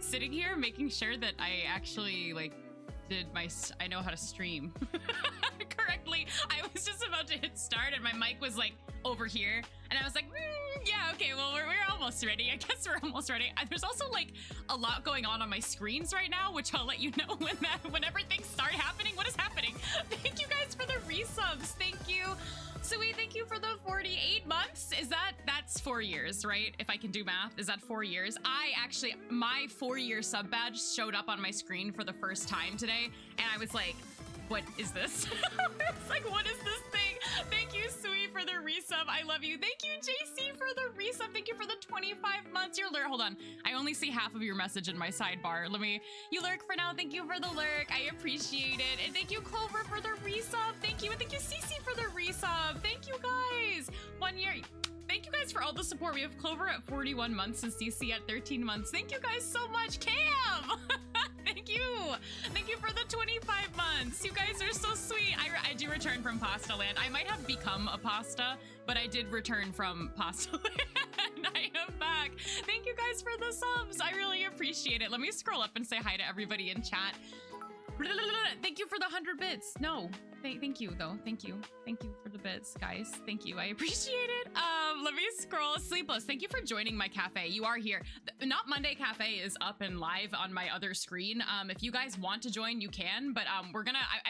sitting here making sure that I actually like did I know how to stream correctly. I was just about to hit start and my mic was like over here and I was like, yeah, okay, well, we're almost ready. I guess we're almost ready. There's also like a lot going on my screens right now, which I'll let you know whenever things start happening. What is happening? Thank you guys for the resubs. Thank you. Sui, thank you for the 48 months. That's 4 years, right? If I can do math, is that 4 years? My 4-year sub badge showed up on my screen for the first time today. And I was like, what is this? It's like, what is this thing? Thank you, Sui, for the resub. I love you. Thank you, JC, for the resub. Thank you for the 25 months. Your lurk. Hold on. I only see half of your message in my sidebar. You lurk for now. Thank you for the lurk. I appreciate it. And thank you, Clover, for the resub. Thank you. And thank you, Cece, for the resub. Thank you, guys. 1 year. Thank you guys for all the support. We have Clover at 41 months and CC at 13 months. Thank you guys so much. Cam! Thank you. Thank you for the 25 months. You guys are so sweet. I do return from Pasta Land. I might have become a pasta, but I did return from Pasta Land. I am back. Thank you guys for the subs. I really appreciate it. Let me scroll up and say hi to everybody in chat. Thank you for the 100 bits. No, thank you though. Thank you for the bits, guys. Thank you. I appreciate it. Let me scroll. Sleepless, thank you for joining my cafe. You are here. Not Monday Cafe is up and live on my other screen. If you guys want to join, you can. But I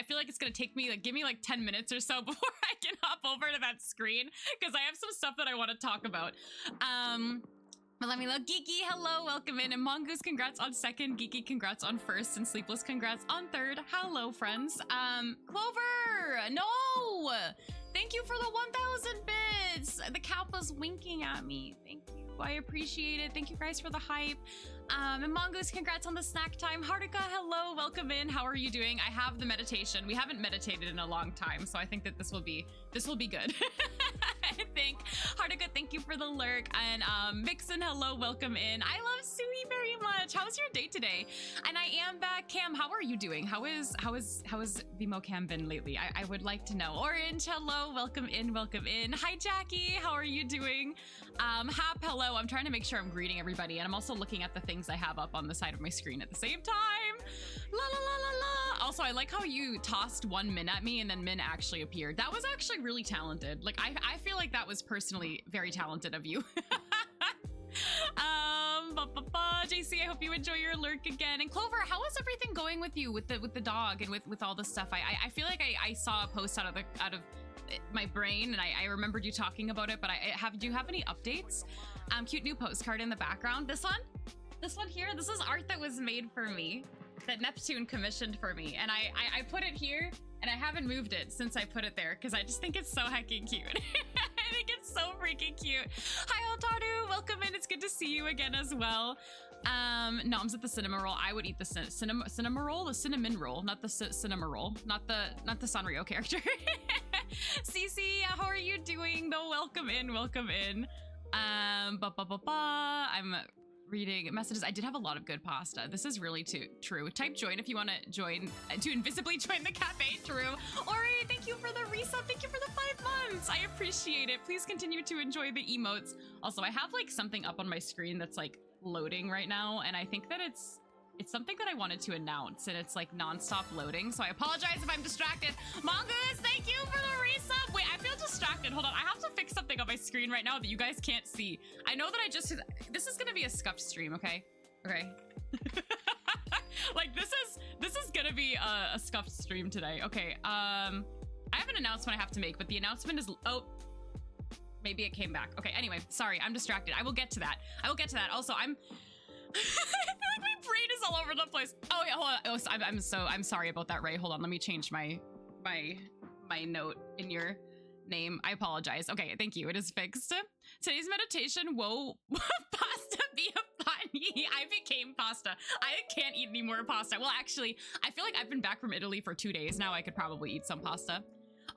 feel like it's gonna take me give me like 10 minutes or so before I can hop over to that screen because I have some stuff that I want to talk about. But let me look. Geeky, hello, welcome in. And Mongoose, congrats on 2nd. Geeky, congrats on 1st. And Sleepless, congrats on 3rd. Hello, friends. Clover, no! Thank you for the 1,000 bits. The Kappa's winking at me. Thank you. I appreciate it. Thank you guys for the hype. And Mongoose, congrats on the snack time. Harika, hello, welcome in. How are you doing? I have the meditation. We haven't meditated in a long time, so I think that this will be good. I think. Harika, thank you for the lurk. And Vixen, hello, welcome in. I love Sui very much. How's your day today? And I am back. Cam, how are you doing? How is Vimo Cam been lately? I would like to know. Orange, hello, welcome in, welcome in. Hi, Jackie, how are you doing? Hap, hello. I'm trying to make sure I'm greeting everybody, and I'm also looking at the things I have up on the side of my screen at the same time. La la la la la. Also, I like how you tossed one Min at me and then Min actually appeared. That was actually really talented. Like, I feel like that was personally very talented of you. JC, I hope you enjoy your lurk again. And Clover, how is everything going with you with the dog and with all the stuff? I feel like I saw a post out of my brain and I remembered you talking about it, but do you have any updates? Cute new postcard in the background. This one here, this is art that was made for me, that Neptune commissioned for me, and I put it here and I haven't moved it since I put it there because I just think it's so heckin' cute. I think it's so freaking cute. Hi Otaru, welcome in. It's good to see you again as well. Noms at the cinema roll. I would eat the cinema roll, the cinnamon roll, not the cinema roll, not the Sanrio character. Cece, how are you doing though? Welcome in, welcome in. I'm reading messages. I did have a lot of good pasta. This is really true. Type join if you want to join, to invisibly join the cafe. True. Ori, thank you for the resub. Thank you for the 5 months. I appreciate it. Please continue to enjoy the emotes. Also, I have like something up on my screen that's like loading right now, and I think that it's something that I wanted to announce, and it's like non-stop loading, so I apologize if I'm distracted. Mongoose, thank you for the resub. Wait, I feel distracted. Hold on, I have to fix something on my screen right now that you guys can't see. I know that this is gonna be a scuffed stream, okay? Okay. Like, this is gonna be a scuffed stream today. Okay, I have an announcement I have to make, but the announcement is, oh, maybe it came back. Okay, anyway, sorry, I'm distracted. I will get to that. Also, I feel like my brain is all over the place. Oh yeah, hold on. Oh, I'm sorry about that, Ray. Hold on, let me change my note in your name. I apologize. Okay, thank you. It is fixed. Today's meditation. Whoa, pasta be a funny. I became pasta. I can't eat any more pasta. Well, actually, I feel like I've been back from Italy for 2 days now. I could probably eat some pasta.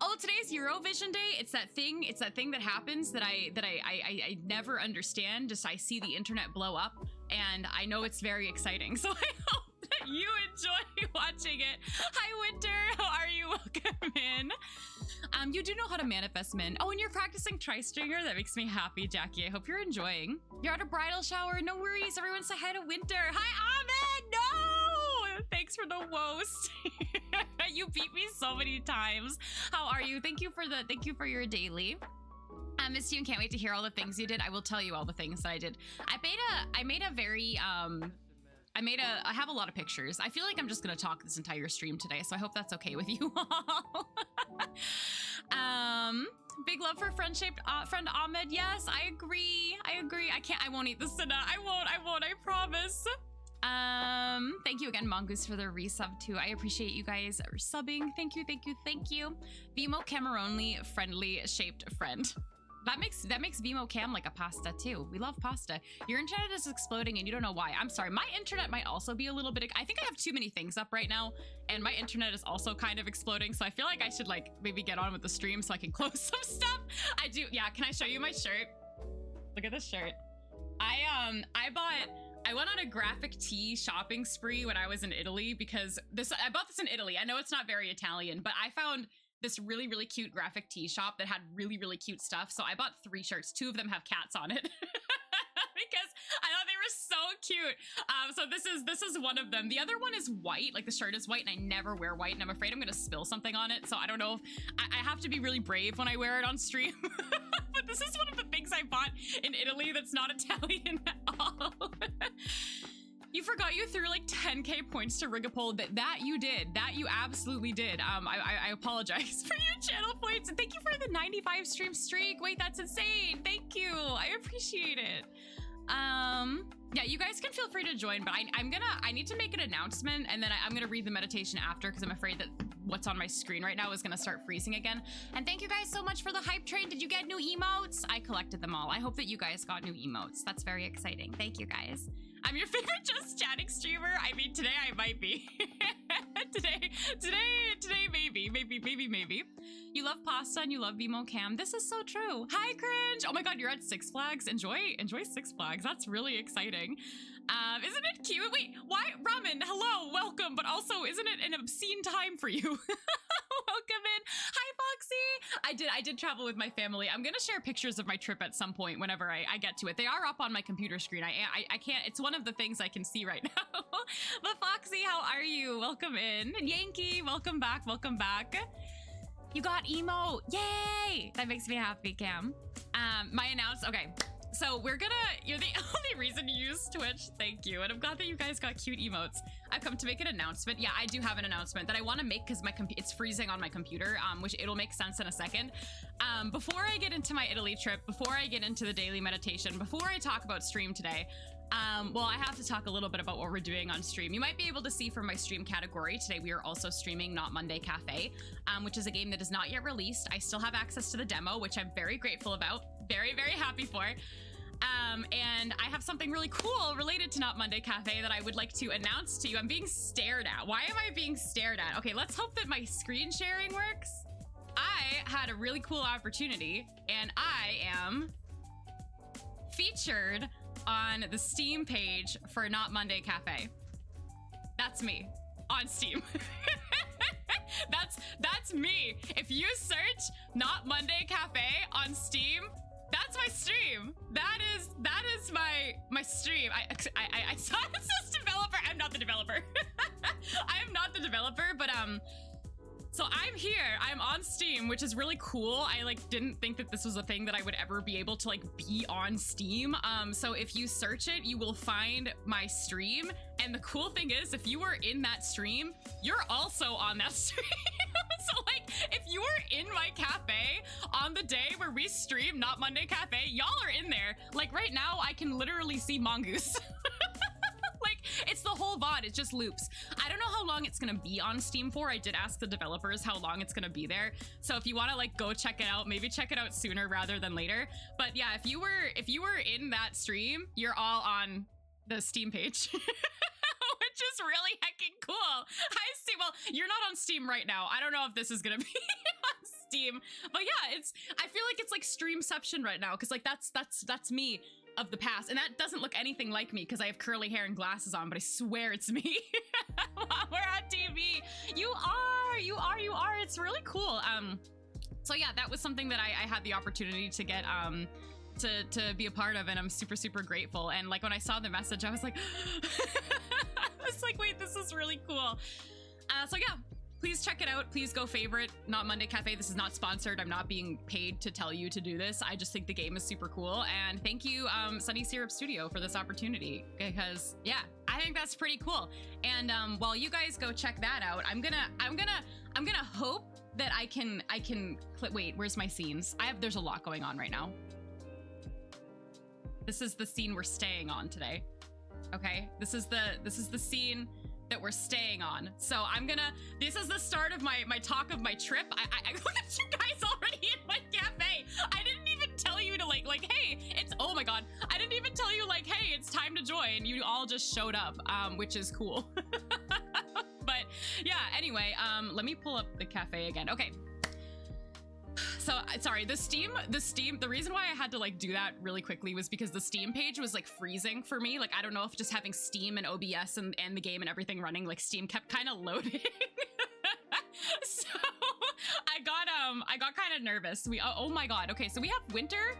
Oh, today's Eurovision Day. It's that thing that happens that I never understand. Just I see the internet blow up, and I know it's very exciting. So I hope that you enjoy watching it. Hi, Winter. How are you? Welcome in. You do know how to manifest, Min. Oh, and you're practicing tri-stringer. That makes me happy, Jackie. I hope you're enjoying. You're at a bridal shower. No worries. Everyone say hi to Winter. Hi, Thanks for the woast. You beat me so many times. How are you? Thank you for your daily. I missed you and can't wait to hear all the things you did. I will tell you all the things that I did. I have a lot of pictures. I feel like I'm just gonna talk this entire stream today, so I hope that's okay with you all. Big love for friend Ahmed. Yes, I agree. I won't eat this tonight. I won't, I promise. Thank you again, Mongoose, for the resub too. I appreciate you guys subbing. Thank you. Vimo Cameronly friendly shaped friend. That makes Vimo Cam like a pasta too. We love pasta. Your internet is exploding and you don't know why. I'm sorry, my internet might also be a little bit, I think I have too many things up right now and my internet is also kind of exploding. So I feel like I should like maybe get on with the stream so I can close some stuff. I do, yeah, can I show you my shirt? Look at this shirt. I went on a graphic tee shopping spree when I was in Italy because I bought this in Italy. I know it's not very Italian, but I found this really, really cute graphic tee shop that had really, really cute stuff. So I bought 3 shirts. 2 of them have cats on it because I thought they were so cute. So this is one of them. The other one is white, like the shirt is white and I never wear white and I'm afraid I'm gonna spill something on it. So I don't know if I have to be really brave when I wear it on stream. But this is one of the things I bought in Italy that's not Italian at all. You forgot you threw like 10k points to Rigapole. That you did. That you absolutely did. I apologize for your channel points. And thank you for the 95 stream streak. Wait, that's insane. Thank you. I appreciate it. Yeah, you guys can feel free to join, but I need to make an announcement and then I'm gonna read the meditation after because I'm afraid that what's on my screen right now is gonna start freezing again. And thank you guys so much for the hype train. Did you get new emotes? I collected them all. I hope that you guys got new emotes. That's very exciting. Thank you guys. I'm your favorite just chatting streamer. I mean, today I might be. today maybe. You love pasta and you love Vimo Cam. This is so true. Hi, Cringe. Oh my God, you're at Six Flags. Enjoy Six Flags. That's really exciting. Isn't it cute? Wait, why? Ramen, hello, welcome. But also, isn't it an obscene time for you? Welcome in. Hi, Foxy. I did travel with my family. I'm gonna share pictures of my trip at some point whenever I get to it. They are up on my computer screen. I can't, it's one of the things I can see right now. But Foxy, how are you? Welcome in. And Yankee, welcome back. You got emote. Yay! That makes me happy, Cam. Okay. So you're the only reason to use Twitch. Thank you. And I'm glad that you guys got cute emotes. I've come to make an announcement. Yeah, I do have an announcement that I want to make because it's freezing on my computer, which it'll make sense in a second. Before I get into my Italy trip, before I get into the daily meditation, before I talk about stream today, well, I have to talk a little bit about what we're doing on stream. You might be able to see from my stream category, today we are also streaming Not Monday Cafe, which is a game that is not yet released. I still have access to the demo, which I'm very grateful about. Very, very happy for. And I have something really cool related to Not Monday Cafe that I would like to announce to you. I'm being stared at. Why am I being stared at? Okay, let's hope that my screen sharing works. I had a really cool opportunity and I am featured on the Steam page for Not Monday Cafe. That's me on Steam. That's me. If you search Not Monday Cafe on Steam, that's my stream. That is my stream. I saw it says developer. I'm not the developer. I am not the developer, but so I'm here. I'm on Steam, which is really cool. I like didn't think that this was a thing that I would ever be able to like be on Steam. So if you search it, you will find my stream. And the cool thing is, if you were in that stream, you're also on that stream. So like, if you were in my cafe on the day where we stream Not Monday Cafe, y'all are in there. Like right now, I can literally see Mongoose. Like it's the whole VOD, it just loops. I don't know how long it's gonna be on Steam for. I did ask the developers how long it's gonna be there. So if you wanna like go check it out, maybe check it out sooner rather than later. But yeah, if you were in that stream, you're all on the Steam page. Which is really heckin' cool. Hi, Steam. Well, you're not on Steam right now. I don't know if this is gonna be on Steam, but yeah, I feel like it's like Streamception right now, because like that's me of the past, and that doesn't look anything like me because I have curly hair and glasses on, but I swear it's me. We're on TV. You are. It's really cool. So yeah, that was something that I had the opportunity to get to be a part of, and I'm super, super grateful. And like when I saw the message, I was like, was like, wait, this is really cool. So yeah, please check it out. Please go favorite Not Monday Cafe. This is not sponsored. I'm not being paid to tell you to do this. I just think the game is super cool. And thank you, Sunny Syrup Studio, for this opportunity, because yeah, I think that's pretty cool. And while you guys go check that out, I'm gonna hope that I can wait, where's my scenes? There's a lot going on right now. This is the scene we're staying on today. Okay, this is the scene that we're staying on. So this is the start of my talk of my trip. I look at you guys already in my cafe. I didn't even tell you to like, hey, oh my God. I didn't even tell you like, hey, it's time to join. You all just showed up, which is cool. But yeah, anyway, let me pull up the cafe again. Okay. So sorry, the reason why I had to like do that really quickly was because the Steam page was like freezing for me. Like, I don't know if just having Steam and OBS and the game and everything running, like Steam kept kind of loading. So I got kind of nervous. Oh my God. Okay, so we have Winter,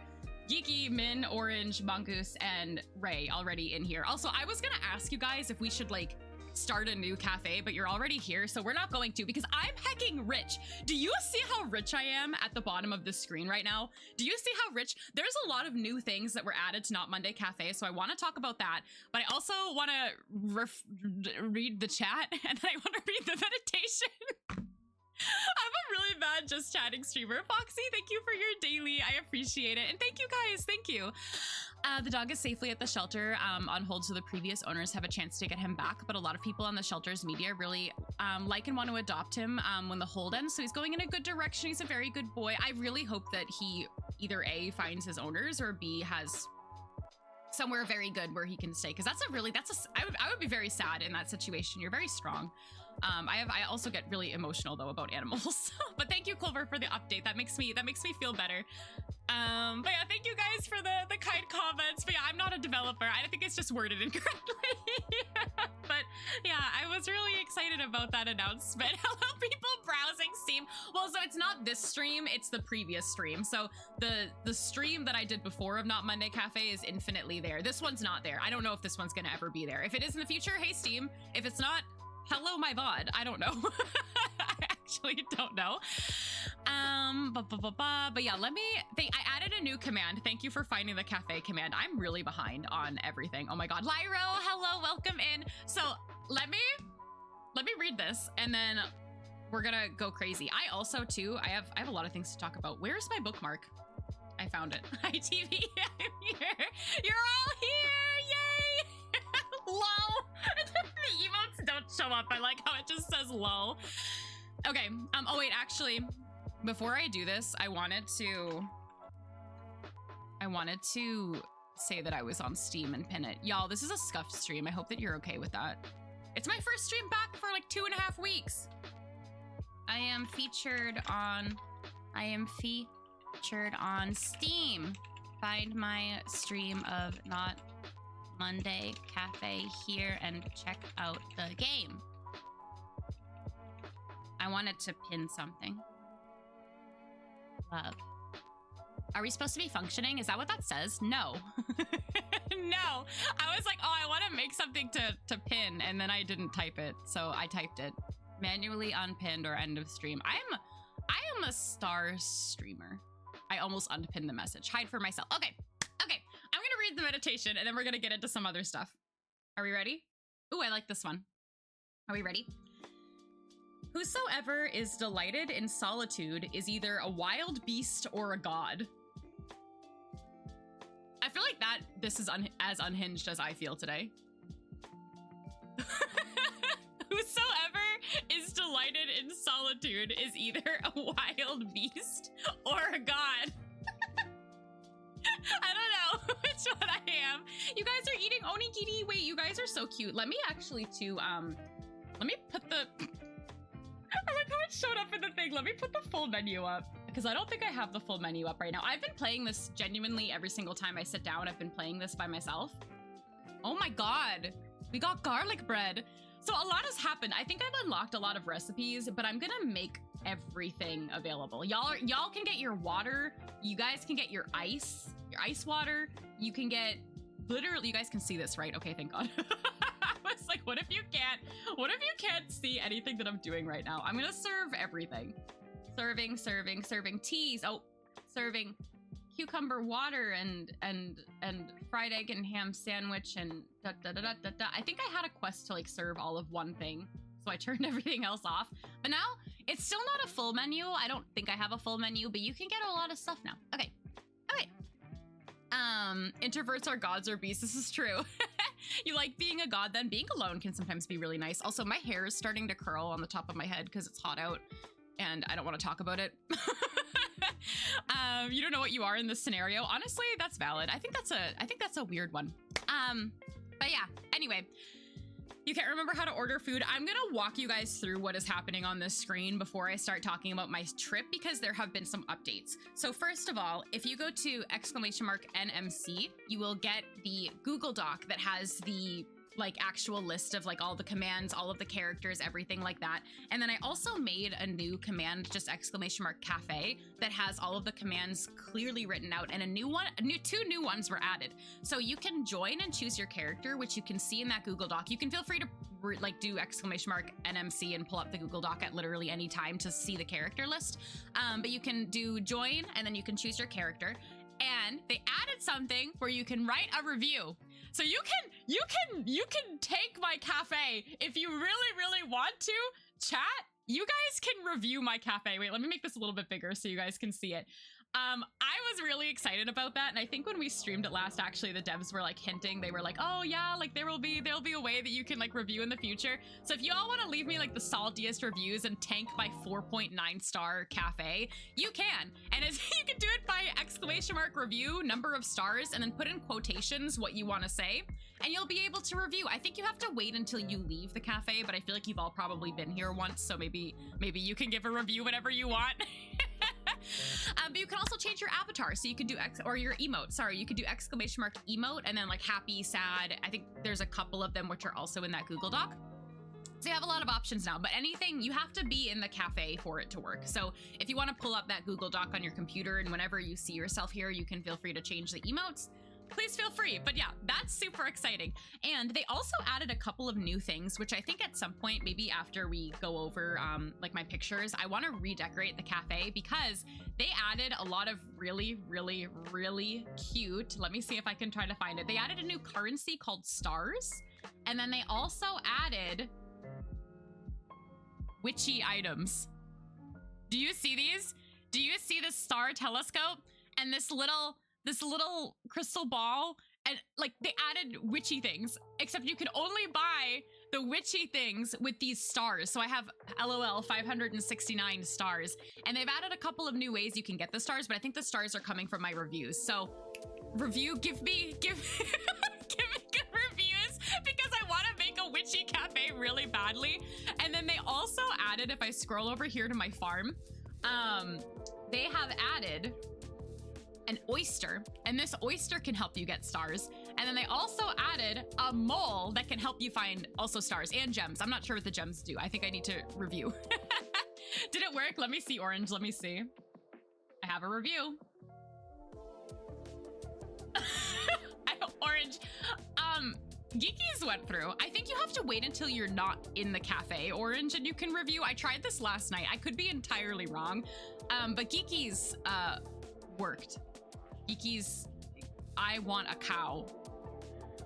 Geeky, Min, Orange, Mongoose, and Ray already in here. Also, I was gonna ask you guys if we should like start a new cafe, but you're already here, so we're not going to, because I'm hecking rich. Do you see how rich I am at the bottom of the screen right now? Do you see how rich? There's a lot of new things that were added to Not Monday Cafe, so I want to talk about that, but I also want to read the chat, and then I want to read the meditation. I'm a really bad just chatting streamer. Foxy, thank you for your daily. I appreciate it. And thank you guys. Thank you. The dog is safely at the shelter on hold, so the previous owners have a chance to get him back. But a lot of people on the shelter's media really like and want to adopt him when the hold ends. So he's going in a good direction. He's a very good boy. I really hope that he either A, finds his owners, or B, has somewhere very good where he can stay. Because I would be very sad in that situation. You're very strong. I also get really emotional though about animals. But thank you, Clover, for the update. That makes me feel better. But yeah, thank you guys for the kind comments. But yeah, I'm not a developer. I think it's just worded incorrectly. But yeah, I was really excited about that announcement. Hello, people browsing Steam. Well, so it's not this stream, it's the previous stream. So the stream that I did before of Not Monday Cafe is infinitely there. This one's not there. I don't know if this one's gonna ever be there. If it is in the future, hey Steam. If it's not, hello my VOD. I don't know. I actually don't know. But yeah, I added a new command. Thank you for finding the cafe command. I'm really behind on everything. Oh my God. Lyro, hello, welcome in. So let me read this and then we're gonna go crazy. I also too, I have a lot of things to talk about. Where's my bookmark? I found it. Hi TV, I'm here. You're all here, yay! Lol. The emotes don't show up. I like how it just says lol. Okay, oh wait, actually, before I do this, I wanted to say that I was on Steam and pin it. Y'all, this is a scuffed stream. I hope that you're okay with that. It's my first stream back for like 2.5 weeks. I am featured on Steam. Find my stream of Not Monday Cafe here and check out the game. I wanted to pin something. Love. Are we supposed to be functioning? Is that what that says? No. No. I was like, oh, I want to make something to pin, and then I didn't type it, so I typed it. Manually unpinned or end of stream. I am a star streamer. I almost unpinned the message. Hide for myself. Okay. I'm gonna read the meditation, and then we're gonna get into some other stuff. Are we ready? Ooh, I like this one. Are we ready? Whosoever is delighted in solitude is either a wild beast or a god. I feel like this is as unhinged as I feel today. Whosoever is delighted in solitude is either a wild beast or a god. I don't know which one I am. You guys are eating onigiri. Wait, you guys are so cute. Let me actually let me put the... I like how it showed up in the thing. Let me put the full menu up, because I don't think I have the full menu up right now. I've been playing this genuinely every single time I sit down. I've been playing this by myself. Oh my God. We got garlic bread. So a lot has happened. I think I've unlocked a lot of recipes, but I'm gonna make everything available. Y'all can get your water. You guys can get your ice water. You can get literally, you guys can see this, right? Okay, thank God. I was like, What if you can't see anything that I'm doing right now? I'm gonna serve everything. Serving teas. Oh, serving cucumber water and fried egg and ham sandwich and da da da da da da. I think I had a quest to like serve all of one thing, so I turned everything else off. But now it's still not a full menu. I don't think I have a full menu, but you can get a lot of stuff now. Okay. Introverts are gods or beasts. This is true. You like being a god, then being alone can sometimes be really nice. Also, my hair is starting to curl on the top of my head because it's hot out and I don't want to talk about it. You don't know what you are in this scenario. Honestly, that's valid. I think that's a weird one. But yeah, anyway, you can't remember how to order food. I'm gonna walk you guys through what is happening on this screen before I start talking about my trip because there have been some updates. So first of all, if you go to !NMC, you will get the Google Doc that has the like actual list of like all the commands, all of the characters, everything like that. And then I also made a new command, just !cafe, that has all of the commands clearly written out, and two new ones were added. So you can join and choose your character, which you can see in that Google Doc. You can feel free to like do !NMC and pull up the Google Doc at literally any time to see the character list. But you can do join and then you can choose your character. And they added something where you can write a review. So you can take my cafe if you really want to. Chat, you guys can review my cafe. Wait, let me make this a little bit bigger so you guys can see it. I was really excited about that, and I think when we streamed it last, actually, the devs were like hinting. They were like, "Oh yeah, like there'll be a way that you can like review in the future." So if you all want to leave me like the saltiest reviews and tank my 4.9 star cafe, you can. And you can do it by !review, number of stars, and then put in quotations what you want to say, and you'll be able to review. I think you have to wait until you leave the cafe, but I feel like you've all probably been here once, so maybe you can give a review whenever you want. But you can also change your avatar, so you can do or your emote. Sorry, you could do !emote and then like happy, sad. I think there's a couple of them which are also in that Google Doc. So you have a lot of options now, but anything, you have to be in the cafe for it to work. So if you want to pull up that Google Doc on your computer and whenever you see yourself here, you can feel free to change the emotes. Please feel free. But yeah, that's super exciting. And they also added a couple of new things, which I think at some point, maybe after we go over like my pictures, I want to redecorate the cafe because they added a lot of really cute. Let me see if I can try to find it. They added a new currency called stars. And then they also added witchy items. Do you see these? Do you see the star telescope and this little crystal ball? And like they added witchy things, except you can only buy the witchy things with these stars. So I have LOL 569 stars, and they've added a couple of new ways you can get the stars, but I think the stars are coming from my reviews. So give me good reviews because I want to make a witchy cafe really badly. And then they also added, if I scroll over here to my farm, they have added an oyster, and this oyster can help you get stars. And then they also added a mole that can help you find also stars and gems. I'm not sure what the gems do. I think I need to review. Did it work? Let me see, Orange. Let me see. I have a review. Orange. Geekies went through. I think you have to wait until you're not in the cafe, Orange, and you can review. I tried this last night. I could be entirely wrong. But Geekies worked. Geekies, I want a cow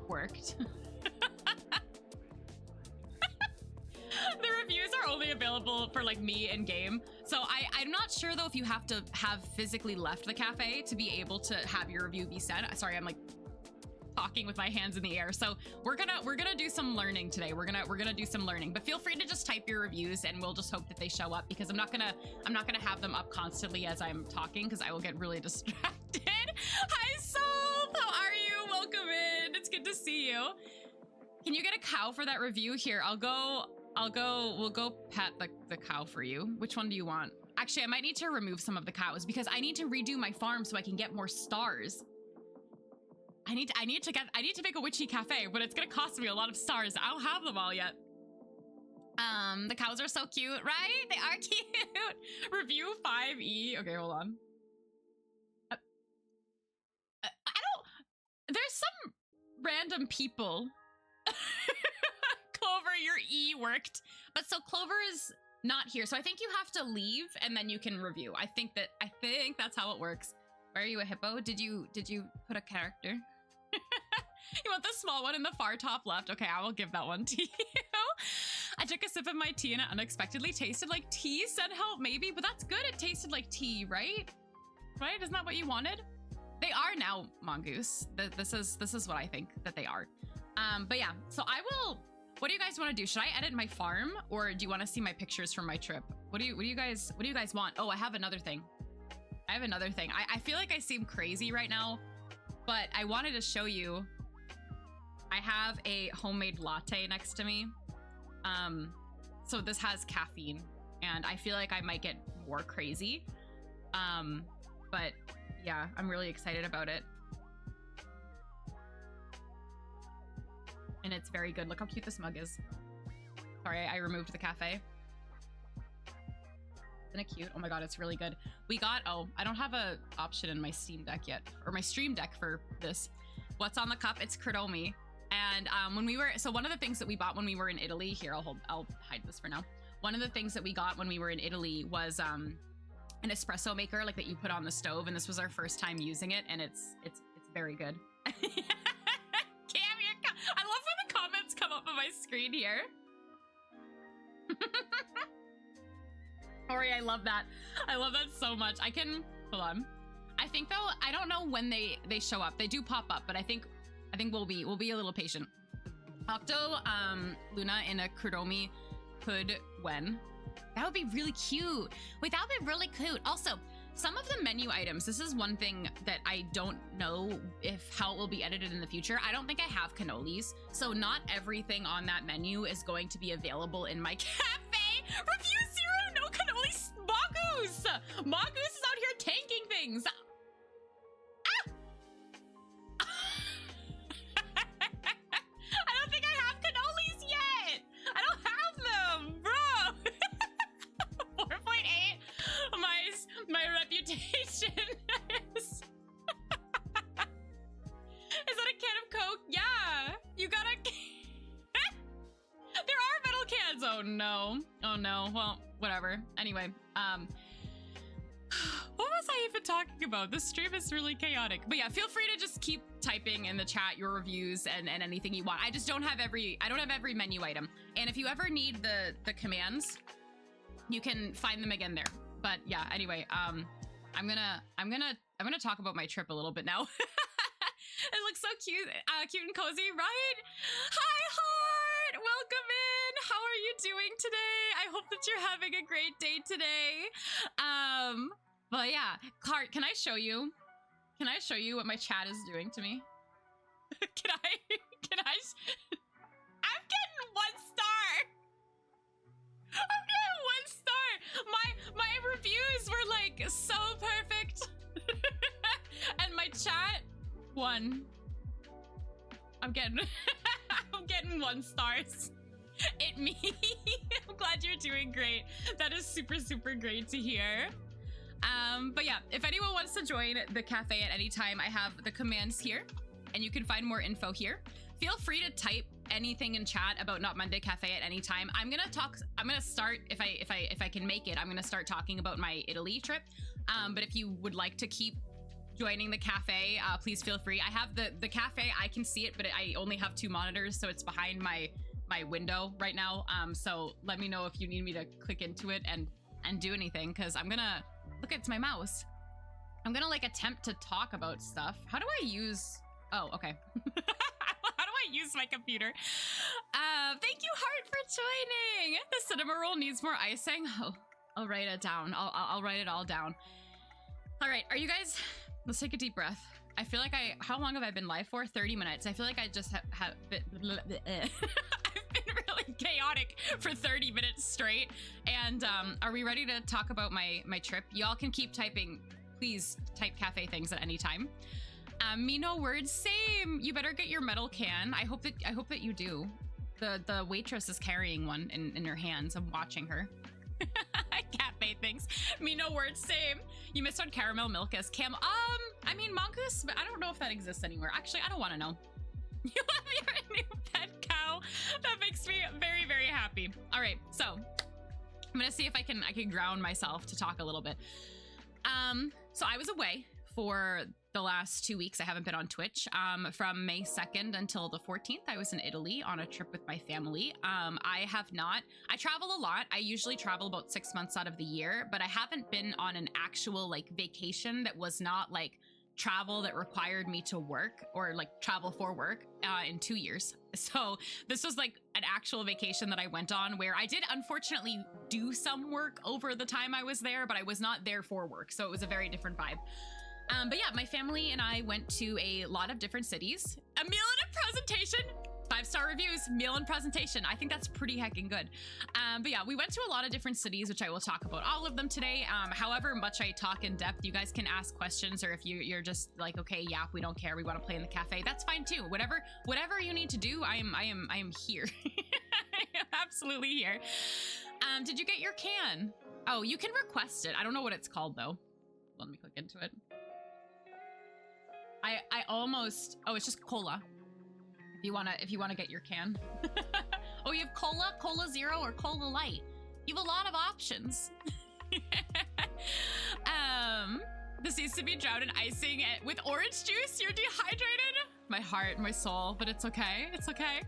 worked. The reviews are only available for like me in game. So I'm not sure though if you have to have physically left the cafe to be able to have your review be sent. Sorry, I'm like talking with my hands in the air. So we're gonna do some learning today. We're gonna do some learning, but feel free to just type your reviews and we'll just hope that they show up, because I'm not gonna have them up constantly as I'm talking because I will get really distracted. Hi Soul, how are you? Welcome in. It's good to see you. Can you get a cow for that review? Here, we'll go pet the cow for you. Which one do you want? Actually, I might need to remove some of the cows because I need to redo my farm so I can get more stars. I need to make a witchy cafe, but it's gonna cost me a lot of stars. I don't have them all yet. The cows are so cute, right? They are cute. Review 5E. Okay, hold on. There's some random people. E worked. But so Clover is not here. So I think you have to leave and then you can review. I think that's how it works. Why are you a hippo? Did you put a character? You want the small one in the far top left? Okay, I will give that one to you. I took a sip of my tea and it unexpectedly tasted like tea. Said help maybe, but that's good. It tasted like tea, right? Right? Isn't that what you wanted? They are now, Mongoose. This is what I think that they are. But yeah, so I will. What do you guys want to do? Should I edit my farm, or do you want to see my pictures from my trip? What do you guys want? Oh, I have another thing. I feel like I seem crazy right now, but I wanted to show you. I have a homemade latte next to me. So this has caffeine, and I feel like I might get more crazy. But yeah, I'm really excited about it. And it's very good. Look how cute this mug is. Sorry, I removed the cafe. Isn't it cute? Oh my god, it's really good. We got, oh, I don't have a option in my Steam Deck yet, or my Stream Deck for this. What's on the cup? It's Credomi. And when we were, so one of the things that we bought when we were in Italy, here, I'll hide this for now. One of the things that we got when we were in Italy was an espresso maker, like that you put on the stove, and this was our first time using it, and it's very good. I love when the comments come up on my screen here. Ori, I love that. I love that so much. I can, hold on. I think though, I don't know when they show up. They do pop up, but I think we'll be a little patient. Octo, Luna in a Kuromi could when. That would be really cute. Wait, that would be really cute. Also, some of the menu items, this is one thing that I don't know how it will be edited in the future. I don't think I have cannolis, so not everything on that menu is going to be available in my cafe. Review 0, no cannolis. Mongoose! Mongoose is out here tanking things. I don't think I have cannolis yet. I don't have them, bro. 4.8. My reputation is. Is that a can of Coke? Yeah, you got a. There are metal cans. Oh no. Oh no. Well, whatever. Anyway, what was I even talking about? This stream is really chaotic. But yeah, feel free to just keep typing in the chat your reviews and anything you want. I just don't have every menu item. And if you ever need the commands, you can find them again there. But yeah, anyway, I'm gonna talk about my trip a little bit now. It looks so cute, cute and cozy, right? Hi, Heart! Welcome in! How are you doing today? I hope that you're having a great day today. But yeah, Heart, can I show you what my chat is doing to me? Can I? I'm getting 1 star! I'm getting 1 star! My reviews were like so perfect. And my chat, 1. I'm getting 1 stars. It me. I'm glad you're doing great. That is super, super great to hear. But yeah, if anyone wants to join the cafe at any time, I have the commands here, and you can find more info here. Feel free to type anything in chat about Not Monday Cafe at any time. I'm gonna start, if I can make it, I'm gonna start talking about my Italy trip. But if you would like to keep joining the cafe, please feel free. I have the cafe, I can see it, but I only have 2 monitors, so it's behind my window right now. So let me know if you need me to click into it and do anything, because I'm gonna, look, it's my mouse. I'm gonna like attempt to talk about stuff. How do I use, oh, okay. How do I use my computer? Thank you, Heart, for joining. The cinema roll needs more icing. Oh, I'll write it down. I'll write it all down. All right, are you guys, let's take a deep breath. I feel like how long have I been live for? 30 minutes. I feel like I just have been, I've been really chaotic for 30 minutes straight. And are we ready to talk about my trip? Y'all can keep typing. Please type cafe things at any time. Me no words, same. You better get your metal can. I hope that you do. The waitress is carrying one in her hands. I'm watching her. Cafe things. Me no words, same. You missed on caramel milk as Cam. I mean Mongoose, but I don't know if that exists anywhere. Actually, I don't want to know. You love your new pet cow. That makes me very, very happy. All right, so I'm gonna see if I can ground myself to talk a little bit. So I was away for the last 2 weeks. I haven't been on Twitch. From May 2nd until the 14th, I was in Italy on a trip with my family. I travel a lot. I usually travel about 6 months out of the year, but I haven't been on an actual like vacation that was not like travel that required me to work or like travel for work in 2 years. So this was like an actual vacation that I went on where I did unfortunately do some work over the time I was there, but I was not there for work. So it was a very different vibe. But yeah, my family and I went to a lot of different cities. A meal and a presentation. 5-star reviews, meal and presentation. I think that's pretty heckin' good. But yeah, we went to a lot of different cities, which I will talk about all of them today. However much I talk in depth, you guys can ask questions, or if you're just like, okay, yeah, we don't care, we want to play in the cafe, that's fine too. Whatever you need to do, I am here. I am absolutely here. Did you get your can? Oh, you can request it. I don't know what it's called though. Let me click into it. I almost, oh, it's just cola. If you wanna get your can. Oh, you have cola zero, or cola light. You have a lot of options. This needs to be drowned in icing with orange juice. You're dehydrated. My heart, my soul, but it's okay. It's okay.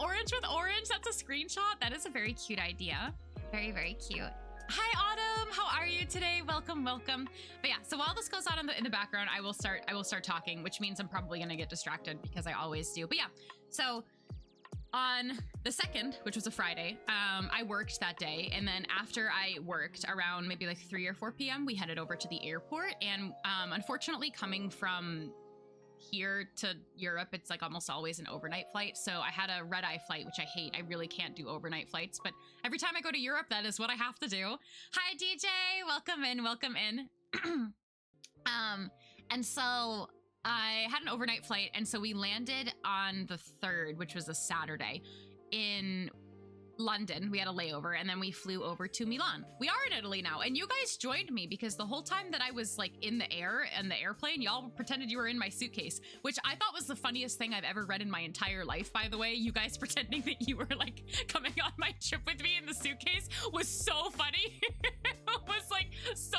Orange with orange. That's a screenshot. That is a very cute idea. Very, very cute. Hi, Autumn. How are you today? Welcome, welcome. But yeah, so while this goes on in the background, I will start talking, which means I'm probably gonna get distracted because I always do. But yeah, so on the 2nd, which was a Friday, I worked that day, and then after I worked around maybe like 3 or 4 p.m., we headed over to the airport. And unfortunately, coming from here to Europe, it's like almost always an overnight flight. So I had a red-eye flight, which I hate. I really can't do overnight flights, but every time I go to Europe, that is what I have to do. Hi, DJ. Welcome in. Welcome in. And so I had an overnight flight, and so we landed on the 3rd, which was a Saturday, in London. We had a layover, and then we flew over to Milan. We are in Italy now, and you guys joined me because the whole time that I was like in the air and the airplane, y'all pretended you were in my suitcase, which I thought was the funniest thing I've ever read in my entire life, by the way. You guys pretending that you were like coming on my trip with me in the suitcase was so funny. It was like so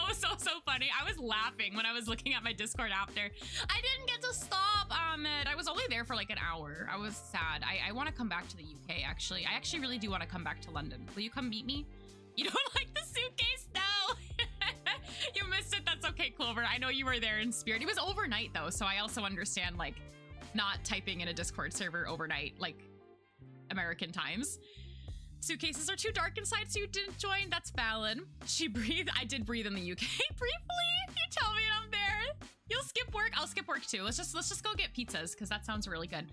funny. I was laughing when I was looking at my Discord after. I didn't get to stop, Ahmed. I was only there for like an hour. I was sad. I want to come back to the UK, actually. I actually really do want to come back to London. Will you come meet me? You don't like the suitcase? No. You missed it. That's okay, Clover. I know you were there in spirit. It was overnight though, so I also understand like not typing in a Discord server overnight, like American times. Suitcases are too dark inside, so you didn't join. That's valid. She breathed. I did breathe in the UK briefly. You tell me and I'm there. You'll skip work. I'll skip work too. Let's just go get pizzas because that sounds really good.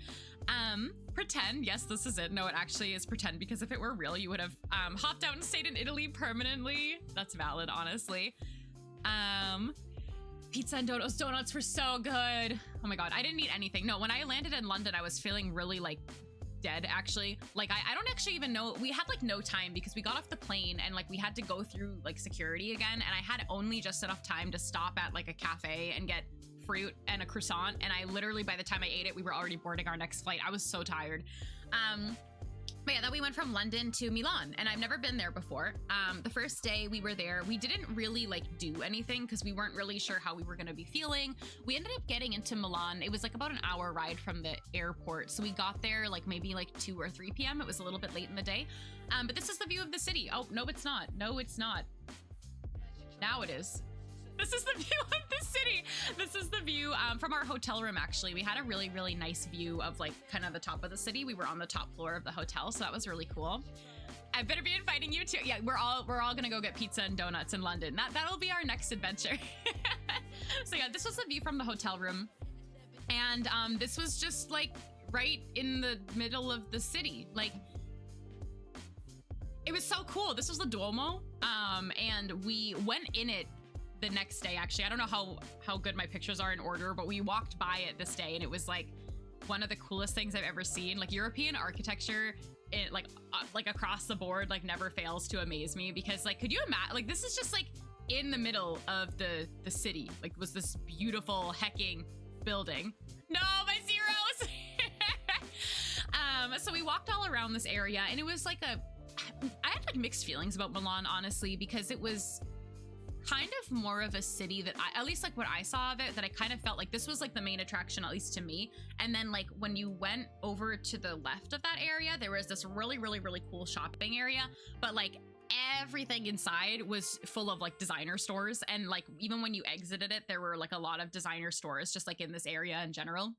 Pretend. Yes, this is it. No, it actually is pretend, because if it were real, you would have hopped out and stayed in Italy permanently. That's valid, honestly. Pizza and donuts. Donuts were so good. Oh my god, I didn't eat anything. No, when I landed in London, I was feeling really like dead, actually. Like I don't actually even know. We had like no time because we got off the plane and like we had to go through like security again, and I had only just enough time to stop at like a cafe and get fruit and a croissant, and I literally, by the time I ate it, we were already boarding our next flight. I was so tired. But yeah, then we went from London to Milan, and I've never been there before. The first day we were there, we didn't really like do anything because we weren't really sure how we were going to be feeling. We ended up getting into Milan. It was like about an hour ride from the airport. So we got there like maybe like 2 or 3 p.m. It was a little bit late in the day. But this is the view of the city. Oh, no, it's not. No, it's not. Now it is. This is the view of the city. This is the view from our hotel room, actually. We had a really, really nice view of like kind of the top of the city. We were on the top floor of the hotel, so that was really cool. I better be inviting you too. Yeah, we're all gonna go get pizza and donuts in London. That'll be our next adventure. So yeah, this was the view from the hotel room. And this was just like right in the middle of the city. Like, it was so cool. This was the Duomo. And we went in it the next day, actually. I don't know how good my pictures are in order, but we walked by it this day, and it was like one of the coolest things I've ever seen. Like, European architecture, it like across the board, like never fails to amaze me, because like, could you imagine, like, this is just like in the middle of the city, like was this beautiful hecking building. No, my zeros. So we walked all around this area, and it was like I had like mixed feelings about Milan, honestly, because it was kind of more of a city that at least like what I saw of it, that I kind of felt like this was like the main attraction, at least to me. And then like when you went over to the left of that area, there was this really, really, really cool shopping area, but like everything inside was full of like designer stores. And like even when you exited it, there were like a lot of designer stores just like in this area in general.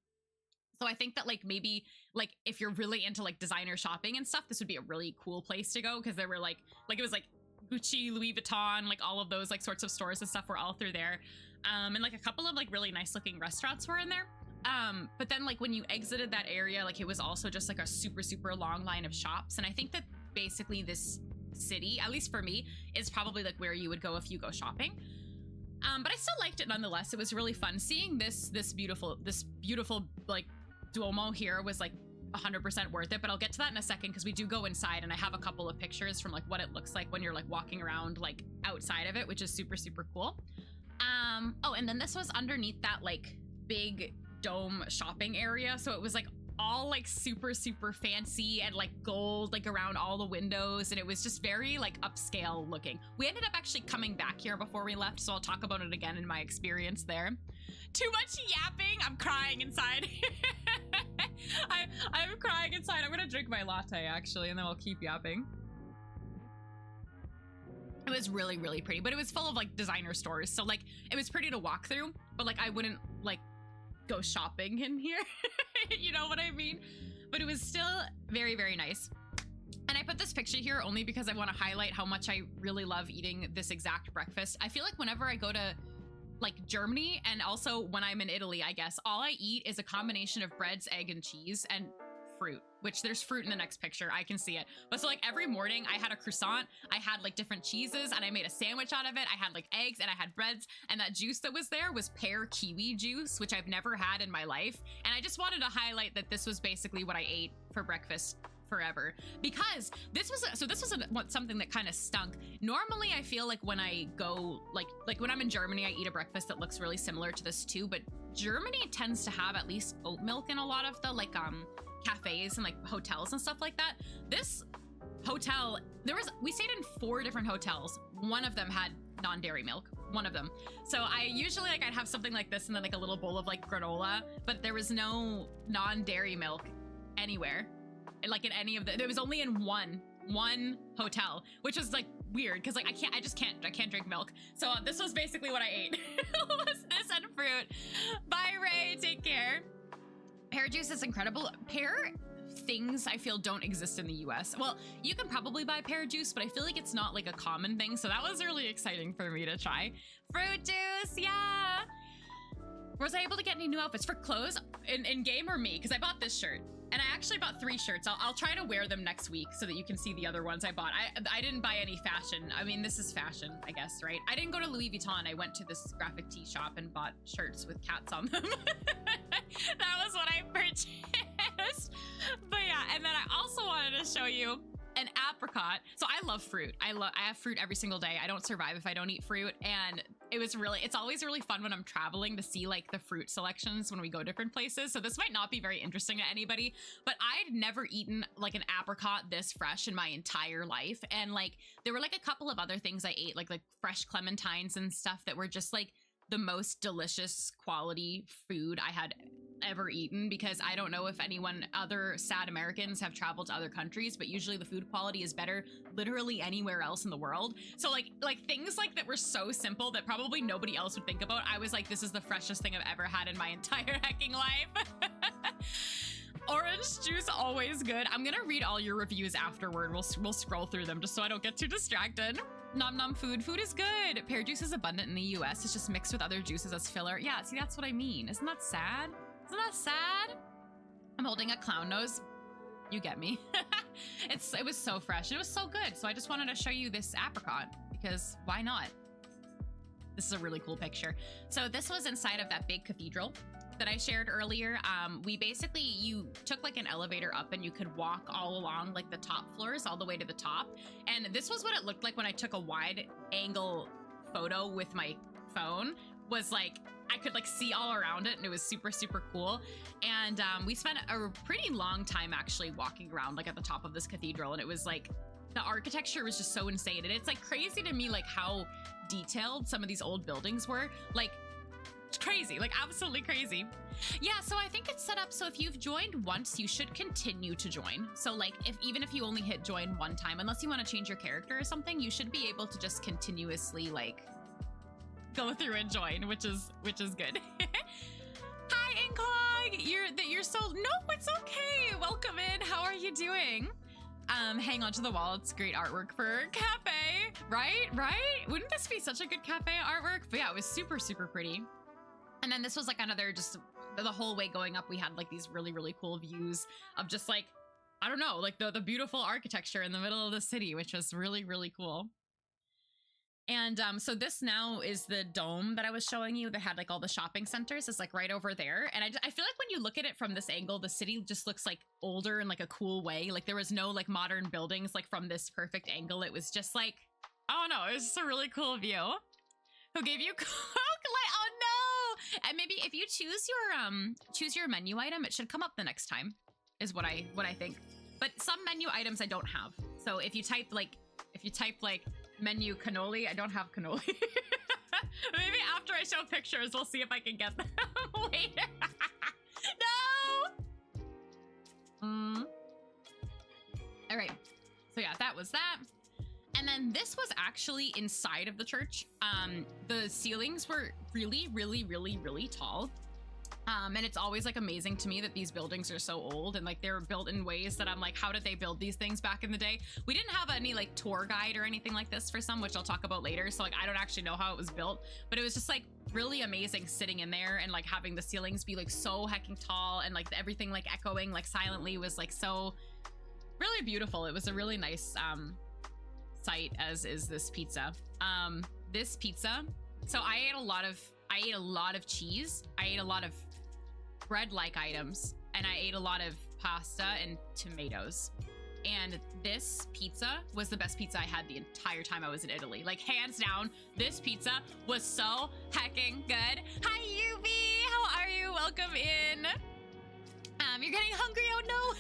So I think that like maybe like if you're really into like designer shopping and stuff, this would be a really cool place to go, because there were like it was like Gucci, Louis Vuitton, like all of those like sorts of stores and stuff were all through there. And like a couple of like really nice looking restaurants were in there. But then like when you exited that area, like it was also just like a super, super long line of shops. And I think that basically this city, at least for me, is probably like where you would go if you go shopping. But I still liked it nonetheless. It was really fun seeing this beautiful like Duomo here was like 100% worth it, but I'll get to that in a second, because we do go inside and I have a couple of pictures from like what it looks like when you're like walking around like outside of it, which is super, super cool. Oh, and then this was underneath that like big dome shopping area, so it was like all like super, super fancy and like gold like around all the windows, and it was just very like upscale looking. We ended up actually coming back here before we left, so I'll talk about it again in my experience there. Too much yapping. I'm crying inside. I'm crying inside. I'm gonna drink my latte actually, and then I'll keep yapping. It was really, really pretty, but it was full of like designer stores, so like it was pretty to walk through, but like I wouldn't like go shopping in here. You know what I mean? But it was still very, very nice. And I put this picture here only because I want to highlight how much I really love eating this exact breakfast. I feel like whenever I go to like Germany, and also when I'm in Italy, I guess, all I eat is a combination of breads, egg, and cheese, and fruit, which there's fruit in the next picture. I can see it. But so like every morning I had a croissant, I had like different cheeses, and I made a sandwich out of it. I had like eggs and I had breads, and that juice that was there was pear kiwi juice, which I've never had in my life. And I just wanted to highlight that this was basically what I ate for breakfast forever, because this was something that kind of stunk. Normally I feel like when I go like when I'm in Germany, I eat a breakfast that looks really similar to this too, but Germany tends to have at least oat milk in a lot of the like cafes and like hotels and stuff like that. This hotel, we stayed in 4 different hotels. One of them had non-dairy milk, one of them. So I usually like I'd have something like this and then like a little bowl of like granola, but there was no non-dairy milk anywhere. Like in any of the, there was only in one hotel, which was like weird, because like I can't drink milk. So this was basically what I ate. Was this and fruit. Bye, Ray, take care. Pear juice is incredible. Pear things I feel don't exist in the US. Well, you can probably buy pear juice, but I feel like it's not like a common thing, so that was really exciting for me to try. Fruit juice, yeah. Was I able to get any new outfits for clothes in game or me? Because I bought this shirt. And I actually bought 3 shirts. I'll try to wear them next week so that you can see the other ones I bought. I didn't buy any fashion. I mean, this is fashion, I guess, right? I didn't go to Louis Vuitton. I went to this graphic tee shop and bought shirts with cats on them. That was what I purchased. But yeah, and then I also wanted to show you an apricot. So I love fruit. I have fruit every single day. I don't survive if I don't eat fruit. And it's always really fun when I'm traveling to see like the fruit selections when we go different places. So this might not be very interesting to anybody, but I'd never eaten like an apricot this fresh in my entire life. And like there were like a couple of other things I ate, like fresh clementines and stuff that were just like the most delicious quality food I had ever eaten, because I don't know if other sad Americans have traveled to other countries, but usually the food quality is better literally anywhere else in the world. So like things like that were so simple that probably nobody else would think about. I was like, this is the freshest thing I've ever had in my entire hecking life. Orange juice, always good. I'm gonna read all your reviews afterward. We'll scroll through them just so I don't get too distracted. Nom nom food. Food is good. Pear juice is abundant in the US. It's just mixed with other juices as filler. Yeah, see, that's what I mean. Isn't that sad? Isn't that sad? I'm holding a clown nose. You get me. It was so fresh. It was so good. So I just wanted to show you this apricot because why not? This is a really cool picture. So this was inside of that big cathedral that I shared earlier. You took like an elevator up and you could walk all along like the top floors all the way to the top. And this was what it looked like when I took a wide angle photo with my phone. was like, I could like see all around it, and it was super, super cool. And we spent a pretty long time actually walking around like at the top of this cathedral, and it was like, the architecture was just so insane. And it's like crazy to me like how detailed some of these old buildings were. Like, it's crazy, like absolutely crazy. Yeah, so I think it's set up so if you've joined once, you should continue to join. So like even if you only hit join one time, unless you want to change your character or something, you should be able to just continuously like go through and join, which is good. Hi Inkog, you're so, no, it's okay. Welcome in. How are you doing? Hang on to the wall. It's great artwork for cafe, right? Wouldn't this be such a good cafe artwork? But yeah, it was super, super pretty. And then this was like another, just the whole way going up, we had like these really, really cool views of just like, I don't know, like the beautiful architecture in the middle of the city, which was really, really cool. And so this now is the dome that I was showing you that had like all the shopping centers. It's like right over there. And I feel like when you look at it from this angle, the city just looks like older in like a cool way. Like there was no like modern buildings like from this perfect angle. It was just like, I don't know, it was just a really cool view. Who gave you Coke? Oh no! And maybe if you choose your menu item, it should come up the next time, is what I think. But some menu items I don't have. So if you type like menu cannoli, I don't have cannoli. Maybe after I show pictures, we'll see if I can get them later. No! All right, so yeah, that was that. And then this was actually inside of the church. The ceilings were really, really, really, really tall. And it's always like amazing to me that these buildings are so old and like they're built in ways that I'm like, how did they build these things back in the day? We didn't have any like tour guide or anything like this for some, which I'll talk about later. So like, I don't actually know how it was built, but it was just like really amazing sitting in there and like having the ceilings be like so hecking tall and like everything like echoing like silently was like so really beautiful. It was a really nice sight, as is this pizza. This pizza, so I ate a lot of cheese. I ate a lot of bread-like items, and I ate a lot of pasta and tomatoes. And this pizza was the best pizza I had the entire time I was in Italy. Like hands down, this pizza was so hecking good. Hi Yubi, how are you? Welcome in. You're getting hungry? Oh no.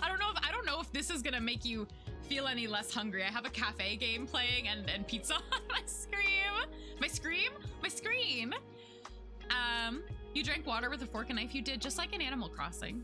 I don't know if this is gonna make you feel any less hungry. I have a cafe game playing and pizza on my screen. My scream. You drank water with a fork and knife. You did, just like in Animal Crossing.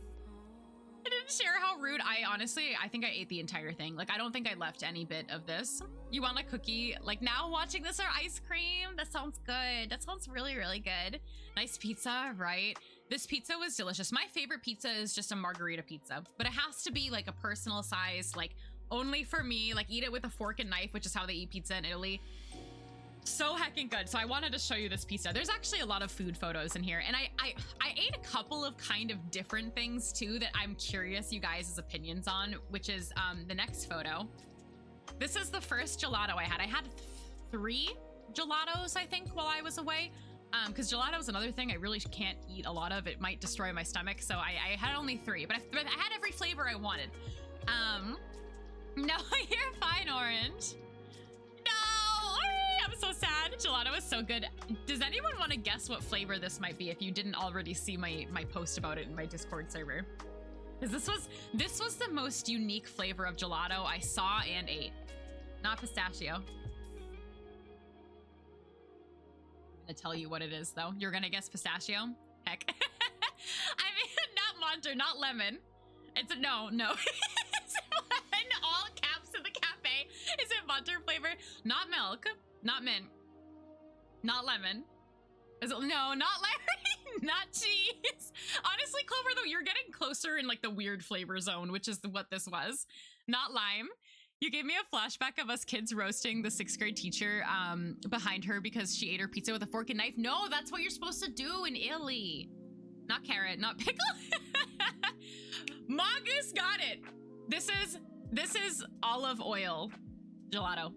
I didn't share how rude. I think I ate the entire thing. Like, I don't think I left any bit of this. You want a cookie? Like now watching this or ice cream? That sounds good. That sounds really, really good. Nice pizza, right? This pizza was delicious. My favorite pizza is just a margarita pizza, but it has to be like a personal size, like only for me, like eat it with a fork and knife, which is how they eat pizza in Italy. So hecking good. So I wanted to show you this pizza. There's actually a lot of food photos in here, and I ate a couple of kind of different things too that I'm curious you guys' opinions on, which is the next photo. This is the first gelato I had. I had 3 gelatos, I think, while I was away. Because gelato is another thing I really can't eat a lot of. It might destroy my stomach. So I had only 3, but I had every flavor I wanted. No, you're fine, Orange. No, I'm so sad. Gelato is so good. Does anyone want to guess what flavor this might be if you didn't already see my post about it in my Discord server? Because this was the most unique flavor of gelato I saw and ate. Not pistachio. I'm gonna tell you what it is though. You're gonna guess pistachio? Heck. I mean, not Monster, not lemon. It's a no. It's in all caps in the cafe. Is it Monster flavor? Not milk, not mint, not lemon. Is it, no, not lemon, not cheese. Honestly, Clover, though, you're getting closer in like the weird flavor zone, which is what this was. Not lime. You gave me a flashback of us kids roasting the 6th grade teacher behind her because she ate her pizza with a fork and knife. No, that's what you're supposed to do in Italy. Not carrot, not pickle. Mongoose got it. This is olive oil gelato.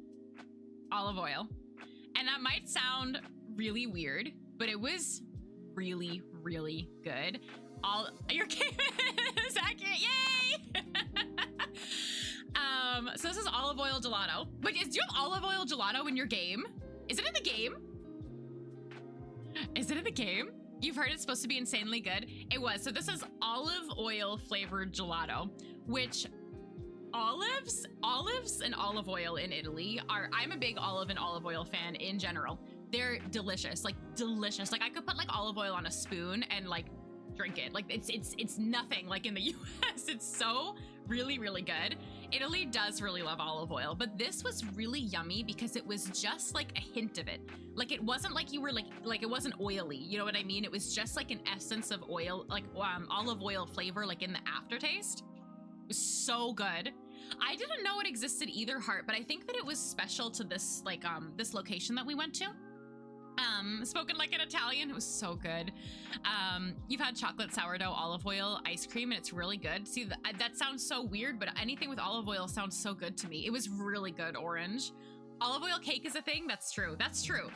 Olive oil. And that might sound really weird, but it was really, really good. Your game is accurate. Yay! So this is olive oil gelato. Wait, do you have olive oil gelato in your game? Is it in the game? Is it in the game? You've heard it's supposed to be insanely good. It was. So this is olive oil flavored gelato, which olives and olive oil in Italy are, I'm a big olive and olive oil fan in general. They're delicious, like delicious. Like I could put like olive oil on a spoon and like drink it. Like it's nothing like in the US. It's so really, really good. Italy does really love olive oil, but this was really yummy because it was just like a hint of it. Like it wasn't like you were like it wasn't oily. You know what I mean? It was just like an essence of oil, like olive oil flavor, like in the aftertaste. It was so good. I didn't know it existed either, Heart, but I think that it was special to this like this location that we went to. Spoken like an Italian, it was so good. You've had chocolate sourdough olive oil ice cream and it's really good. See, that sounds so weird, but anything with olive oil sounds so good to me. It was really good, Orange. Olive oil cake is a thing? That's true. That's true.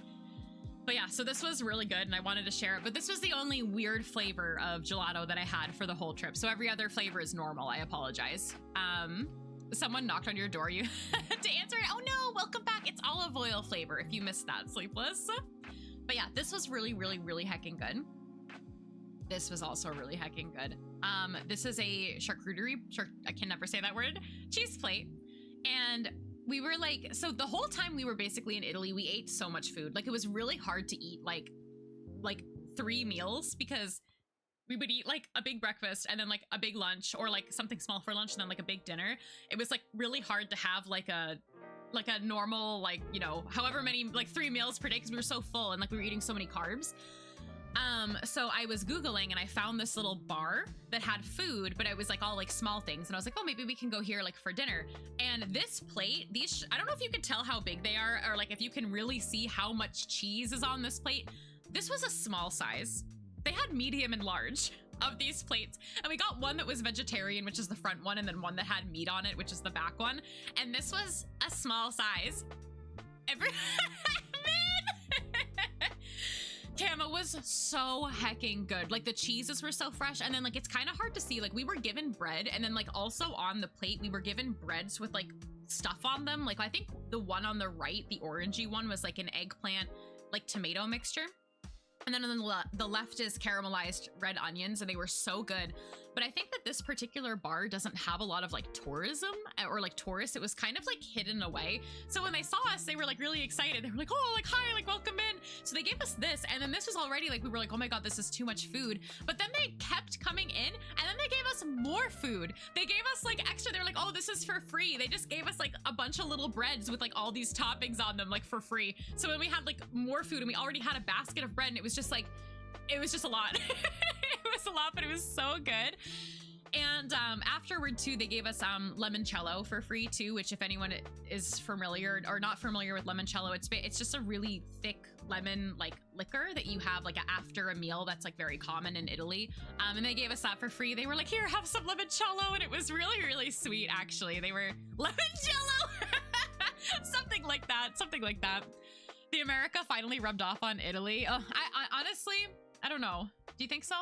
But yeah, so this was really good and I wanted to share it, but this was the only weird flavor of gelato that I had for the whole trip. So every other flavor is normal. I apologize. Someone knocked on your door, you to answer it. Oh no, welcome back. It's olive oil flavor if you missed that, Sleepless. But yeah, this was really, really, really heckin' good. This was also really heckin' good. This is a charcuterie, I can never say that word, cheese plate. And we were like, so the whole time we were basically in Italy, we ate so much food. Like it was really hard to eat like 3 meals because we would eat like a big breakfast and then like a big lunch or like something small for lunch and then like a big dinner. It was like really hard to have like a normal, like, you know, however many, like 3 meals per day because we were so full and like we were eating so many carbs. So I was Googling and I found this little bar that had food, but it was like all like small things. And I was like, oh, maybe we can go here like for dinner. And this plate, I don't know if you can tell how big they are or like if you can really see how much cheese is on this plate. This was a small size. They had medium and large of these plates. And we got one that was vegetarian, which is the front one, and then one that had meat on it, which is the back one. And this was a small size. Cam, it was so hecking good. Like the cheeses were so fresh. And then like, it's kind of hard to see, like we were given bread and then like also on the plate, we were given breads with like stuff on them. Like I think the one on the right, the orangey one was like an eggplant, like tomato mixture. And then on the left is caramelized red onions, and they were so good. But I think that this particular bar doesn't have a lot of like tourism or like tourists. It was kind of like hidden away. So when they saw us, they were like really excited. They were like, oh, like, hi, like, welcome in. So they gave us this. And then this was already like, we were like, oh my God, this is too much food. But then they kept coming in and then they gave us more food. They gave us like extra. They were like, oh, this is for free. They just gave us like a bunch of little breads with like all these toppings on them, like for free. So when we had like more food and we already had a basket of bread and it was just like, it was just a lot. It was a lot, but it was so good. And afterward too, they gave us limoncello for free too, which if anyone is familiar or not familiar with limoncello, it's just a really thick lemon like liquor that you have like after a meal. That's like very common in Italy. And they gave us that for free. They were like, here, have some limoncello. And it was really, really sweet. Actually, they were limoncello, something like that. The America finally rubbed off on Italy. I honestly, I don't know. Do you think so?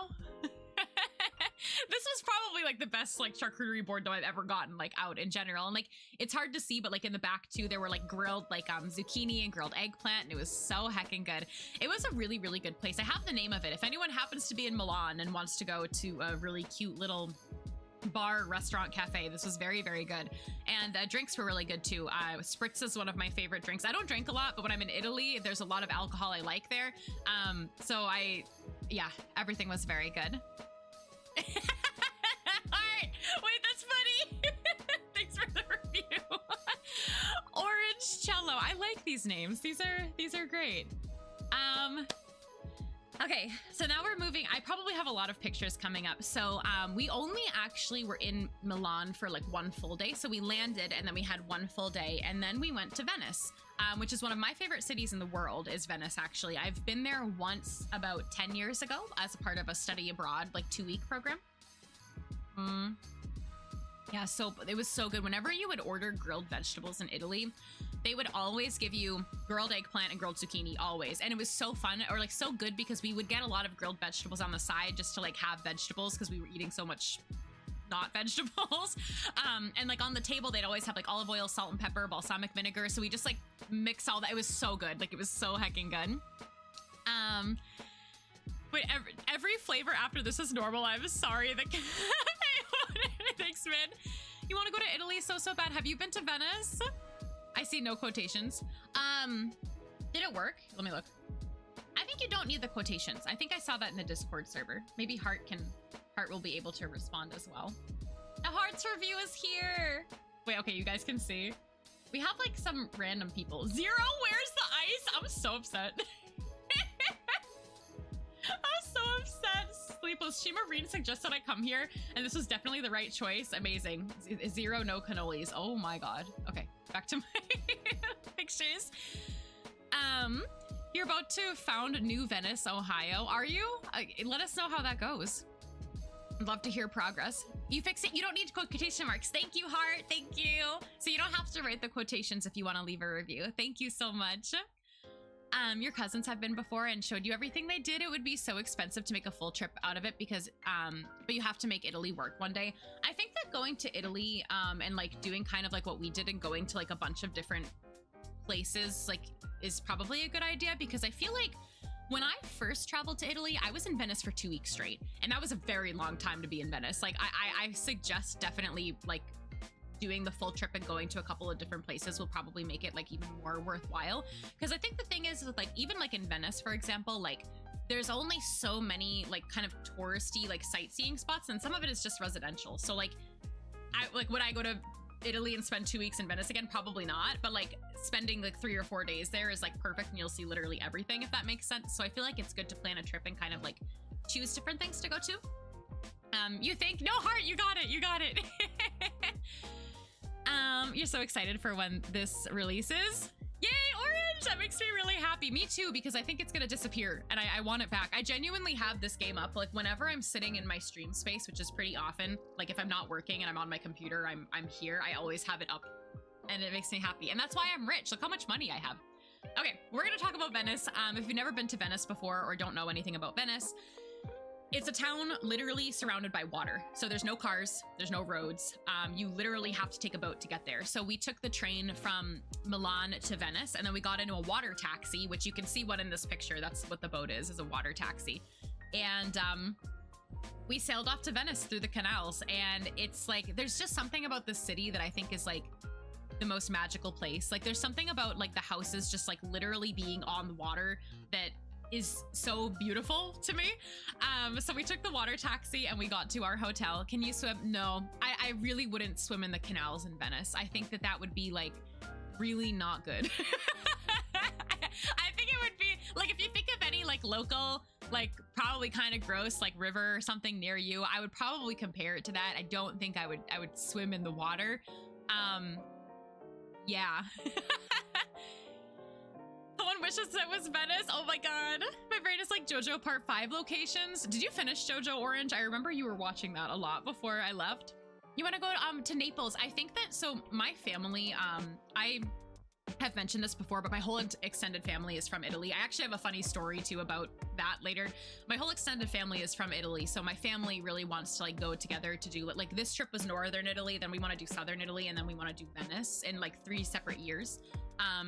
This was probably like the best like charcuterie board though I've ever gotten like out in general. And like, it's hard to see, but like in the back too, there were like grilled like zucchini and grilled eggplant, and it was so heckin' good. It was a really, really good place. I have the name of it. If anyone happens to be in Milan and wants to go to a really cute little bar, restaurant, cafe, this was very, very good. And drinks were really good too. Spritz is one of my favorite drinks. I don't drink a lot, but when I'm in Italy, there's a lot of alcohol I like there. Yeah, everything was very good. Alright, wait, that's funny. Thanks for the review. Orange Cello. I like these names. These are great. Okay, so now we're moving. I probably have a lot of pictures coming up. So we only actually were in Milan for like 1 full day. So we landed and then we had 1 full day and then we went to Venice, which is one of my favorite cities in the world, is Venice actually. I've been there once about 10 years ago as a part of a study abroad, like 2-week program. Yeah, so it was so good. Whenever you would order grilled vegetables in Italy, they would always give you grilled eggplant and grilled zucchini, always. And it was so fun, or like so good, because we would get a lot of grilled vegetables on the side just to like have vegetables because we were eating so much not vegetables. And like on the table, they'd always have like olive oil, salt and pepper, balsamic vinegar. So we just like mix all that. It was so good. Like it was so heckin' good. Wait, every flavor after this is normal. I'm sorry. Thanks, man. You want to go to Italy so bad. Have you been to Venice? I see no quotations. Did it work? Let me look. I think you don't need the quotations. I think I saw that in the Discord server. Maybe Heart will be able to respond as well. The Heart's review is here. Wait, okay, you guys can see. We have like some random people. Zero, where's the ice? I'm so upset. I'm so upset. Sleepless. She Marine suggested I come here, and this was definitely the right choice. Amazing. Zero, no cannolis. Oh my god. Okay, back to my pictures. You're about to found New Venice, Ohio. Are you? Let us know how that goes. I'd love to hear progress. You fix it. You don't need quotation marks. Thank you, Heart. Thank you. So you don't have to write the quotations if you want to leave a review. Thank you so much. Your cousins have been before and showed you everything they did. It would be so expensive to make a full trip out of it because, but you have to make Italy work one day. I think that going to Italy, and like doing kind of like what we did and going to like a bunch of different places, like is probably a good idea because I feel like when I first traveled to Italy, I was in Venice for 2 weeks straight, and that was a very long time to be in Venice. Like I suggest definitely like doing the full trip and going to a couple of different places will probably make it like even more worthwhile. Because I think the thing is like even like in Venice, for example, like there's only so many like kind of touristy like sightseeing spots, and some of it is just residential. So like would I go to Italy and spend 2 weeks in Venice again? Probably not, but like spending like 3 or 4 days there is like perfect, and you'll see literally everything, if that makes sense. So I feel like it's good to plan a trip and kind of like choose different things to go to. You think? No, Heart, you got it, you got it. You're so excited for when this releases. Yay, Orange! That makes me really happy. Me too, because I think it's gonna disappear and I want it back. I genuinely have this game up like whenever I'm sitting in my stream space, which is pretty often. Like if I'm not working and I'm on my computer, I'm here. I always have it up and it makes me happy. And that's why I'm rich. Look how much money I have. Okay, we're gonna talk about Venice. If you've never been to Venice before or don't know anything about Venice, it's a town literally surrounded by water. So there's no cars, there's no roads. You literally have to take a boat to get there. So we took the train from Milan to Venice, and then we got into a water taxi, which you can see what in this picture, that's what the boat is a water taxi. And we sailed off to Venice through the canals, and it's like, there's just something about the city that I think is like the most magical place. Like there's something about like the houses just like literally being on the water that is so beautiful to me. So we took the water taxi and we got to our hotel. Can you swim? No, I really wouldn't swim in the canals in Venice. I think that would be like really not good. I think it would be like, if you think of any like local, like probably kind of gross, like river or something near you, I would probably compare it to that. I don't think I would swim in the water. Yeah. Someone wishes it was Venice. Oh my god. My brain is like JoJo Part 5 locations. Did you finish JoJo Orange? I remember you were watching that a lot before I left. You want to go to Naples? I think that, so my family, I have mentioned this before, but my whole extended family is from Italy. I actually have a funny story too about that later. My whole extended family is from Italy, so my family really wants to like go together to do like this trip was northern Italy, then we want to do southern Italy, and then we want to do Venice in like 3 separate years.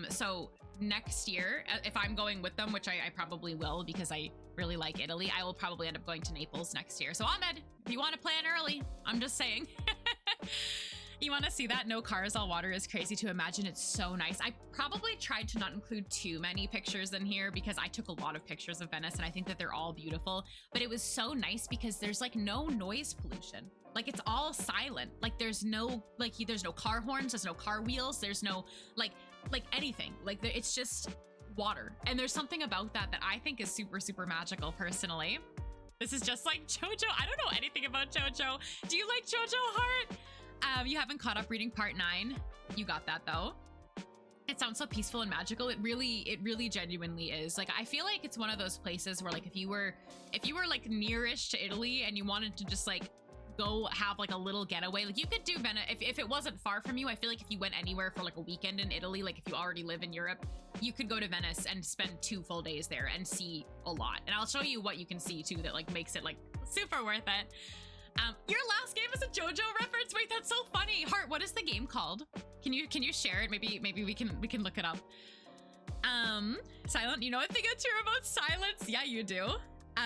So next year, if I'm going with them, which I probably will because I really like Italy, I will probably end up going to Naples next year. So Ahmed, if you want to plan early, I'm just saying. You want to see that? No cars, all water is crazy to imagine. It's so nice. I probably tried to not include too many pictures in here because I took a lot of pictures of Venice and I think that they're all beautiful, but it was so nice because there's like no noise pollution. Like it's all silent. Like there's no car horns, there's no car wheels, there's no like anything. Like it's just water. And there's something about that I think is super, super magical personally. This is just like JoJo. I don't know anything about JoJo. Do you like JoJo, Heart? You haven't caught up reading part 9. You got that though. It sounds so peaceful and magical. It really genuinely is. Like I feel like it's one of those places where like if you were like nearish to Italy and you wanted to just like go have like a little getaway, like you could do Venice if it wasn't far from you. I feel like if you went anywhere for like a weekend in Italy, like if you already live in Europe, you could go to Venice and spend 2 full days there and see a lot. And I'll show you what you can see too that like makes it like super worth it. Your last game is a JoJo reference. Wait, that's so funny. Heart, what is the game called? Can you share it? Maybe we can look it up. Silent, you know a thing or two about silence? Yeah, you do.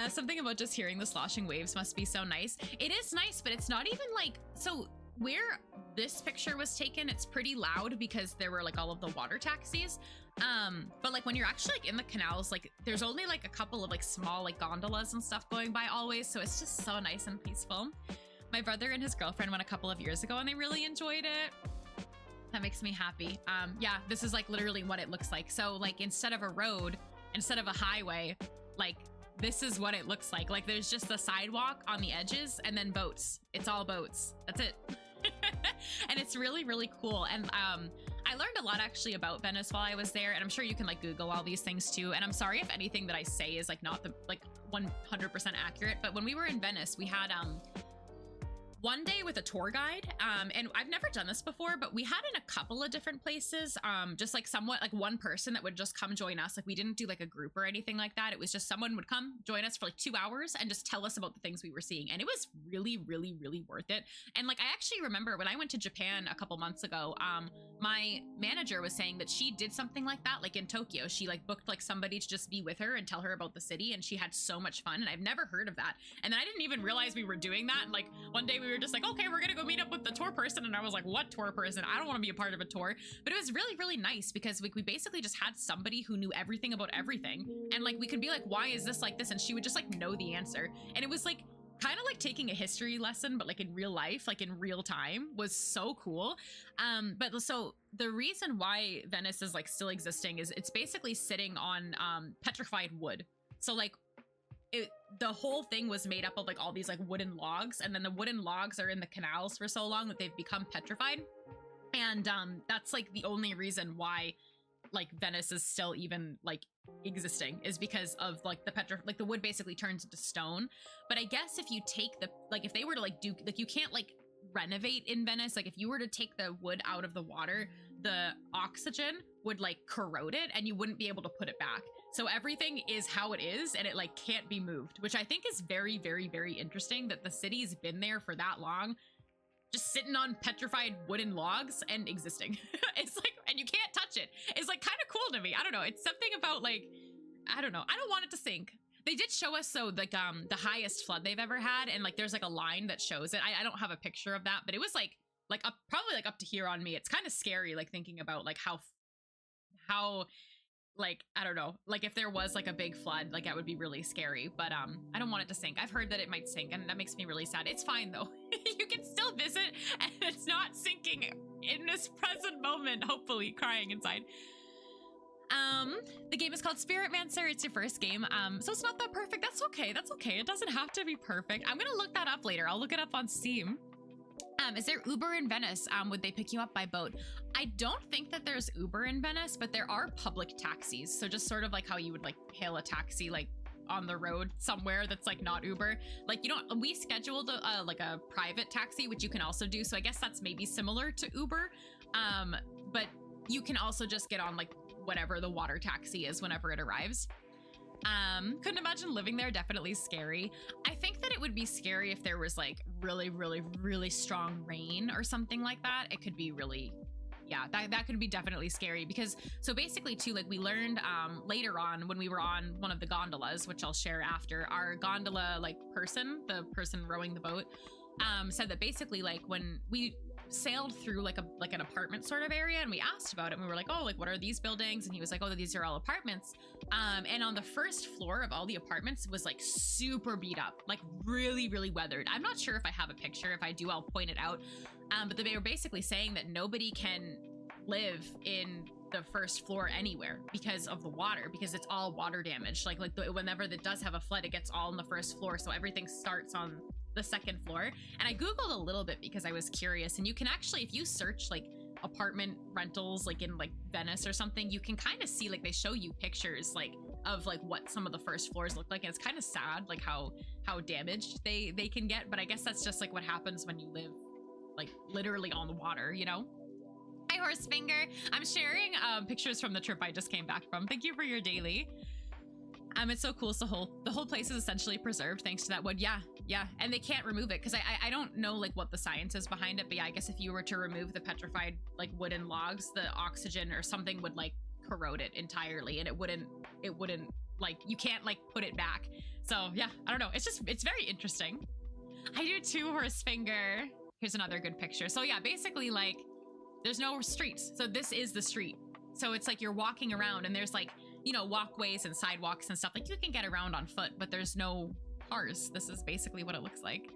Something about just hearing the sloshing waves must be so nice. It is nice, but it's not even like, so where this picture was taken, it's pretty loud because there were like all of the water taxis. But like when you're actually like in the canals, like there's only like a couple of like small like gondolas and stuff going by always. So it's just so nice and peaceful. My brother and his girlfriend went a couple of years ago and they really enjoyed it. That makes me happy. Yeah, this is like literally what it looks like. So like instead of a road, instead of a highway, like this is what it looks like. Like there's just the sidewalk on the edges and then boats. It's all boats. That's it. And it's really, really cool. And I learned a lot actually about Venice while I was there. And I'm sure you can like Google all these things too. And I'm sorry if anything that I say is like not the like 100% accurate. But when we were in Venice, we had one day with a tour guide, and I've never done this before, but we had in a couple of different places, just like somewhat like one person that would just come join us. Like we didn't do like a group or anything like that. It was just someone would come join us for like 2 hours and just tell us about the things we were seeing. And it was really, really, really worth it. And like, I actually remember when I went to Japan a couple months ago, my manager was saying that she did something like that, like in Tokyo. She like booked like somebody to just be with her and tell her about the city. And she had so much fun. And I've never heard of that. And then I didn't even realize we were doing that. And like one day we were just like, okay, we're gonna go meet up with the tour person. And I was like, what tour person? I don't want to be a part of a tour. But it was really, really nice because we basically just had somebody who knew everything about everything. And like, we could be like, why is this like this? And she would just like know the answer. And it was like, kind of like taking a history lesson, but like in real life, like in real time, was so cool. But so the reason why Venice is like still existing is it's basically sitting on petrified wood. So like the whole thing was made up of like all these like wooden logs, and then the wooden logs are in the canals for so long that they've become petrified. And that's like the only reason why like Venice is still even like existing, is because of like the wood basically turns into stone. But I guess if you take the like, if they were to like do like, you can't like renovate in Venice. Like if you were to take the wood out of the water, the oxygen would like corrode it and you wouldn't be able to put it back. So everything is how it is and it like can't be moved, which I think is very, very, very interesting that the city's been there for that long, just sitting on petrified wooden logs and existing. It's like, and you can't touch it. It's like kind of cool to me. I don't know. It's something about like, I don't know. I don't want it to sink. They did show us, so like the highest flood they've ever had, and like there's like a line that shows it. I don't have a picture of that, but it was like up, probably like up to here on me. It's kind of scary, like thinking about like how like, I don't know, like if there was like a big flood, like that would be really scary. But I don't want it to sink. I've heard that it might sink, and that makes me really sad. It's fine though. You can still visit and it's not sinking in this present moment, hopefully. Crying inside. The game is called Spiritmancer. It's your first game, so it's not that perfect. That's okay. That's okay. It doesn't have to be perfect. I'm gonna look that up later. I'll look it up on Steam. Is there Uber in Venice? Would they pick you up by boat? I don't think that there's Uber in Venice, but there are public taxis. So just sort of like how you would like hail a taxi like on the road somewhere that's like not Uber. Like, you know, we scheduled like a private taxi, which you can also do. So I guess that's maybe similar to Uber. But you can also just get on like whatever the water taxi is whenever it arrives. Couldn't imagine living there. Definitely scary. I think that it would be scary if there was like really, really, really strong rain or something like that. It could be really, yeah, that could be definitely scary because, so basically too, like we learned later on when we were on one of the gondolas, which I'll share after, our gondola like person, the person rowing the boat, said that basically like when we sailed through like an apartment sort of area, and we asked about it, and we were like, oh, like what are these buildings? And he was like, oh, these are all apartments. And on the first floor of all the apartments was like super beat up, like really, really weathered. I'm not sure if I have a picture. If I do, I'll point it out. But they were basically saying that nobody can live in the first floor anywhere because of the water, because it's all water damage. Like whenever it does have a flood, it gets all on the first floor. So everything starts on the second floor. And I Googled a little bit because I was curious, and you can actually, if you search like apartment rentals, like in like Venice or something, you can kind of see, like they show you pictures like of like what some of the first floors look like. And it's kind of sad, like how damaged they can get. But I guess that's just like what happens when you live like literally on the water, you know? Hi, Horsefinger. I'm sharing pictures from the trip I just came back from. Thank you for your daily. It's so cool. So the whole place is essentially preserved thanks to that wood. Yeah. And they can't remove it because I don't know like what the science is behind it. But yeah, I guess if you were to remove the petrified like wooden logs, the oxygen or something would like corrode it entirely, and it wouldn't like, you can't like put it back. So yeah, I don't know. It's very interesting. I do too, horse finger. Here's another good picture. So yeah, basically like there's no streets. So this is the street. So it's like you're walking around and there's like, you know, walkways and sidewalks and stuff. Like you can get around on foot, but there's no cars. This is basically what it looks like.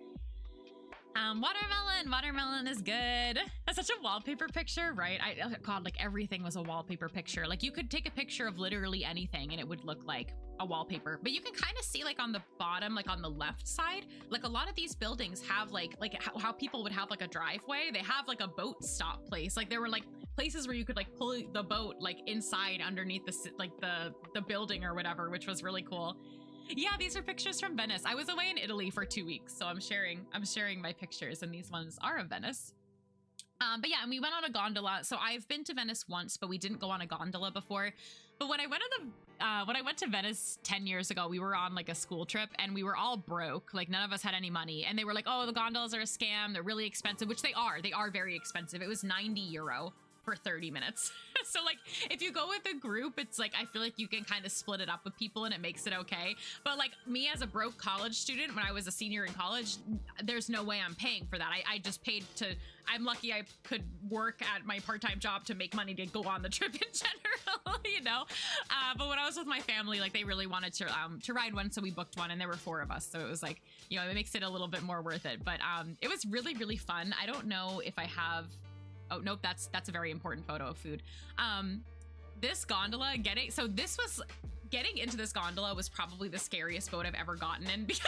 Watermelon is good. That's such a wallpaper picture, right? God, like everything was a wallpaper picture. Like you could take a picture of literally anything and it would look like a wallpaper. But you can kind of see like on the bottom, like on the left side, like a lot of these buildings have like how people would have like a driveway. They have like a boat stop place. Like there were like places where you could like pull the boat like inside underneath the building or whatever, which was really cool. Yeah, these are pictures from Venice. I was away in Italy for 2 weeks, so I'm sharing my pictures, and these ones are of Venice. But yeah, and we went on a gondola. So I've been to Venice once, but we didn't go on a gondola before. But when I went to Venice 10 years ago, we were on like a school trip and we were all broke. Like none of us had any money, and they were like, "Oh, the gondolas are a scam. They're really expensive," which they are. They are very expensive. It was 90 euro for 30 minutes. So like if you go with a group, it's like I feel like you can kind of split it up with people and it makes it okay. But like me as a broke college student, when I was a senior in college, there's no way I'm paying for that. I just paid to, I'm lucky I could work at my part-time job to make money to go on the trip in general, you know. But when I was with my family, like they really wanted to ride one, so we booked one, and there were 4 of us, so it was like, you know, it makes it a little bit more worth it. But it was really, really fun. I don't know if I have, oh, nope, that's a very important photo of food. This gondola, getting into this gondola was probably the scariest boat I've ever gotten in because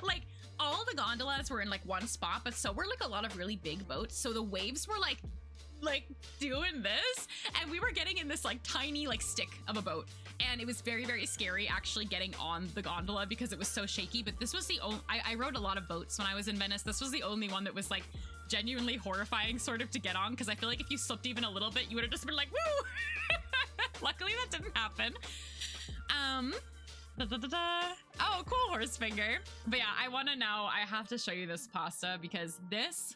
like all the gondolas were in like one spot, but so were like a lot of really big boats. So the waves were like doing this, and we were getting in this like tiny like stick of a boat. And it was very, very scary actually getting on the gondola because it was so shaky. But this was the only, I rode a lot of boats when I was in Venice. This was the only one that was like genuinely horrifying sort of to get on, because I feel like if you slipped even a little bit, you would have just been like, woo! Luckily that didn't happen. Oh, cool, horse finger. But yeah, I want to know, I have to show you this pasta because this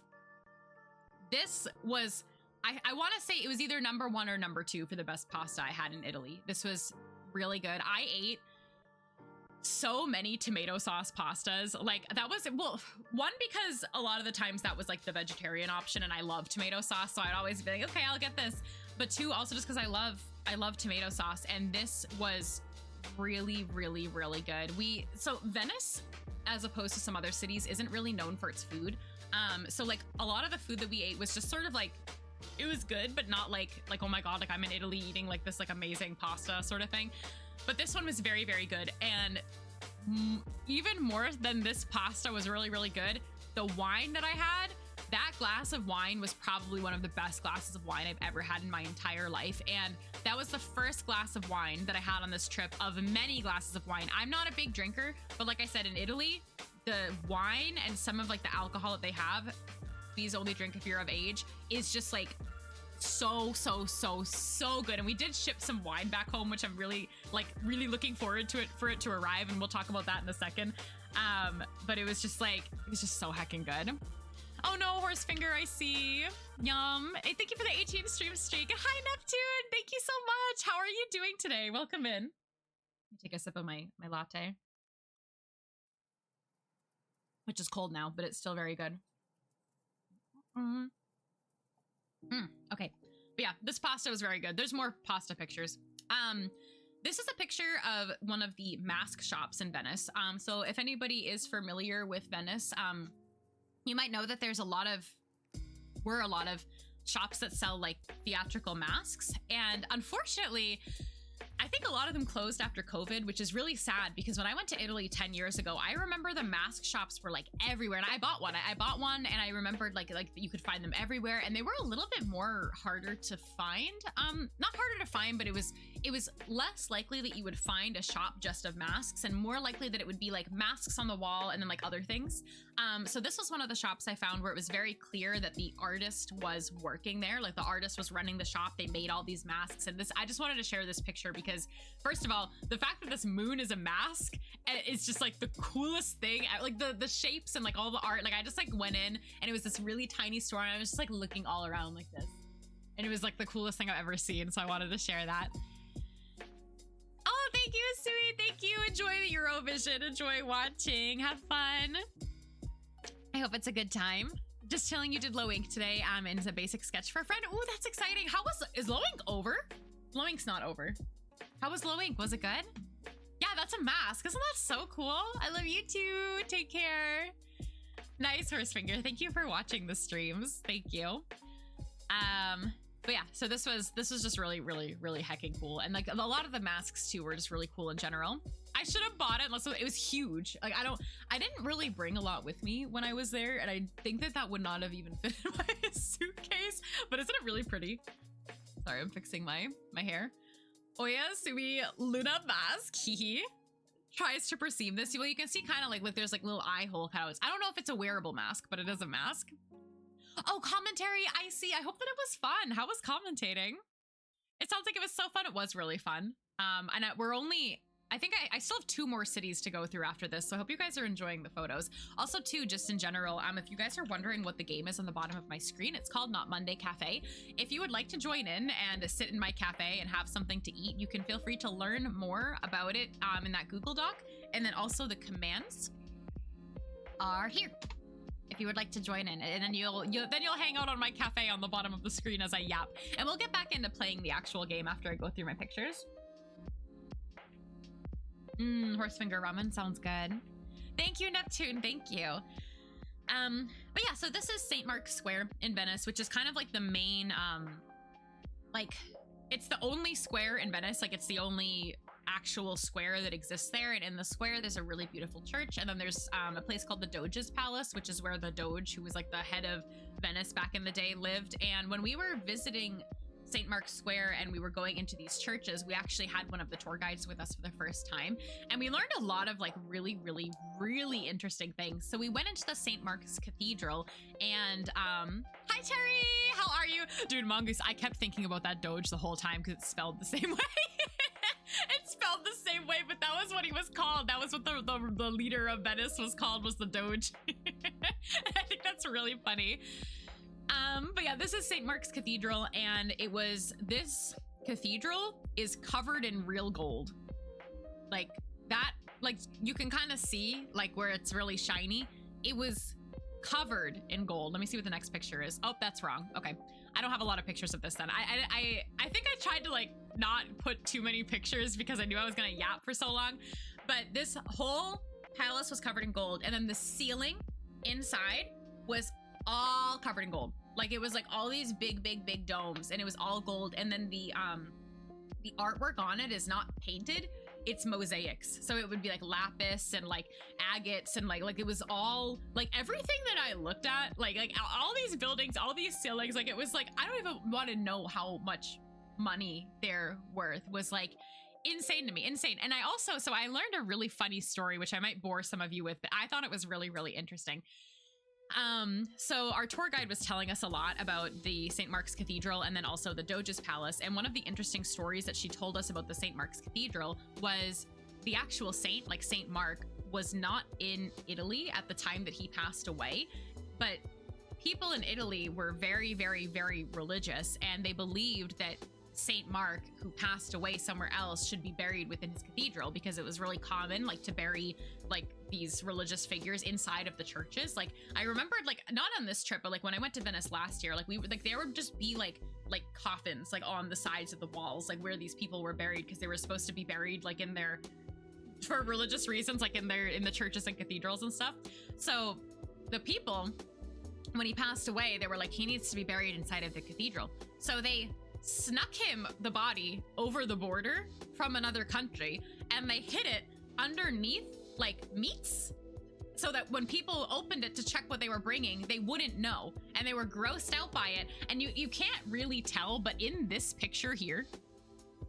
was, I want to say it was either number 1 or number 2 for the best pasta I had in Italy. This was really good. I ate so many tomato sauce pastas. Like that was, well, one, because a lot of the times that was like the vegetarian option and I love tomato sauce, so I'd always be like, okay, I'll get this. But 2, also just because I love tomato sauce, and this was really, really, really good. So Venice, as opposed to some other cities, isn't really known for its food. So like a lot of the food that we ate was just sort of like, it was good, but not like, oh my God, like I'm in Italy eating like this like amazing pasta sort of thing. But this one was very, very good. And even more than this pasta was really, really good, the wine that I had, that glass of wine was probably one of the best glasses of wine I've ever had in my entire life. And that was the first glass of wine that I had on this trip of many glasses of wine. I'm not a big drinker, but like I said, in Italy, the wine and some of like the alcohol that they have, please only drink if you're of age, is just like so good. And we did ship some wine back home, which I'm really looking forward to for it to arrive, and we'll talk about that in a second. But it was just so heckin' good. Oh no, horse finger, I see. Yum. Hey, thank you for the 18 stream streak. Hi, Neptune. Thank you so much. How are you doing today? Welcome in. Let me take a sip of my latte, which is cold now, but it's still very good. Okay. But yeah, this pasta was very good. There's more pasta pictures. This is a picture of one of the mask shops in Venice. So if anybody is familiar with Venice, you might know that there's a lot of shops that sell like theatrical masks. And unfortunately, I think a lot of them closed after COVID, which is really sad because when I went to Italy 10 years ago, I remember the mask shops were like everywhere, and I bought one. I bought one, and I remembered like you could find them everywhere, and they were a little bit more harder to find. Not harder to find, but it was less likely that you would find a shop just of masks, and more likely that it would be like masks on the wall and then like other things. So this was one of the shops I found where it was very clear that the artist was working there. Like the artist was running the shop. They made all these masks, and I just wanted to share this picture because first of all, the fact that this moon is a mask is just like the coolest thing. Like the shapes and like all the art, like I just like went in, and it was this really tiny store, and I was just like looking all around like this, and it was like the coolest thing I've ever seen. So I wanted to share that. Oh, thank you, sweet. Thank you. Enjoy the Vision, enjoy watching. Have fun. I hope it's a good time. Just telling you did low ink today. And it's a basic sketch for a friend. Oh, that's exciting. Is low ink over? Low ink's not over. How was low ink? Was it good? Yeah, that's a mask. Isn't that so cool? I love you too. Take care. Nice, Horsefinger. Thank you for watching the streams. Thank you. But yeah, so this was just really, really, really hecking cool. And like a lot of the masks too were just really cool in general. I should have bought it unless it was huge. Like I didn't really bring a lot with me when I was there. And I think that would not have even fit in my suitcase, but isn't it really pretty? Sorry, I'm fixing my hair. Oya Sui Luna mask, hee tries to perceive this. Well, you can see kind of like there's like little eye hole cutout. I don't know if it's a wearable mask, but it is a mask. Oh, commentary, I see. I hope that it was fun. How was commentating? It sounds like it was so fun. It was really fun. And I think I still have 2 more cities to go through after this, so I hope you guys are enjoying the photos. Also, too, just in general, if you guys are wondering what the game is on the bottom of my screen, it's called Not Monday Cafe. If you would like to join in and sit in my cafe and have something to eat, you can feel free to learn more about it in that Google Doc. And then also the commands are here if you would like to join in, and then you'll hang out on my cafe on the bottom of the screen as I yap. And we'll get back into playing the actual game after I go through my pictures. Horsefinger ramen sounds good. Thank you, Neptune. Thank you. But yeah, so this is St. Mark's Square in Venice, which is kind of like the main, like it's the only square in Venice. Like it's the only actual square that exists there. And in the square, there's a really beautiful church. And then there's a place called the Doge's Palace, which is where the Doge, who was like the head of Venice back in the day, lived. And when we were visiting St. Mark's Square and we were going into these churches, we actually had one of the tour guides with us for the first time, and we learned a lot of like really, really, really interesting things. So we went into the St. Mark's Cathedral, and hi Terry, how are you? Dude, Mongoose, I kept thinking about that Doge the whole time because it's spelled the same way. It's spelled the same way, but that was what he was called. That was what the leader of Venice was called, was the Doge. I think that's really funny. But yeah, this is St. Mark's Cathedral, and this cathedral is covered in real gold. Like that, like you can kind of see like where it's really shiny. It was covered in gold. Let me see what the next picture is. Oh, that's wrong. Okay. I don't have a lot of pictures of this then. I think I tried to like not put too many pictures because I knew I was gonna yap for so long, but this whole palace was covered in gold, and then the ceiling inside was all covered in gold. Like it was like all these big domes, and it was all gold. And then the artwork on it is not painted, it's mosaics. So it would be like lapis and like agates, and like it was all like everything that I looked at, like all these buildings, all these ceilings, like it was like, I don't even want to know how much money they're worth, was like insane to me, insane. And so I learned a really funny story, which I might bore some of you with, but I thought it was really, really interesting. So our tour guide was telling us a lot about the St. Mark's Cathedral and then also the Doge's Palace. And one of the interesting stories that she told us about the St. Mark's Cathedral was the actual saint, like St. Mark, was not in Italy at the time that he passed away, but people in Italy were very, very, very religious, and they believed that St. Mark, who passed away somewhere else, should be buried within his cathedral, because it was really common like to bury like these religious figures inside of the churches. Like I remembered, like not on this trip, but like when I went to Venice last year, like we were like, there would just be like coffins like on the sides of the walls, like where these people were buried, because they were supposed to be buried like in their, for religious reasons, like in the churches and cathedrals and stuff. So the people, when he passed away, they were like, he needs to be buried inside of the cathedral. So they snuck him, the body, over the border from another country, and they hid it underneath like meats, so that when people opened it to check what they were bringing, they wouldn't know, and they were grossed out by it. And you can't really tell, but in this picture here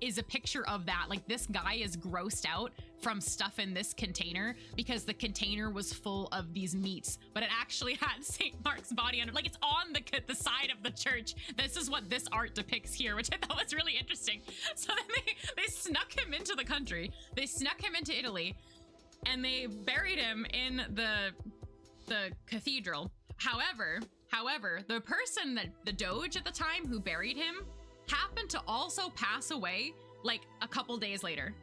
is a picture of that. Like this guy is grossed out from stuff in this container because the container was full of these meats, but it actually had St. Mark's body under, like it's on the side of the church. This is what this art depicts here, which I thought was really interesting. So then they snuck him into the country, they snuck him into Italy, and they buried him in the cathedral. However, the person, that the Doge at the time who buried him, happened to also pass away like a couple days later.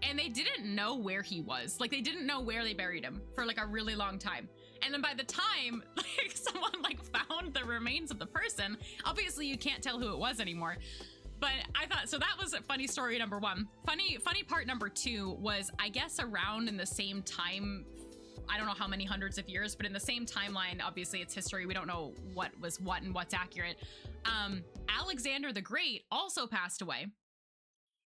and they didn't know where he was. Like, they didn't know where they buried him for like a really long time. And then by the time like someone like found the remains of the person, obviously you can't tell who it was anymore. But I thought, so that was a funny story number one. Funny part number two was, I guess, around in the same time, I don't know how many hundreds of years, but in the same timeline, obviously it's history. We don't know what was what and what's accurate. Alexander the Great also passed away.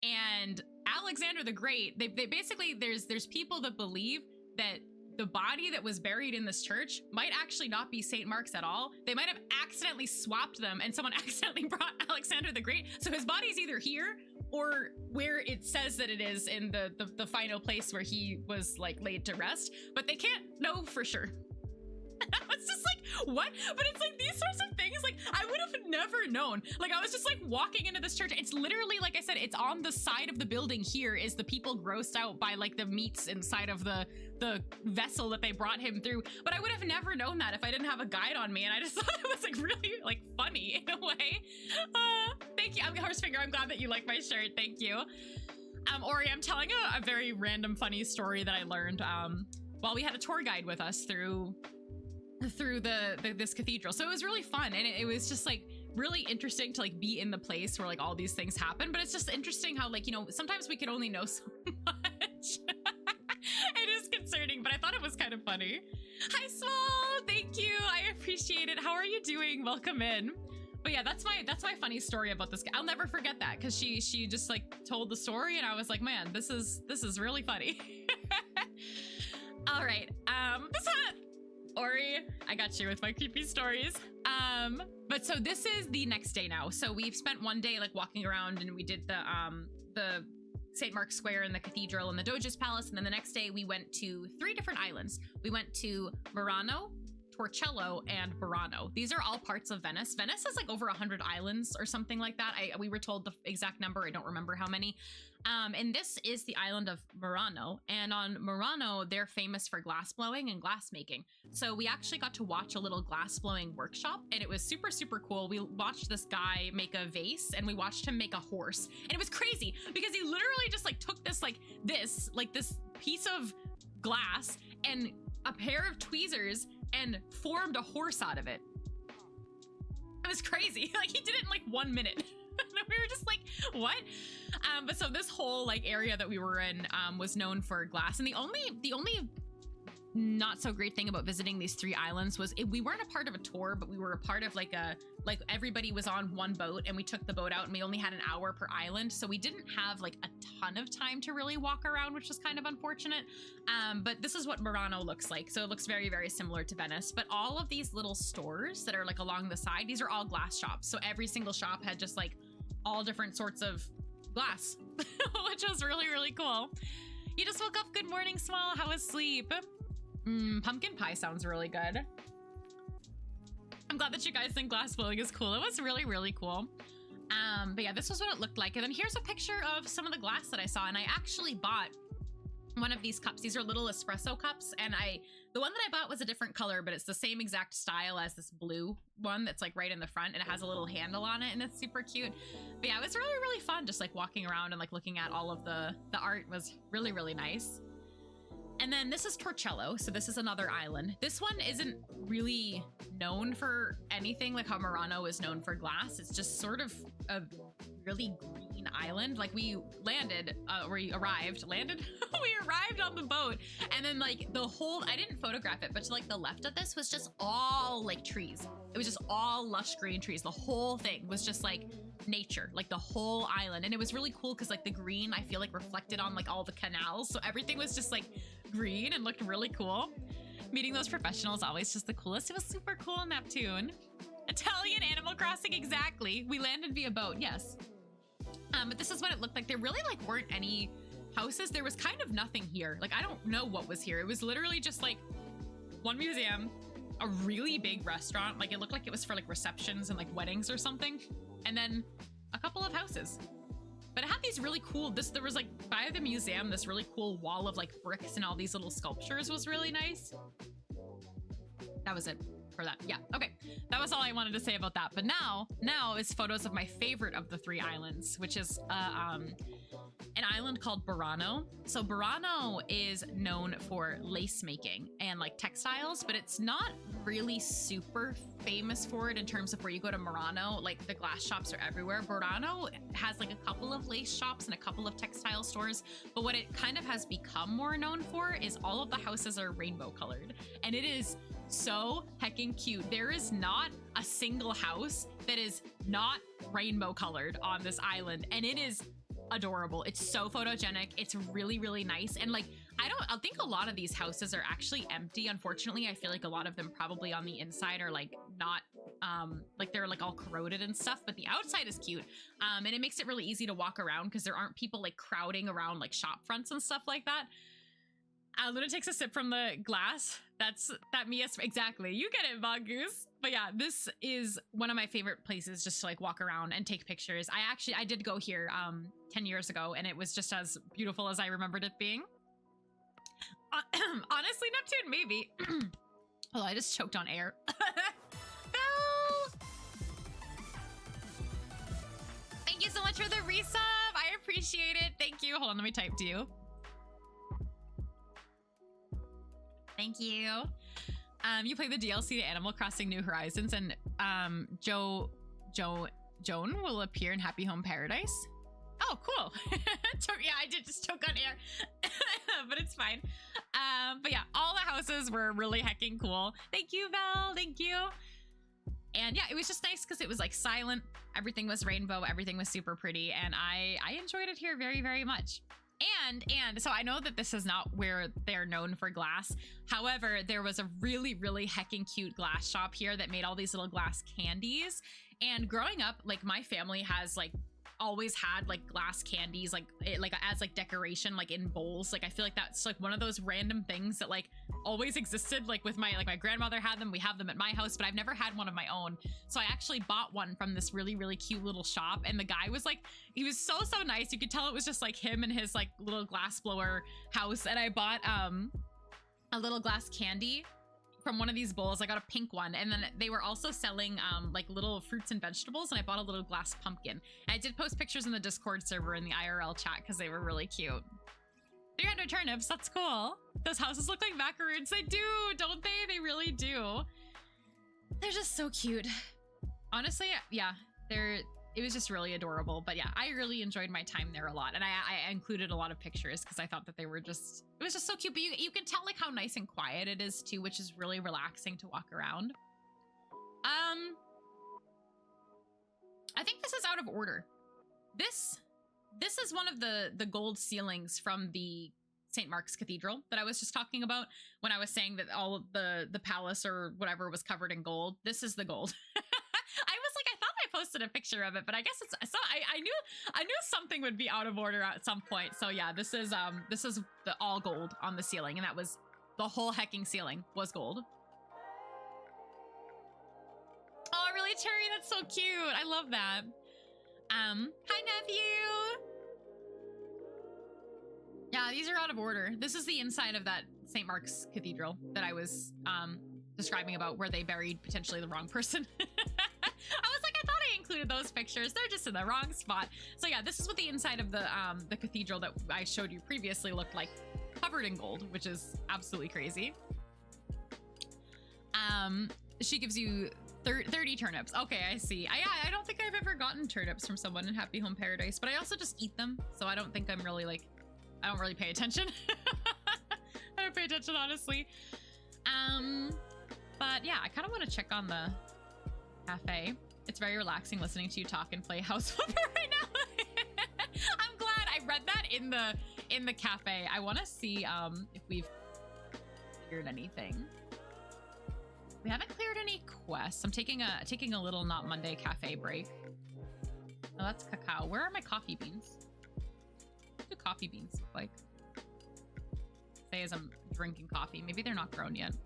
And Alexander the Great, they basically, there's people that believe that the body that was buried in this church might actually not be St. Mark's at all. They might have accidentally swapped them and someone accidentally brought Alexander the Great. So his body's either here or where it says that it is in the final place where he was like laid to rest, but they can't know for sure. I was just like, what? But it's like these sorts of things, like I would have never known. Like I was just like walking into this church. It's literally, like I said, it's on the side of the building here is the people grossed out by like the meats inside of the vessel that they brought him through. But I would have never known that if I didn't have a guide on me. And I just thought it was like really like funny in a way. Thank you. I'm Horsefinger. I'm glad that you like my shirt. Thank you. Ori, I'm telling a very random funny story that I learned while we had a tour guide with us through this cathedral. So it was really fun, and it was just like really interesting to like be in the place where like all these things happen. But it's just interesting how like, you know, sometimes we can only know so much. It is concerning, but I thought it was kind of funny. Hi Small, thank you, I appreciate it. How are you doing? Welcome in. But yeah, that's my funny story about this guy. I'll never forget that because she just like told the story and I was like, man, this is really funny. All right, this hat. Ori, I got you with my creepy stories. But so this is the next day now. So we've spent one day like walking around and we did the St. Mark's Square and the cathedral and the Doge's Palace. And then the next day we went to 3 different islands. We went to Murano, Torcello, and Burano. These are all parts of Venice. Venice has like over 100 islands or something like that. We were told the exact number. I don't remember how many. And this is the island of Murano. And on Murano, they're famous for glass blowing and glass making. So we actually got to watch a little glass blowing workshop and it was super, super cool. We watched this guy make a vase and we watched him make a horse. And it was crazy because he literally just like took this piece of glass and a pair of tweezers and formed a horse out of it. It was crazy. Like he did it in like 1 minute. And we were just like, what? But so this whole like area that we were in was known for glass. And the only not so great thing about visiting these 3 islands was we weren't a part of a tour, but we were a part of like everybody was on one boat and we took the boat out and we only had an hour per island. So we didn't have like a ton of time to really walk around, which was kind of unfortunate. But this is what Murano looks like. So it looks very, very similar to Venice, but all of these little stores that are like along the side, these are all glass shops. So every single shop had just like all different sorts of glass, which was really, really cool. You just woke up. Good morning, Small. How was sleep? Pumpkin pie sounds really good. I'm glad that you guys think glass blowing is cool. It was really, really cool. But yeah, this was what it looked like. And then here's a picture of some of the glass that I saw. And I actually bought one of these cups. These are little espresso cups. And the one that I bought was a different color, but it's the same exact style as this blue one that's like right in the front. And it has a little handle on it and it's super cute. But yeah, it was really, really fun just like walking around and like looking at all of the art was really, really nice. And then this is Torcello. So this is another island. This one isn't really known for anything like how Murano is known for glass. It's just sort of a really green island. Like we landed, we arrived on the boat and then like the whole, I didn't photograph it, but to like the left of this was just all like trees. It was just all lush green trees. The whole thing was just like nature, like the whole island. And it was really cool because like the green, I feel like reflected on like all the canals. So everything was just like green and looked really cool. Meeting those professionals, always just the coolest. It was super cool, Neptune. Italian Animal Crossing, exactly. We landed via boat, yes. But this is what it looked like. There really like weren't any houses. There was kind of nothing here. Like, I don't know what was here. It was literally just like one museum, a really big restaurant. Like it looked like it was for like receptions and like weddings or something. And then a couple of houses. But it had these really cool, there was like by the museum, this really cool wall of like bricks and all these little sculptures was really nice. That was it. for that. Yeah, okay. That was all I wanted to say about that. But now is photos of my favorite of the 3 islands, which is an island called Burano. So Burano is known for lace making and like textiles, but it's not really super famous for it in terms of where you go to Murano. Like the glass shops are everywhere. Burano has like a couple of lace shops and a couple of textile stores, but what it kind of has become more known for is all of the houses are rainbow colored, and it is so heckin' cute. There is not a single house that is not rainbow colored on this island, and it is adorable. It's so photogenic. It's really, really nice. And like, I think a lot of these houses are actually empty. Unfortunately, I feel like a lot of them probably on the inside are like not, like they're like all corroded and stuff, but the outside is cute. And it makes it really easy to walk around because there aren't people like crowding around like shop fronts and stuff like that. Luna takes a sip from the glass. That Mia, exactly. You get it, Mongoose. But yeah, this is one of my favorite places just to like walk around and take pictures. I did go here 10 years ago, and it was just as beautiful as I remembered it being. Honestly, Neptune, maybe. Oh, I just choked on air. Belle! Thank you so much for the resub. I appreciate it. Thank you. Hold on, let me type to you. Thank you. You play the DLC to Animal Crossing New Horizons, and Joan will appear in Happy Home Paradise. Oh, cool. Yeah, I did just choke on air, but it's fine. But yeah, all the houses were really hecking cool. Thank you, Val. Thank you. And yeah, it was just nice because it was like silent. Everything was rainbow. Everything was super pretty. And I enjoyed it here very, very much. And so I know that this is not where they're known for glass. However, there was a really, really hecking cute glass shop here that made all these little glass candies. And growing up, like my family has like always had like glass candies, like as like decoration, like in bowls. Like I feel like that's like one of those random things that like always existed. Like with my grandmother had them, we have them at my house, but I've never had one of my own. So I actually bought one from this really, really cute little shop, and the guy was like, he was so nice. You could tell it was just like him and his like little glass blower house. And I bought a little glass candy from one of these bowls. I got a pink one, and then they were also selling like little fruits and vegetables, and I bought a little glass pumpkin. And I did post pictures in the Discord server in the IRL chat because they were really cute. 300 turnips, that's cool. Those houses look like macaroons. They do, don't they? They really do. They're just so cute. Honestly, yeah, it was just really adorable. But yeah, I really enjoyed my time there a lot, and I included a lot of pictures because I thought that it was just so cute. But you can tell like how nice and quiet it is too, which is really relaxing to walk around. I think this is out of order. This is one of the gold ceilings from the St. Mark's Cathedral that I was just talking about when I was saying that all of the palace or whatever was covered in gold. This is the gold. I thought I posted a picture of it, but I guess I knew something would be out of order at some point. So yeah, this is the all gold on the ceiling, and that was the whole hecking ceiling was gold. Oh, really, Cherry? That's so cute. I love that. Hi, nephew. Yeah, these are out of order. This is the inside of that St. Mark's Cathedral that I was describing about, where they buried potentially the wrong person. I was like, I thought I included those pictures. They're just in the wrong spot. So yeah, this is what the inside of the cathedral that I showed you previously looked like, covered in gold, which is absolutely crazy. She gives you 30 turnips. Okay, I see. I don't think I've ever gotten turnips from someone in Happy Home Paradise, but I also just eat them. So I don't think I'm really like, I don't really pay attention. I don't pay attention, honestly. But yeah, I kind of want to check on the cafe. It's very relaxing listening to you talk and play House Flipper right now. I'm glad I read that in the cafe. I want to see if we've cleared anything. We haven't cleared any quests. I'm taking a little Not Monday cafe break. Oh, that's cacao. Where are my coffee beans? What do coffee beans look like? Say as I'm drinking coffee. Maybe they're not grown yet.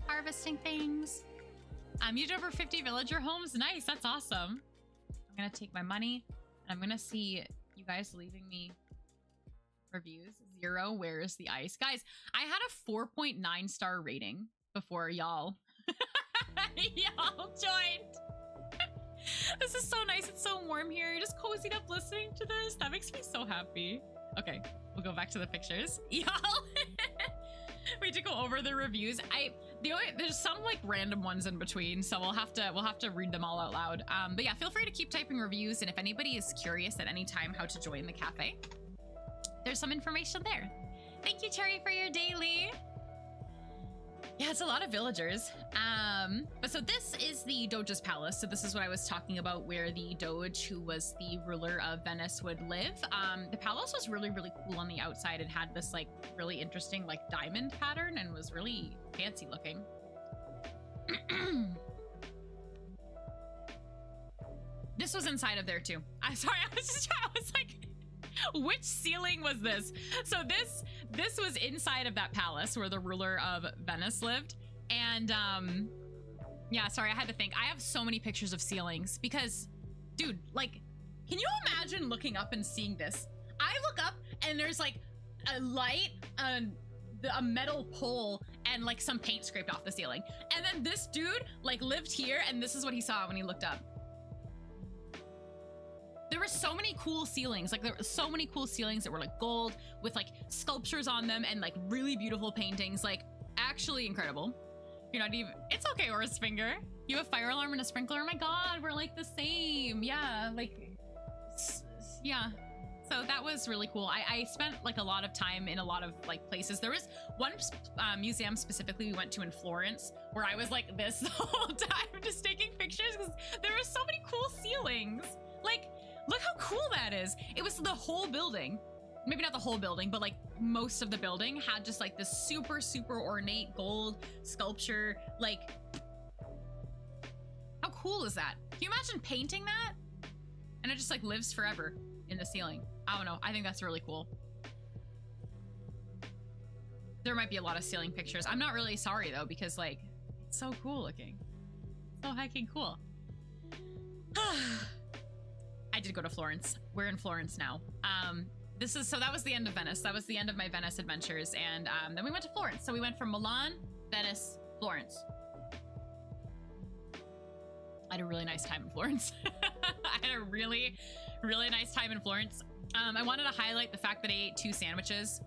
Harvesting things. You did over 50 villager homes. Nice. That's awesome. I'm gonna take my money and I'm gonna see you guys leaving me reviews. 0. Where is the ice? Guys, I had a 4.9 star rating before y'all y'all joined. This is so nice. It's so warm here. You're just cozied up listening to this. That makes me so happy. Okay, we'll go back to the pictures. Y'all, we had to go over the reviews. There's some like random ones in between, so we'll have to read them all out loud. But yeah, feel free to keep typing reviews, and if anybody is curious at any time how to join the cafe, there's some information there. Thank you, Cherry, for your daily. Yeah, it's a lot of villagers. But so this is the Doge's palace. So this is what I was talking about, where the Doge, who was the ruler of Venice, would live. The palace was really, really cool on the outside. It had this like really interesting like diamond pattern and was really fancy looking. This was inside of there too. I'm sorry, I was like, which ceiling was this? So this was inside of that palace where the ruler of Venice lived. And yeah, sorry, I had to think. I have so many pictures of ceilings because, dude, like, can you imagine looking up and seeing this? I look up and there's like a light, a metal pole, and like some paint scraped off the ceiling. And then this dude like lived here, and this is what he saw when he looked up. There were so many cool ceilings. Like there were so many cool ceilings that were like gold with like sculptures on them and like really beautiful paintings. Like actually incredible. You're not even, it's okay, Oris Finger. You have a fire alarm and a sprinkler. Oh my God, we're like the same. Yeah, like, yeah. So that was really cool. I spent like a lot of time in a lot of like places. There was one museum specifically we went to in Florence where I was like this the whole time just taking pictures because there were so many cool ceilings. Like, look how cool that is. It was the whole building. Maybe not the whole building, but like most of the building had just like this super, super ornate gold sculpture. Like, how cool is that? Can you imagine painting that? And it just like lives forever in the ceiling. I don't know. I think that's really cool. There might be a lot of ceiling pictures. I'm not really sorry though, because like, it's so cool looking. So hecking cool. I did go to Florence. We're in Florence now. So that was the end of Venice. That was the end of my Venice adventures. And then we went to Florence. So we went from Milan, Venice, Florence. I had a really nice time in Florence. I had a really, really nice time in Florence. I wanted to highlight the fact that I ate 2 sandwiches.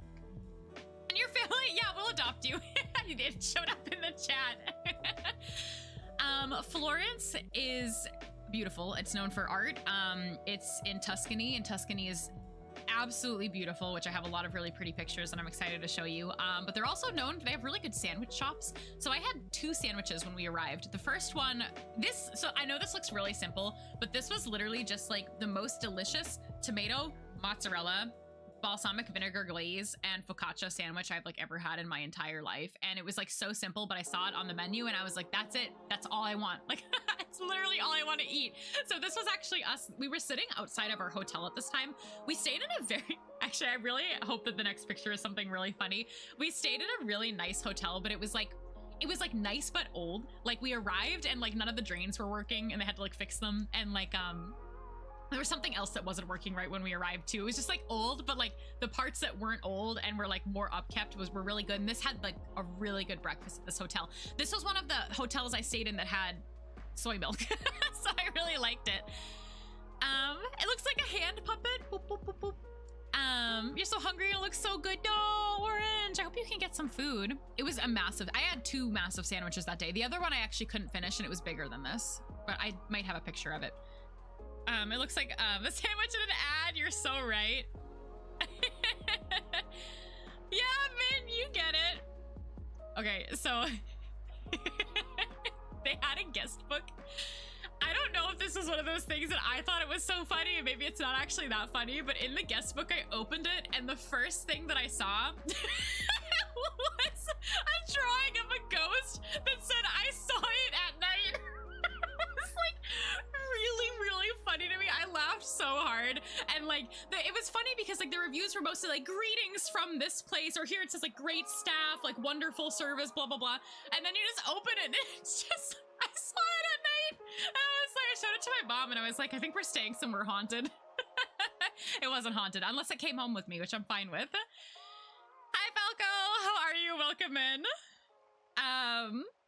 And your family, yeah, we'll adopt you. It showed up in the chat. Florence is beautiful. It's known for art. It's in Tuscany, and Tuscany is absolutely beautiful, which I have a lot of really pretty pictures and I'm excited to show you. But they're also known, they have really good sandwich shops. So I had 2 sandwiches when we arrived. The first one, so I know this looks really simple, but this was literally just like the most delicious tomato, mozzarella, balsamic vinegar glaze, and focaccia sandwich I've like ever had in my entire life. And it was like so simple, but I saw it on the menu and I was like, that's it. That's all I want. Like, it's literally all I want to eat. So this was actually us. We were sitting outside of our hotel at this time. We stayed in a very, actually, I really hope that the next picture is something really funny. We stayed in a really nice hotel, but it was like nice, but old. Like we arrived and like none of the drains were working and they had to like fix them. And like, there was something else that wasn't working right when we arrived too. It was just like old, but like the parts that weren't old and were like more upkept were really good. And this had like a really good breakfast at this hotel. This was one of the hotels I stayed in that had soy milk. So I really liked it. It looks like a hand puppet. Boop, boop, boop, boop. You're so hungry. It looks so good. No, Orange. I hope you can get some food. It was a massive, I had 2 massive sandwiches that day. The other one I actually couldn't finish and it was bigger than this, but I might have a picture of it. It looks like the sandwich in an ad. You're so right. Yeah, Min, you get it. Okay, so they had a guest book. I don't know if this is one of those things that I thought it was so funny, and maybe it's not actually that funny, but in the guest book, I opened it, and the first thing that I saw was a drawing of a ghost that said, "I saw it at night." It was like really, really funny to me. I laughed so hard. And like, it was funny because like the reviews were mostly like, greetings from this place, or here it says like, great staff, like wonderful service, blah, blah, blah. And then you just open it and it's just, I saw it at night. And I was like, I showed it to my mom and I was like, I think we're staying somewhere haunted. It wasn't haunted, unless it came home with me, which I'm fine with. Hi, Falco. How are you? Welcome in.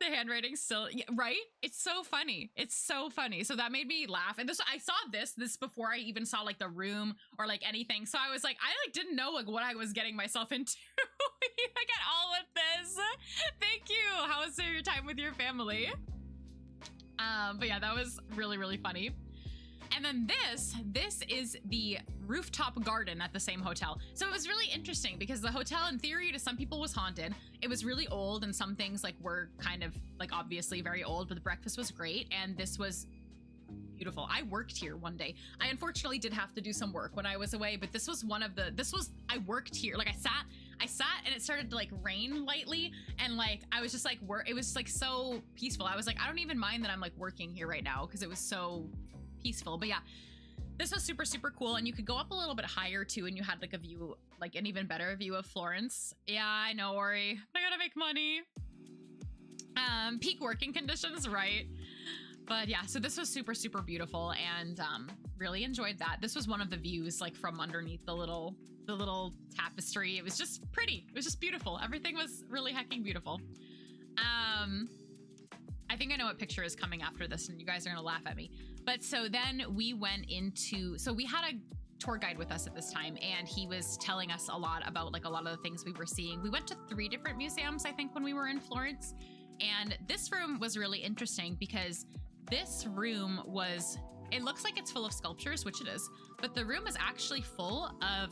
The handwriting's still, yeah, right? It's so funny. It's so funny. So that made me laugh. And this, I saw this before I even saw like the room or like anything. So I was like, I like didn't know like what I was getting myself into. I got all of this. Thank you. How was your time with your family? But yeah, that was really, really funny. And then this is the rooftop garden at the same hotel. So it was really interesting because the hotel in theory to some people was haunted. It was really old and some things like were kind of like obviously very old, but the breakfast was great. And this was beautiful. I worked here one day. I unfortunately did have to do some work when I was away, but this was I worked here. Like I sat and it started to like rain lightly. And like, I was just like, it was like so peaceful. I was like, I don't even mind that I'm like working here right now because it was so peaceful. But yeah, this was super, super cool. And you could go up a little bit higher too. And you had like a view, like an even better view of Florence. Yeah, I know, Ori. I gotta make money. Peak working conditions, right? But yeah, so this was super, super beautiful and really enjoyed that. This was one of the views like from underneath the little tapestry. It was just pretty. It was just beautiful. Everything was really hecking beautiful. I think I know what picture is coming after this and you guys are gonna laugh at me. But so then we went into, so we had a tour guide with us at this time and he was telling us a lot about like a lot of the things we were seeing. We went to 3 different museums, I think, when we were in Florence. And this room was really interesting because this room was, it looks like it's full of sculptures, which it is, but the room is actually full of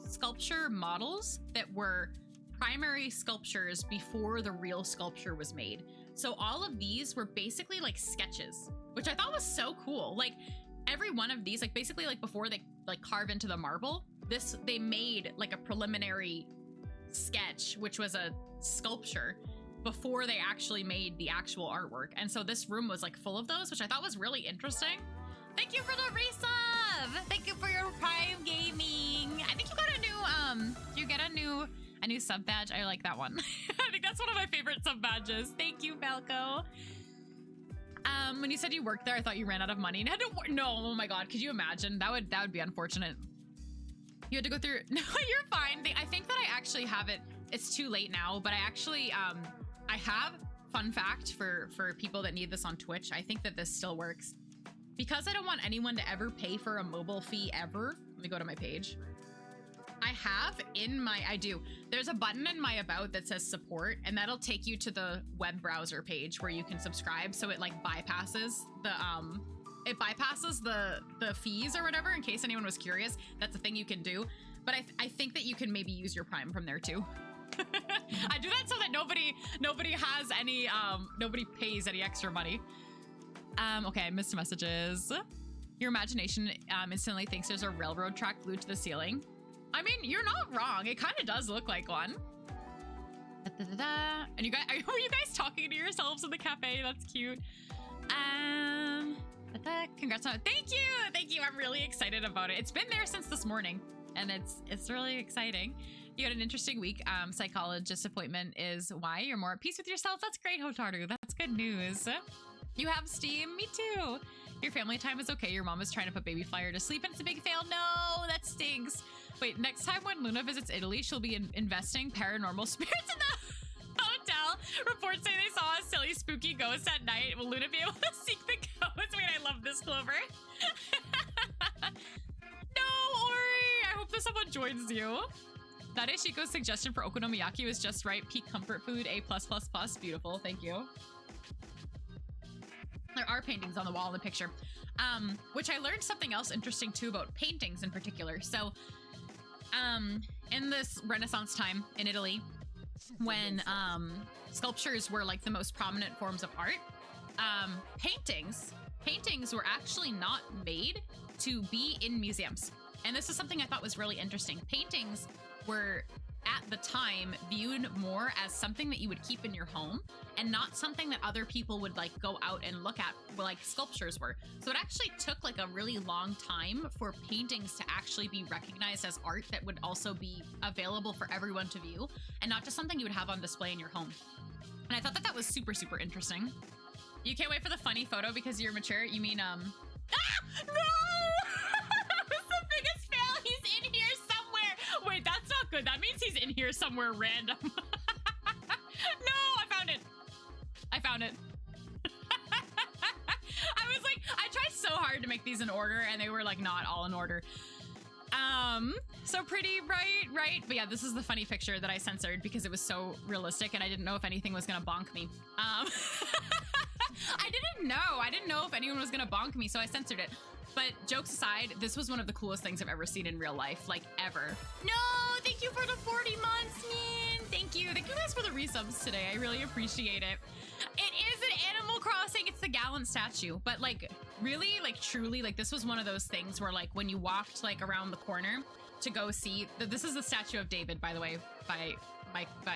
sculpture models that were primary sculptures before the real sculpture was made. So all of these were basically like sketches, which I thought was so cool. Like every one of these, like basically like before they like carve into the marble, they made like a preliminary sketch, which was a sculpture before they actually made the actual artwork. And so this room was like full of those, which I thought was really interesting. Thank you for the resub. Thank you for your Prime Gaming. I think you got a new, you get a new sub badge. I like that one. I think that's one of my favorite sub badges. Thank you, Falco. When you said you worked there, I thought you ran out of money and had to work. No, oh my God, could you imagine? That would be unfortunate. You had to go through, no, you're fine. I think that I actually have it. It's too late now, but I actually, I have, fun fact for people that need this on Twitch, I think that this still works. Because I don't want anyone to ever pay for a mobile fee ever. Let me go to my page. I have in my, I do. There's a button in my about that says support and that'll take you to the web browser page where you can subscribe. So it like bypasses the fees or whatever in case anyone was curious. That's a thing you can do. But I think that you can maybe use your Prime from there too. I do that so that nobody has any, nobody pays any extra money. Okay, I missed messages. Your imagination instantly thinks there's a railroad track glued to the ceiling. I mean, you're not wrong. It kind of does look like one. And you guys, were you guys talking to yourselves in the cafe? That's cute. Congrats on it. Thank you. I'm really excited about it. It's been there since this morning, and it's really exciting. You had an interesting week. Psychologist appointment is why you're more at peace with yourself. That's great, Hotaru. That's good news. You have Steam. Me too. Your family time is okay. Your mom is trying to put baby Flyer to sleep and it's a big fail. No, that stinks. Wait, next time when Luna visits Italy, she'll be investing paranormal spirits in the hotel. Reports say they saw a silly, spooky ghost at night. Will Luna be able to seek the ghost? Wait, I love this, Clover. No, Ori. I hope that someone joins you. That Ishiko's suggestion for okonomiyaki was just right. Peak comfort food, A+++. Beautiful, thank you. There are paintings on the wall in the picture, which I learned something else interesting too about paintings in particular. So in this Renaissance time in Italy, when sculptures were like the most prominent forms of art, paintings were actually not made to be in museums. And this is something I thought was really interesting. Paintings were at the time viewed more as something that you would keep in your home and not something that other people would like go out and look at like sculptures were. So it actually took like a really long time for paintings to actually be recognized as art that would also be available for everyone to view and not just something you would have on display in your home. And I thought that that was super, super interesting. You can't wait for the funny photo because you're mature. You mean, Ah! No! That was the biggest fail. He's in here somewhere. Wait, that's not good. That means he's in here somewhere random. No, I found it. found it. I was like, I tried so hard to make these in order, and they were like not all in order. So pretty, right? But yeah, this is the funny picture that I censored because it was so realistic, and I didn't know if anything was gonna bonk me. I didn't know if anyone was gonna bonk me, so I censored it. But jokes aside, this was one of the coolest things I've ever seen in real life, like ever. No, thank you for the 40 months, man. Thank you guys for the resubs today. I really appreciate it. It is an Animal Crossing. It's the Gallant statue, but like really, like truly, like this was one of those things where like when you walked like around the corner to go see, this is the statue of David, by the way, by Mike, but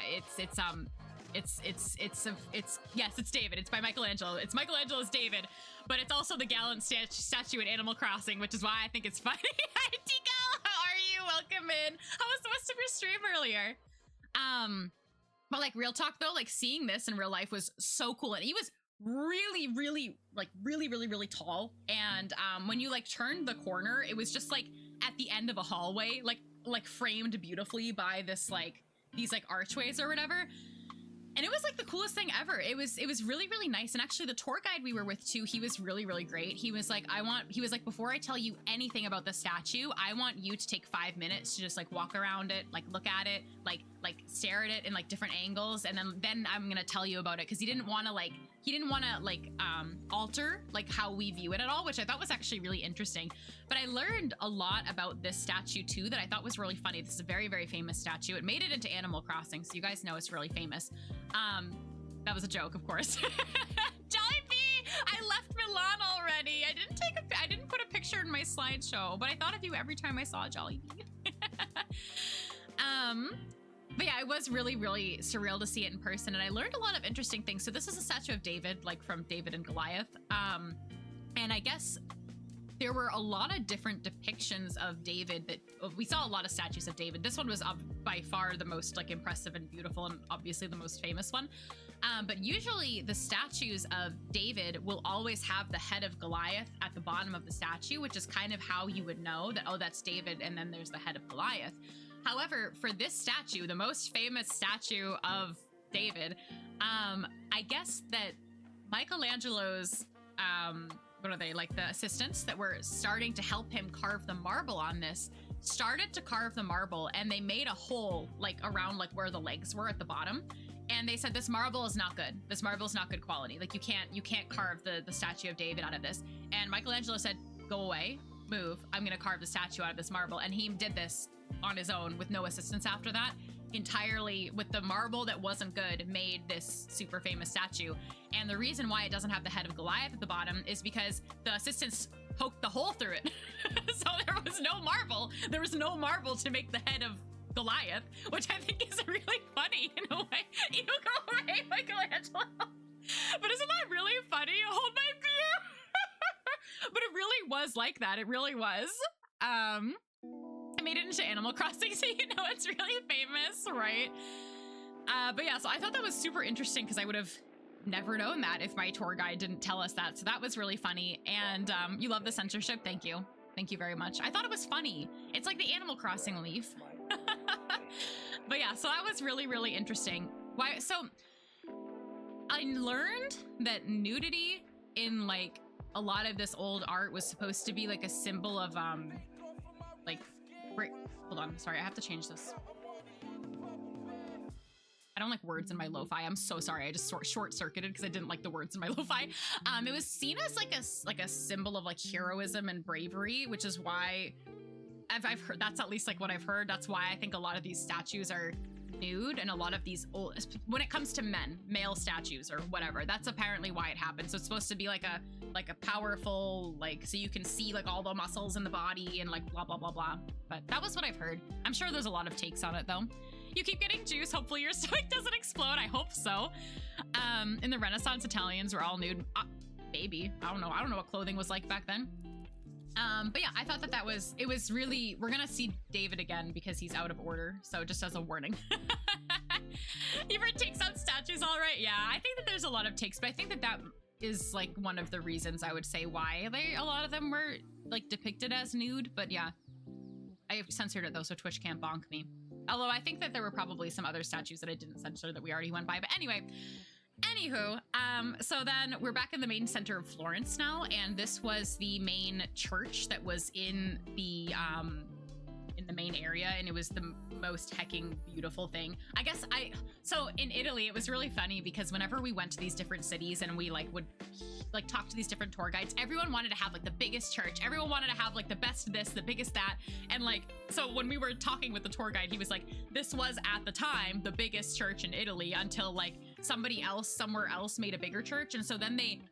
yes, it's David. It's by Michelangelo. It's Michelangelo's David, but it's also the Gallant statue in Animal Crossing, which is why I think it's funny. Hi, Tico. How are you? Welcome in. How was the rest of your stream earlier? But like real talk though, like seeing this in real life was so cool, and he was really tall. And when you like turned the corner, it was just like at the end of a hallway, like framed beautifully by this like these like archways or whatever. And it was like the coolest thing ever. It was really nice. And actually the tour guide we were with too, he was really great. He was like, before I tell you anything about the statue, I want you to take 5 minutes to just like walk around it, like look at it, like stare at it in like different angles. And then I'm going to tell you about it. Cause he didn't want to alter like how we view it at all, which I thought was actually really interesting. But I learned a lot about this statue too, that I thought was really funny. This is a very famous statue. It made it into Animal Crossing, so you guys know it's really famous. That was a joke, of course. Jollibee, I left Milan already. I didn't put a picture in my slideshow, but I thought of you every time I saw Jollibee. But yeah, it was really surreal to see it in person, and I learned a lot of interesting things. So this is a statue of David, like from David and Goliath. And I guess there were a lot of different depictions of David that we saw a lot of statues of David. This one was by far the most like impressive and beautiful, and obviously the most famous one. But usually the statues of David will always have the head of Goliath at the bottom of the statue, which is kind of how you would know that, oh, that's David, and then there's the head of Goliath. However, for this statue, the most famous statue of David, I guess that Michelangelo's, what are they, like the assistants that were starting to help him carve the marble on this, started to carve the marble, and they made a hole like around like where the legs were at the bottom. And they said, this marble is not good. This marble is not good quality. Like you can't carve the statue of David out of this. And Michelangelo said, go away, move. I'm going to carve the statue out of this marble. And he did this on his own with no assistance after that, entirely with the marble that wasn't good, made this super famous statue. And the reason why it doesn't have the head of Goliath at the bottom is because the assistants poked the hole through it. So there was no marble. There was no marble to make the head of Goliath, which I think is really funny in a way. You go away, Michelangelo. But isn't that really funny? Hold my beer. But it really was like that. It really was. I made it into Animal Crossing, so you know it's really famous, right? But yeah, so I thought that was super interesting because I would have never known that if my tour guide didn't tell us that. So that was really funny. And you love the censorship. Thank you. Thank you very much. I thought it was funny. It's like the Animal Crossing leaf. But yeah, so that was really interesting. Why? So I learned that nudity in like a lot of this old art was supposed to be like a symbol of like, hold on, sorry, I have to change this. I don't like words in my lo-fi. I'm so sorry. I just short-circuited because I didn't like the words in my lo-fi. It was seen as like a symbol of like heroism and bravery, which is why I've heard, that's at least like what I've heard. That's why I think a lot of these statues are nude, and a lot of these old, when it comes to male statues or whatever, that's apparently why it happened. So it's supposed to be like a powerful, like, so you can see like all the muscles in the body and like blah blah blah. But that was what I've heard. I'm sure there's a lot of takes on it though. You keep getting juice. Hopefully your stomach doesn't explode. I hope so. In the Renaissance, Italians were all nude. Maybe. I don't know what clothing was like back then. But yeah, I thought it was really, we're gonna see David again because he's out of order. So just as a warning. You've heard takes on statues, all right? Yeah, I think that there's a lot of takes, but I think that is like one of the reasons I would say why a lot of them were like depicted as nude. But yeah, I censored it though, so Twitch can't bonk me. Although I think that there were probably some other statues that I didn't censor that we already went by. But anyway, anywho, So then we're back in the main center of Florence now, and this was the main church that was in the main area, and it was the most hecking beautiful thing. So in Italy, it was really funny because whenever we went to these different cities and we would talk to these different tour guides, everyone wanted to have the biggest church. Everyone wanted to have the best this, the biggest that. And so when we were talking with the tour guide, he was like, this was at the time the biggest church in Italy until somebody else somewhere else made a bigger church. And so then they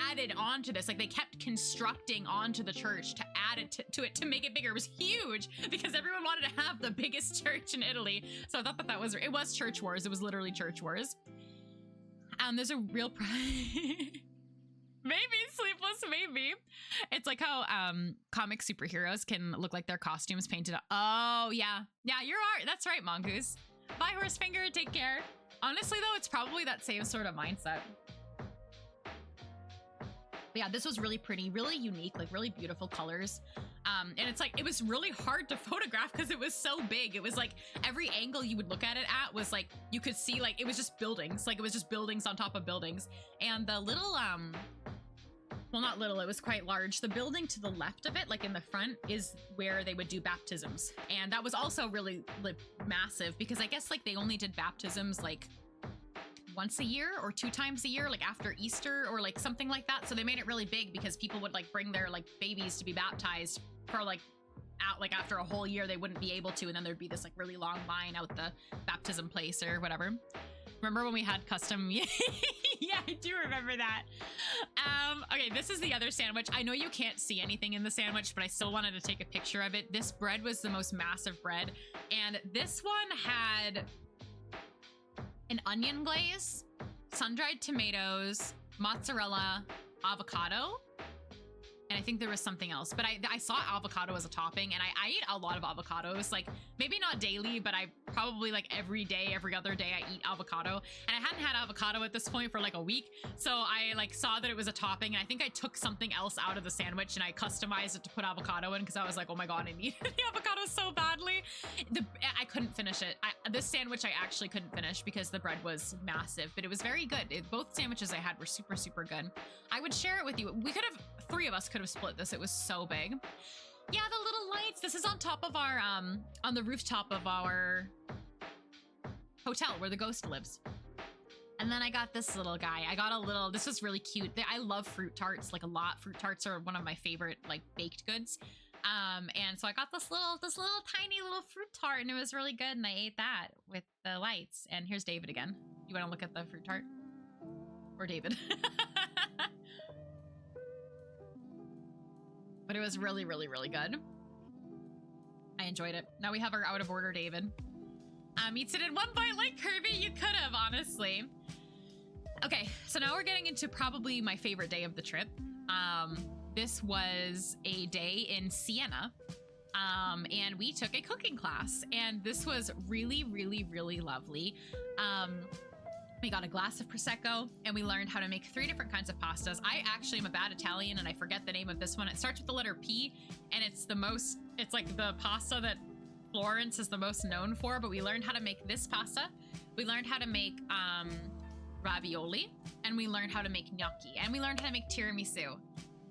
added on to this, they kept constructing onto the church to add it to it to make it bigger. It was huge because everyone wanted to have the biggest church in Italy. So I thought it was church wars. It was literally church wars. There's a real maybe Sleepless, maybe. It's like how comic superheroes can look like their costumes painted up. Oh yeah, you're right. That's right, Mongoose. Bye, Horsefinger. Take care. Honestly though, it's probably that same sort of mindset. But yeah, this was really pretty, really unique, really beautiful colors. And it's it was really hard to photograph because it was so big. It was every angle you would look at it at was you could see it was just buildings. It was just buildings on top of buildings. And the little, well, not little, it was quite large. The building to the left of it, in the front, is where they would do baptisms. And that was also really massive because I guess they only did baptisms once a year or 2 times a year, after Easter or something like that. So they made it really big because people would bring their babies to be baptized for out after a whole year they wouldn't be able to, and then there'd be this really long line out the baptism place or whatever. Remember when we had custom? Yeah, I do remember that. Okay, this is the other sandwich. I know you can't see anything in the sandwich, but I still wanted to take a picture of it. This bread was the most massive bread, and this one had an onion glaze, sun-dried tomatoes, mozzarella, avocado, and I think there was something else, but I saw avocado as a topping, and I eat a lot of avocados, maybe not daily, but I probably every day, every other day I eat avocado, and I hadn't had avocado at this point for a week, so I saw that it was a topping, and I think I took something else out of the sandwich and I customized it to put avocado in because I was oh my god, I need the avocado so badly. I couldn't finish it. This sandwich I actually couldn't finish because the bread was massive, but it was very good. Both sandwiches I had were super, super good. I would share it with you. We could have, 3 of us could have split this. It was so big. Yeah, the little lights. This is on top of our, on the rooftop of our hotel where the ghost lives. And then I got this little guy. This was really cute. I love fruit tarts, a lot. Fruit tarts are one of my favorite, baked goods. And so I got this little tiny little fruit tart, and it was really good. And I ate that with the lights. And here's David again. You want to look at the fruit tart? Or David? But it was really, really, really good. I enjoyed it. Now we have our out of order David. Eats it in 1 bite like Kirby. You could have, honestly. Okay, so now we're getting into probably my favorite day of the trip. This was a day in Siena. And we took a cooking class, and this was really, really, really lovely. We got a glass of Prosecco, and we learned how to make 3 different kinds of pastas. I actually am a bad Italian, and I forget the name of this one. It starts with the letter P, and it's the pasta that Florence is the most known for, but we learned how to make this pasta. We learned how to make ravioli, and we learned how to make gnocchi, and we learned how to make tiramisu.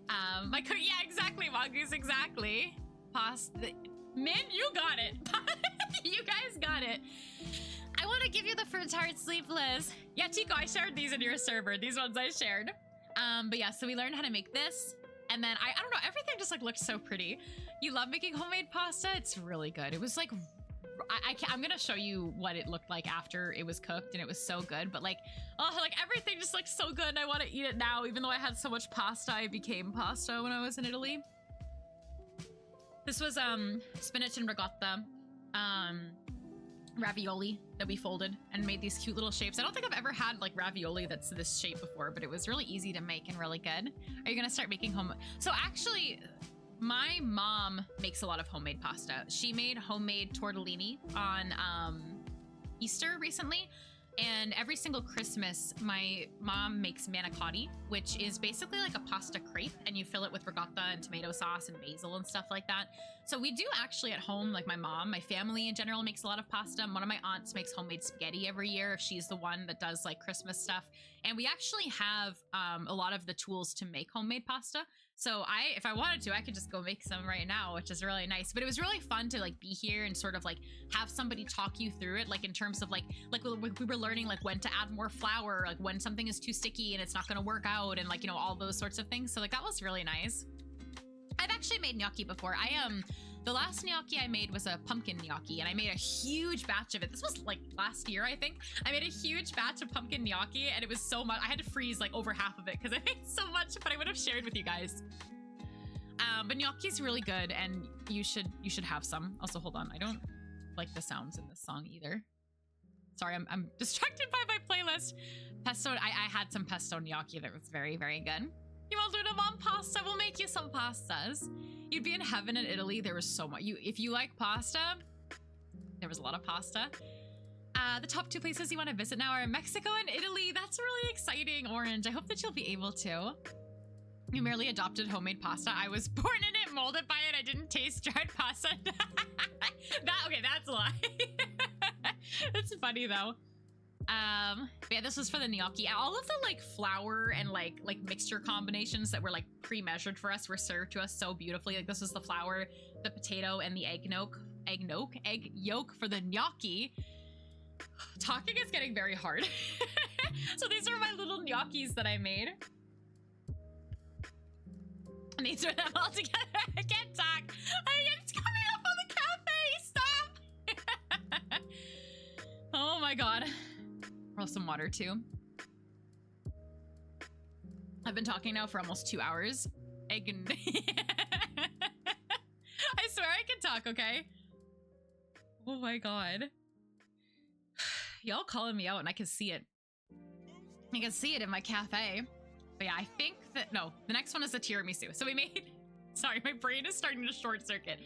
Yeah, exactly, Mongoose, exactly. Pasta. Min, you got it. You guys got it. I want to give you the fruit tart Sleepless. Yeah, Chico, I shared these in your server. These ones I shared. But yeah, so we learned how to make this. And then I don't know, everything just looked so pretty. You love making homemade pasta? It's really good. It was I'm gonna show you what it looked like after it was cooked, and it was so good. But everything just looks so good, and I want to eat it now. Even though I had so much pasta, I became pasta when I was in Italy. This was spinach and ricotta. Ravioli that we folded and made these cute little shapes. I don't think I've ever had ravioli that's this shape before, but it was really easy to make and really good. Are you gonna start making home? So actually, my mom makes a lot of homemade pasta. She made homemade tortellini on Easter recently. And every single Christmas, my mom makes manicotti, which is basically like a pasta crepe, and you fill it with ricotta and tomato sauce and basil and stuff like that. So we do actually at home, like my mom, my family in general makes a lot of pasta. One of my aunts makes homemade spaghetti every year if she's the one that does like Christmas stuff. And we actually have a lot of the tools to make homemade pasta. So if I wanted to, I could just go make some right now, which is really nice. But it was really fun to like be here and sort of like have somebody talk you through it, like in terms of like we were learning like when to add more flour, like when something is too sticky and it's not going to work out, and like, you know, all those sorts of things. So like that was really nice. I've actually made gnocchi before. The last gnocchi I made was a pumpkin gnocchi, and I made a huge batch of it. This was like last year, I think. I made a huge batch of pumpkin gnocchi, and it was so much. I had to freeze like over half of it because I made so much, but I would have shared with you guys. But gnocchi's really good, and you should have some. Also, hold on. I don't like the sounds in this song either. Sorry, I'm distracted by my playlist. Pesto, I had some pesto gnocchi that was very, very good. You want to do mom pasta? We'll make you some pastas. You'd be in heaven in Italy. There was so much. If you like pasta, there was a lot of pasta. The top 2 places you want to visit now are Mexico and Italy. That's really exciting, Orange. I hope that you'll be able to. You merely adopted homemade pasta. I was born in it, molded by it. I didn't taste dried pasta. Okay, that's a lie. It's funny though. But yeah, this was for the gnocchi. All of the like flour and like mixture combinations that were like pre-measured for us were served to us so beautifully. Like this was the flour, the potato, and the egg yolk for the gnocchi. Talking is getting very hard. So these are my little gnocchis that I made. And these are them all together. I can't talk. It's coming up on the cafe. Stop. Oh my god. Roll some water too. I've been talking now for almost 2 hours. I swear I can talk, okay? Oh my god. Y'all calling me out and I can see it. I can see it in my cafe. But yeah, I think that, no, the next one is the tiramisu. So we made, sorry, my brain is starting to short circuit.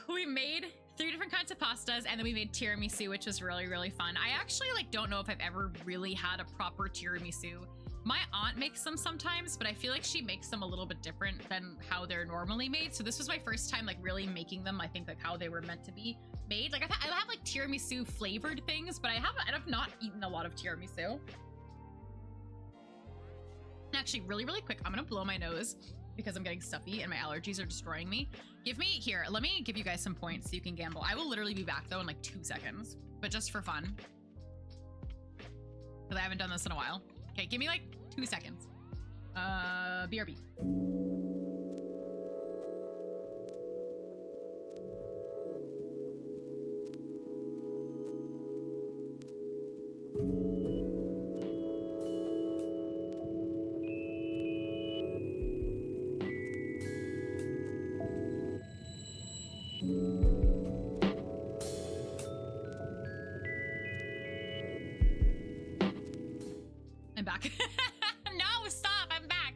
We made 3 different kinds of pastas, and then we made tiramisu, which was really, really fun. I actually like don't know if I've ever really had a proper tiramisu. My aunt makes them sometimes, but I feel like she makes them a little bit different than how they're normally made. So this was my first time like really making them, I think, like how they were meant to be made. Like I have like tiramisu flavored things, but I have not eaten a lot of tiramisu. Actually, really, really quick, I'm gonna blow my nose because I'm getting stuffy and my allergies are destroying me. Let me give you guys some points so you can gamble. I will literally be back though in like 2 seconds, but just for fun. Because I haven't done this in a while. Okay, give me like 2 seconds. BRB. No, stop, I'm back.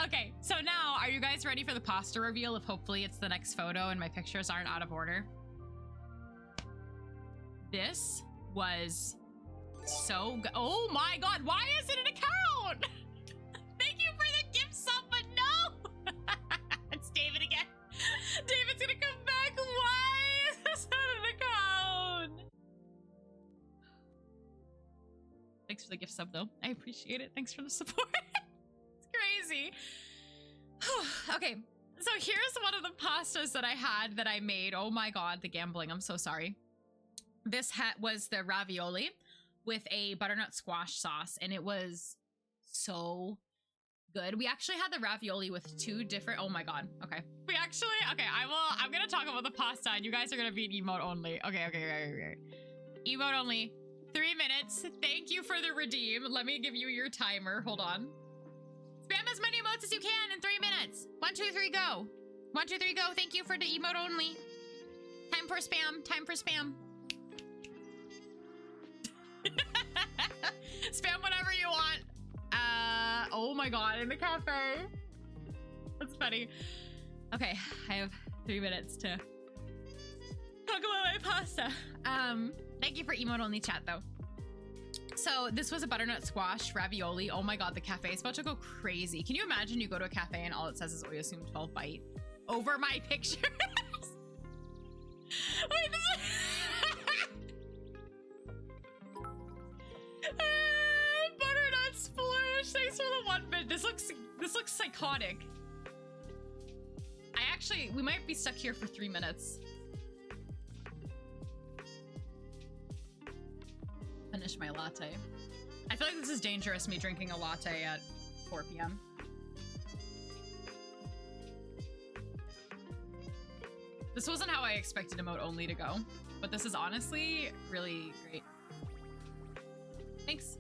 Okay, so now are you guys ready for the pasta reveal? If hopefully it's the next photo and my pictures aren't out of order. This was so good. Oh my god, why is it an account? Thank you for the gift sub, but no. It's David again. David's gonna come back. Why is this not an account? Thanks for the gift sub, though. I appreciate it. Thanks for the support. It's crazy. Okay, so here's one of the pastas that I had that I made. Oh my god, the gambling. I'm so sorry. This was the ravioli with a butternut squash sauce, and it was so good. We actually had the ravioli with 2 different. Oh my god. Okay. I'm gonna talk about the pasta, and you guys are gonna be in emote only. Okay. Emote only. 3 minutes. Thank you for the redeem. Let me give you your timer. Hold on. Spam as many emotes as you can in 3 minutes. 1, 2, 3, go. 1, 2, 3, go. Thank you for the emote only. Time for spam. Time for spam. Spam whatever you want. Oh my god, in the cafe. That's funny. Okay, I have 3 minutes to talk about my pasta. Thank you for emote only chat though. So this was a butternut squash ravioli. Oh my God, the cafe is about to go crazy. Can you imagine you go to a cafe and all it says is Oyasum 12 bite over my pictures? Wait, this is butternut sploosh. Thanks for the 1 bit. This looks psychotic. We might be stuck here for 3 minutes. Finish my latte. I feel like this is dangerous, me drinking a latte at 4 p.m. This wasn't how I expected emote only to go, but this is honestly really great. Thanks.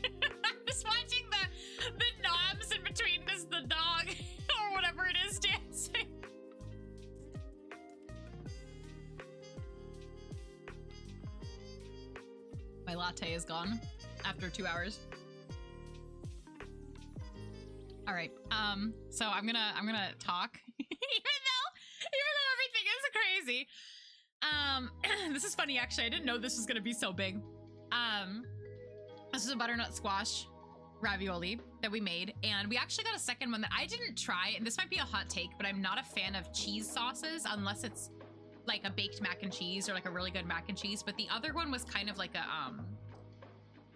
I'm just watching the knobs in between the dog or whatever it is dancing. My latte is gone after 2 hours. All right. So I'm gonna talk, even though everything is crazy. This is funny actually. I didn't know this was gonna be so big. This is a butternut squash ravioli that we made, and we actually got a second one that I didn't try. And this might be a hot take, but I'm not a fan of cheese sauces unless it's like a baked mac and cheese or like a really good mac and cheese. But the other one was kind of like a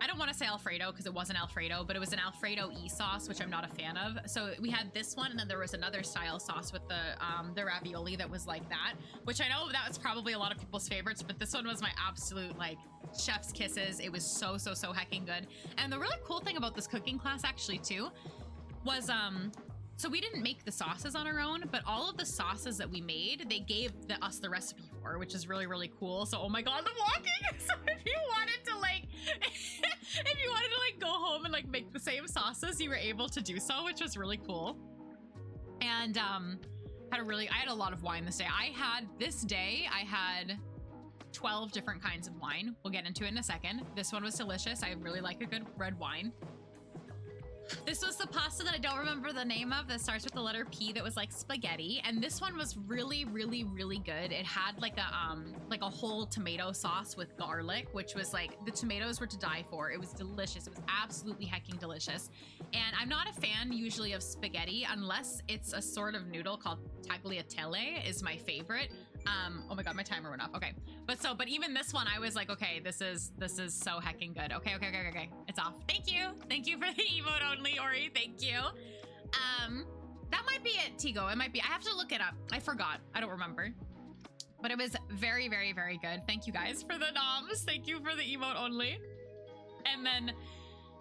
I don't want to say Alfredo because it wasn't Alfredo, but it was an Alfredo-y sauce, which I'm not a fan of. So we had this one, and then there was another style sauce with the ravioli that was like that, which I know that was probably a lot of people's favorites, but this one was my absolute like chef's kisses. It was so hecking good. And the really cool thing about this cooking class actually too was so we didn't make the sauces on our own, but all of the sauces that we made, they gave us the recipe for, which is really cool. So, oh my God, the walking. So if you wanted to like, if you wanted to like go home and like make the same sauces, you were able to do so, which was really cool. And I had a lot of wine this day. I had 12 different kinds of wine. We'll get into it in a second. This one was delicious. I really like a good red wine. This was the pasta that I don't remember the name of that starts with the letter P that was like spaghetti. And this one was really good. It had like a whole tomato sauce with garlic, which was like, the tomatoes were to die for. It was delicious. It was absolutely hecking delicious. And I'm not a fan usually of spaghetti unless it's a sort of noodle called tagliatelle is my favorite. Oh my God, my timer went off. Okay. But even this one, I was like, okay, this is so hecking good. Okay. It's off. Thank you for the emote only, Ori. Thank you. That might be it, Tigo. It might be. I have to look it up. I forgot. I don't remember. But it was very good. Thank you guys for the noms. Thank you for the emote only. And then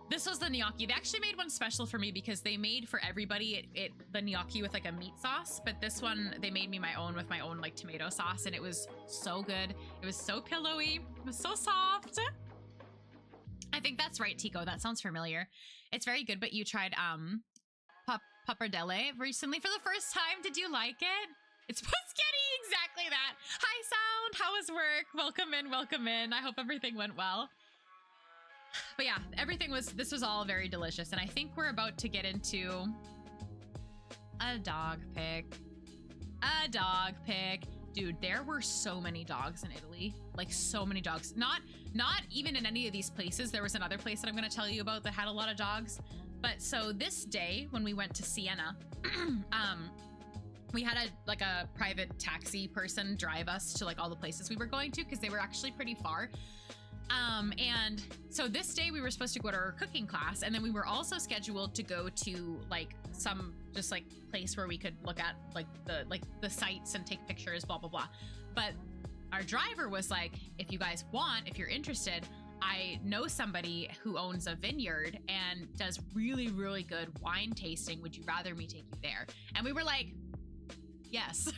this was the gnocchi. They actually made one special for me because they made for everybody the gnocchi with like a meat sauce. But this one, they made me my own with my own like tomato sauce, and it was so good. It was so pillowy. It was so soft. I think that's right, Tico. That sounds familiar. It's very good, but you tried pappardelle recently for the first time. Did you like it? It's Puschetti, exactly that. Hi, Sound. How was work? Welcome in. I hope everything went well. But yeah, this was all very delicious. And I think we're about to get into a dog pick. Dude, there were so many dogs in Italy. Like so many dogs. Not even in any of these places. There was another place that I'm going to tell you about that had a lot of dogs. But so this day when we went to Siena, we had a private taxi person drive us to like all the places we were going to because they were actually pretty far. And so this day we were supposed to go to our cooking class, and then we were also scheduled to go to like some just like place where we could look at like the sites and take pictures, blah blah blah. But our driver was like, if you guys want, if you're interested, I know somebody who owns a vineyard and does really good wine tasting. Would you rather me take you there? And we were like, yes.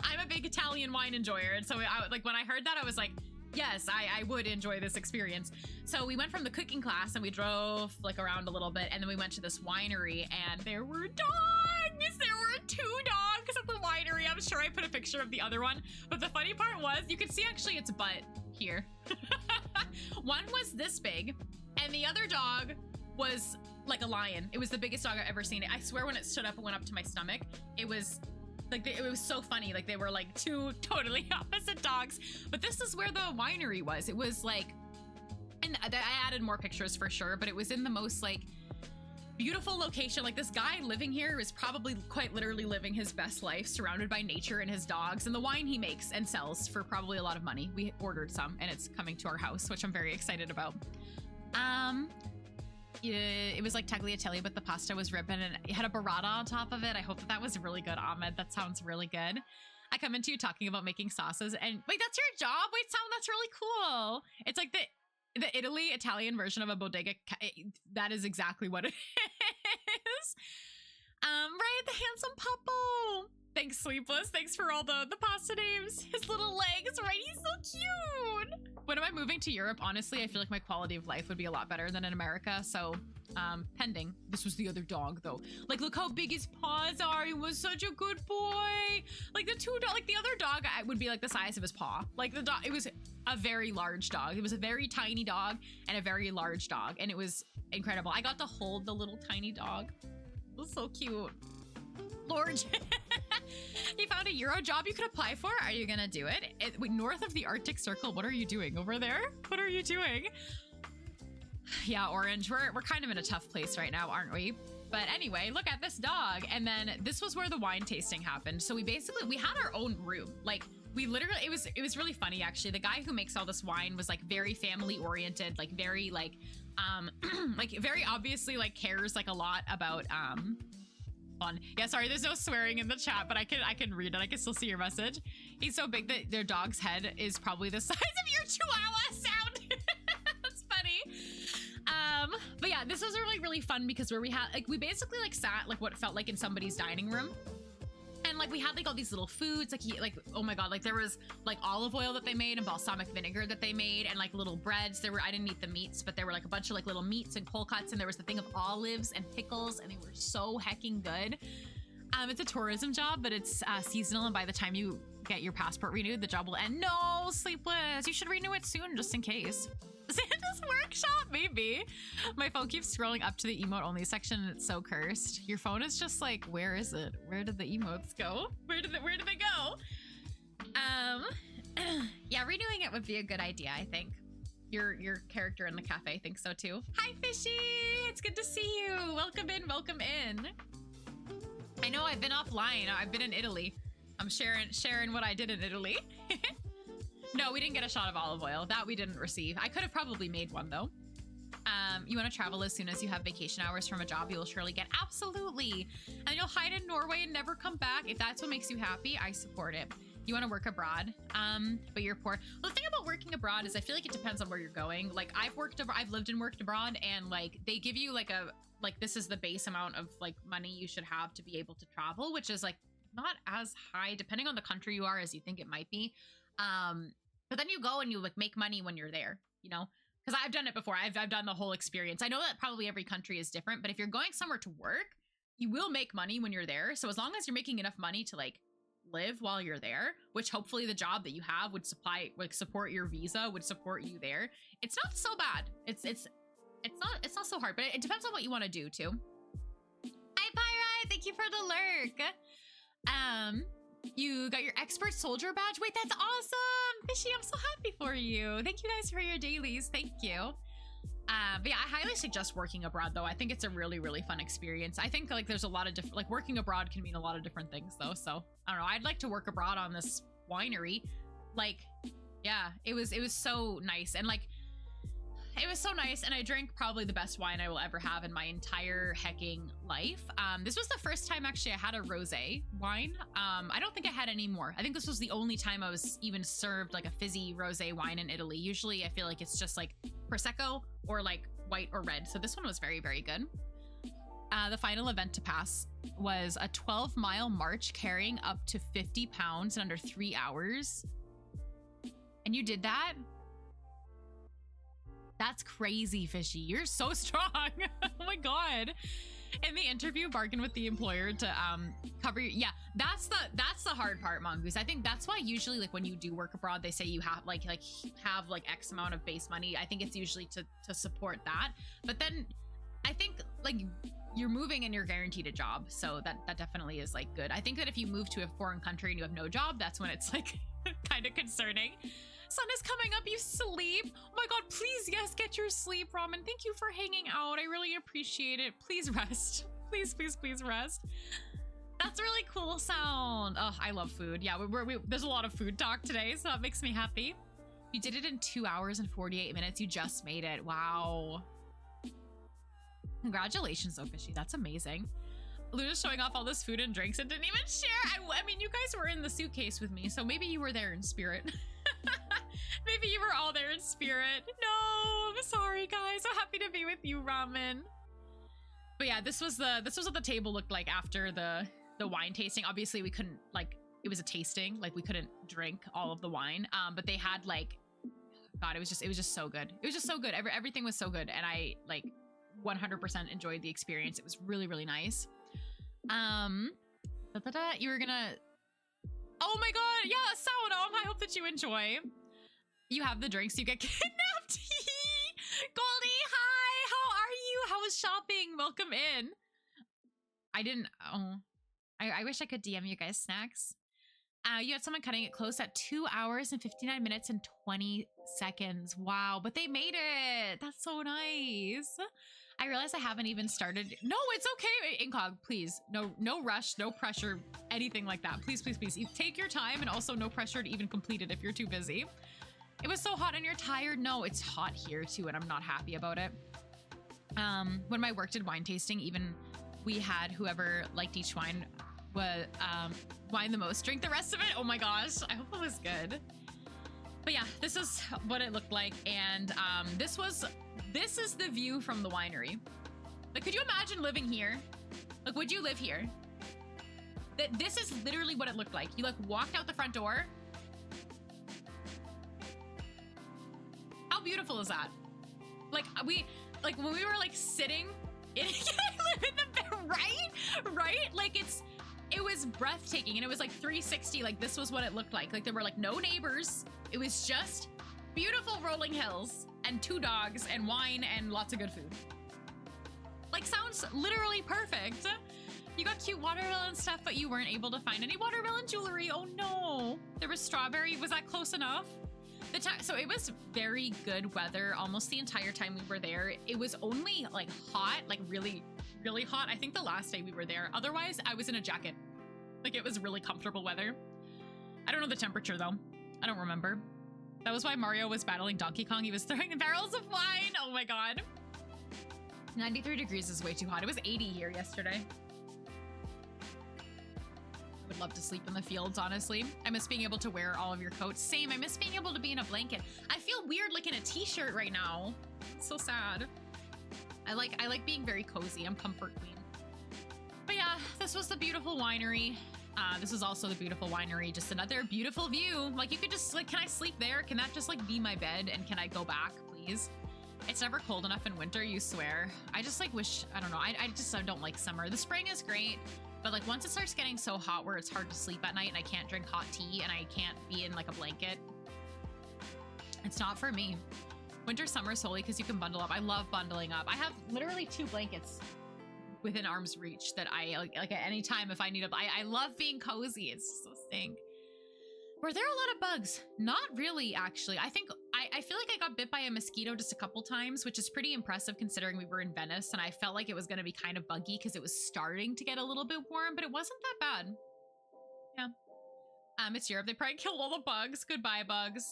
I'm a big Italian wine enjoyer, and so when I heard that, I was like, yes, I would enjoy this experience. So we went from the cooking class and we drove like around a little bit, and then we went to this winery, and there were dogs. There were 2 dogs at the winery. I'm sure I put a picture of the other one, but the funny part was you could see actually its butt here. One was this big, and the other dog was like a lion. It was the biggest dog I've ever seen. I swear when it stood up and went up to my stomach, it was like, it was so funny. Like they were like 2 totally opposite dogs. But this is where the winery was. It was like I added more pictures for sure, but it was in the most like beautiful location. Like this guy living here is probably quite literally living his best life, surrounded by nature and his dogs and the wine he makes and sells for probably a lot of money. We ordered some and it's coming to our house, which I'm very excited about. It was like tagliatelle, but the pasta was ribbon and it had a burrata on top of it. I hope that was really good, Ahmed. That sounds really good. I come into you talking about making sauces and wait, that's your job? Wait, Sam, that's really cool. It's like the Italian version of a bodega. That is exactly what it is. Right, the handsome Puppo. Thanks, Sleepless. Thanks for all the pasta names. His little legs, right? He's so cute. When am I moving to Europe? Honestly, I feel like my quality of life would be a lot better than in America. So, pending. This was the other dog, though. Like, look how big his paws are. He was such a good boy. Like the other dog, I would be like the size of his paw. Like the dog, it was a very large dog. It was a very tiny dog and a very large dog, and it was incredible. I got to hold the little tiny dog. It was so cute. Lord, you found a Euro job you could apply for? Are you gonna do it? Wait, north of the Arctic Circle, what are you doing over there? What are you doing? Yeah, Orange, we're kind of in a tough place right now, aren't we? But anyway, look at this dog. And then this was where the wine tasting happened. So we had our own room. Like we literally, it was really funny actually. The guy who makes all this wine was like very family oriented, like very like, like very obviously like cares like a lot about, fun. Yeah, sorry, there's no swearing in the chat, but I can read it. I can still see your message. He's so big that their dog's head is probably the size of your chihuahua sound. That's funny. But yeah, this was really, really fun because where we had like, we basically like sat like what felt like in somebody's dining room. And like we had like all these little foods, like oh my god, like there was like olive oil that they made and balsamic vinegar that they made and like little breads. I didn't eat the meats, but there were like a bunch of like little meats and cold cuts, and there was the thing of olives and pickles, and they were so hecking good. It's a tourism job, but it's seasonal, and by the time you get your passport renewed, the job will end. No, Sleepless, you should renew it soon just in case. Santa's workshop, maybe. My phone keeps scrolling up to the emote only section and it's so cursed. Your phone is just like, where is it? Where did the emotes go? Where did they go? Yeah, renewing it would be a good idea, I think. Your character in the cafe thinks so too. Hi, Fishy! It's good to see you. Welcome in, welcome in. I know I've been offline. I've been in Italy. I'm sharing what I did in Italy. No, we didn't get a shot of olive oil. That we didn't receive. I could have probably made one though. You want to travel as soon as you have vacation hours from a job, you will surely get. Absolutely. And you'll hide in Norway and never come back. If that's what makes you happy, I support it. You want to work abroad, but you're poor. Well, the thing about working abroad is I feel like it depends on where you're going. Like I've lived and worked abroad, and like they give you like this is the base amount of like money you should have to be able to travel, which is like not as high depending on the country you are as you think it might be. But then you go and you like make money when you're there, you know, because I've done it before. I've done the whole experience. I know that probably every country is different, but if you're going somewhere to work, you will make money when you're there. So as long as you're making enough money to like live while you're there, which hopefully the job that you have would support your visa, would support you there. It's not so bad. It's not so hard, but it depends on what you want to do too. Hi, Pyra, thank you for the lurk. You got your expert soldier badge. Wait, that's awesome. Fishy, I'm so happy for you. Thank you guys for your dailies. Thank you. But yeah, I highly suggest working abroad though. I think it's a really, really fun experience. I think like there's a lot of different, like working abroad can mean a lot of different things though. So I don't know. I'd like to work abroad on this winery. Like, yeah, it was so nice. And like, it was so nice, and I drank probably the best wine I will ever have in my entire hecking life. This was the first time actually I had a rosé wine. I don't think I had any more. I think this was the only time I was even served like a fizzy rosé wine in Italy. Usually I feel like it's just like Prosecco or like white or red. So this one was very, very good. The final event to pass was a 12-mile march carrying up to 50 pounds in under 3 hours. And you did that? That's crazy, Fishy. You're so strong. Oh my god. In the interview, bargain with the employer to cover your, yeah, that's the hard part, Mongoose. I think that's why usually like when you do work abroad, they say you have have X amount of base money. I think it's usually to support that. But then I think like you're moving and you're guaranteed a job. So that definitely is like good. I think that if you move to a foreign country and you have no job, that's when it's like kind of concerning. Sun is coming up, you sleep. Oh my god, please, yes, get your sleep, Ramen. Thank you for hanging out. I really appreciate it. Please rest. Please, please, please rest. That's a really cool sound. Oh, I love food. Yeah, there's a lot of food talk today, so that makes me happy. You did it in 2 hours and 48 minutes. You just made it. Wow. Congratulations, though, Fishy. That's amazing. Luna's showing off all this food and drinks and didn't even share. I mean, you guys were in the suitcase with me, so maybe you were there in spirit. Maybe you were all there in spirit. No, I'm sorry, guys. So happy to be with you, Ramen. But yeah, this was what the table looked like after the wine tasting. Obviously, we couldn't, like, it was a tasting, like we couldn't drink all of the wine. But they had, like, God, it was just so good. It was just so good. Everything was so good, and I like 100% enjoyed the experience. It was really, really nice. You were gonna, oh my god, yeah, Saonom, I hope that you enjoy. You have the drinks, you get kidnapped. Goldie, hi, how are you? How was shopping? Welcome in. I wish I could DM you guys snacks. You had someone cutting it close at 2 hours and 59 minutes and 20 seconds. Wow, but they made it. That's so nice. I realize I haven't even started. No, it's okay, Incog, please. No rush, no pressure, anything like that. Please, please, please. You take your time, and also no pressure to even complete it if you're too busy. It was so hot and you're tired. No, it's hot here too, and I'm not happy about it. When my work did wine tasting, even we had whoever liked each wine was wine the most drink the rest of it. Oh my gosh, I hope it was good. But yeah, this is what it looked like, and this is the view from the winery. Like, could you imagine living here? Like, would you live here? This is literally what it looked like. You like walked out the front door. How beautiful is that? Like when we were like sitting in, live in the bed, right? Like it was breathtaking, and it was like 360. Like, this was what it looked like. Like, there were like no neighbors. It was just beautiful rolling hills and 2 dogs and wine and lots of good food. Like, sounds literally perfect. You got cute watermelon stuff, but you weren't able to find any watermelon jewelry. Oh no. There was strawberry. Was that close enough? So it was very good weather almost the entire time we were there. It was only like hot, like really, really hot. I think the last day we were there. Otherwise, I was in a jacket. Like, it was really comfortable weather. I don't know the temperature though. I don't remember. That was why Mario was battling Donkey Kong. He was throwing barrels of wine. Oh my god. 93 degrees is way too hot. It was 80 here yesterday. I would love to sleep in the fields, honestly. I miss being able to wear all of your coats. Same, I miss being able to be in a blanket. I feel weird like in a t-shirt right now. It's so sad. I like being very cozy. I'm comfort queen. But yeah, this was the beautiful winery. This is also the beautiful winery. Just another beautiful view. Like, you could just, like, can I sleep there? Can that just like be my bed? And can I go back, please? It's never cold enough in winter, you swear. I just like wish, I don't know. I don't like summer. The spring is great. But like, once it starts getting so hot where it's hard to sleep at night and I can't drink hot tea and I can't be in like a blanket, it's not for me. Winter, summer solely because you can bundle up. I love bundling up. I have literally 2 blankets within arm's reach that I like at any time if I need I love being cozy. It's so stink. Were there a lot of bugs? Not really, actually. I think I feel like I got bit by a mosquito just a couple times, which is pretty impressive considering we were in Venice, and I felt like it was going to be kind of buggy because it was starting to get a little bit warm, but it wasn't that bad. Yeah. It's Europe. They probably killed all the bugs. Goodbye, bugs.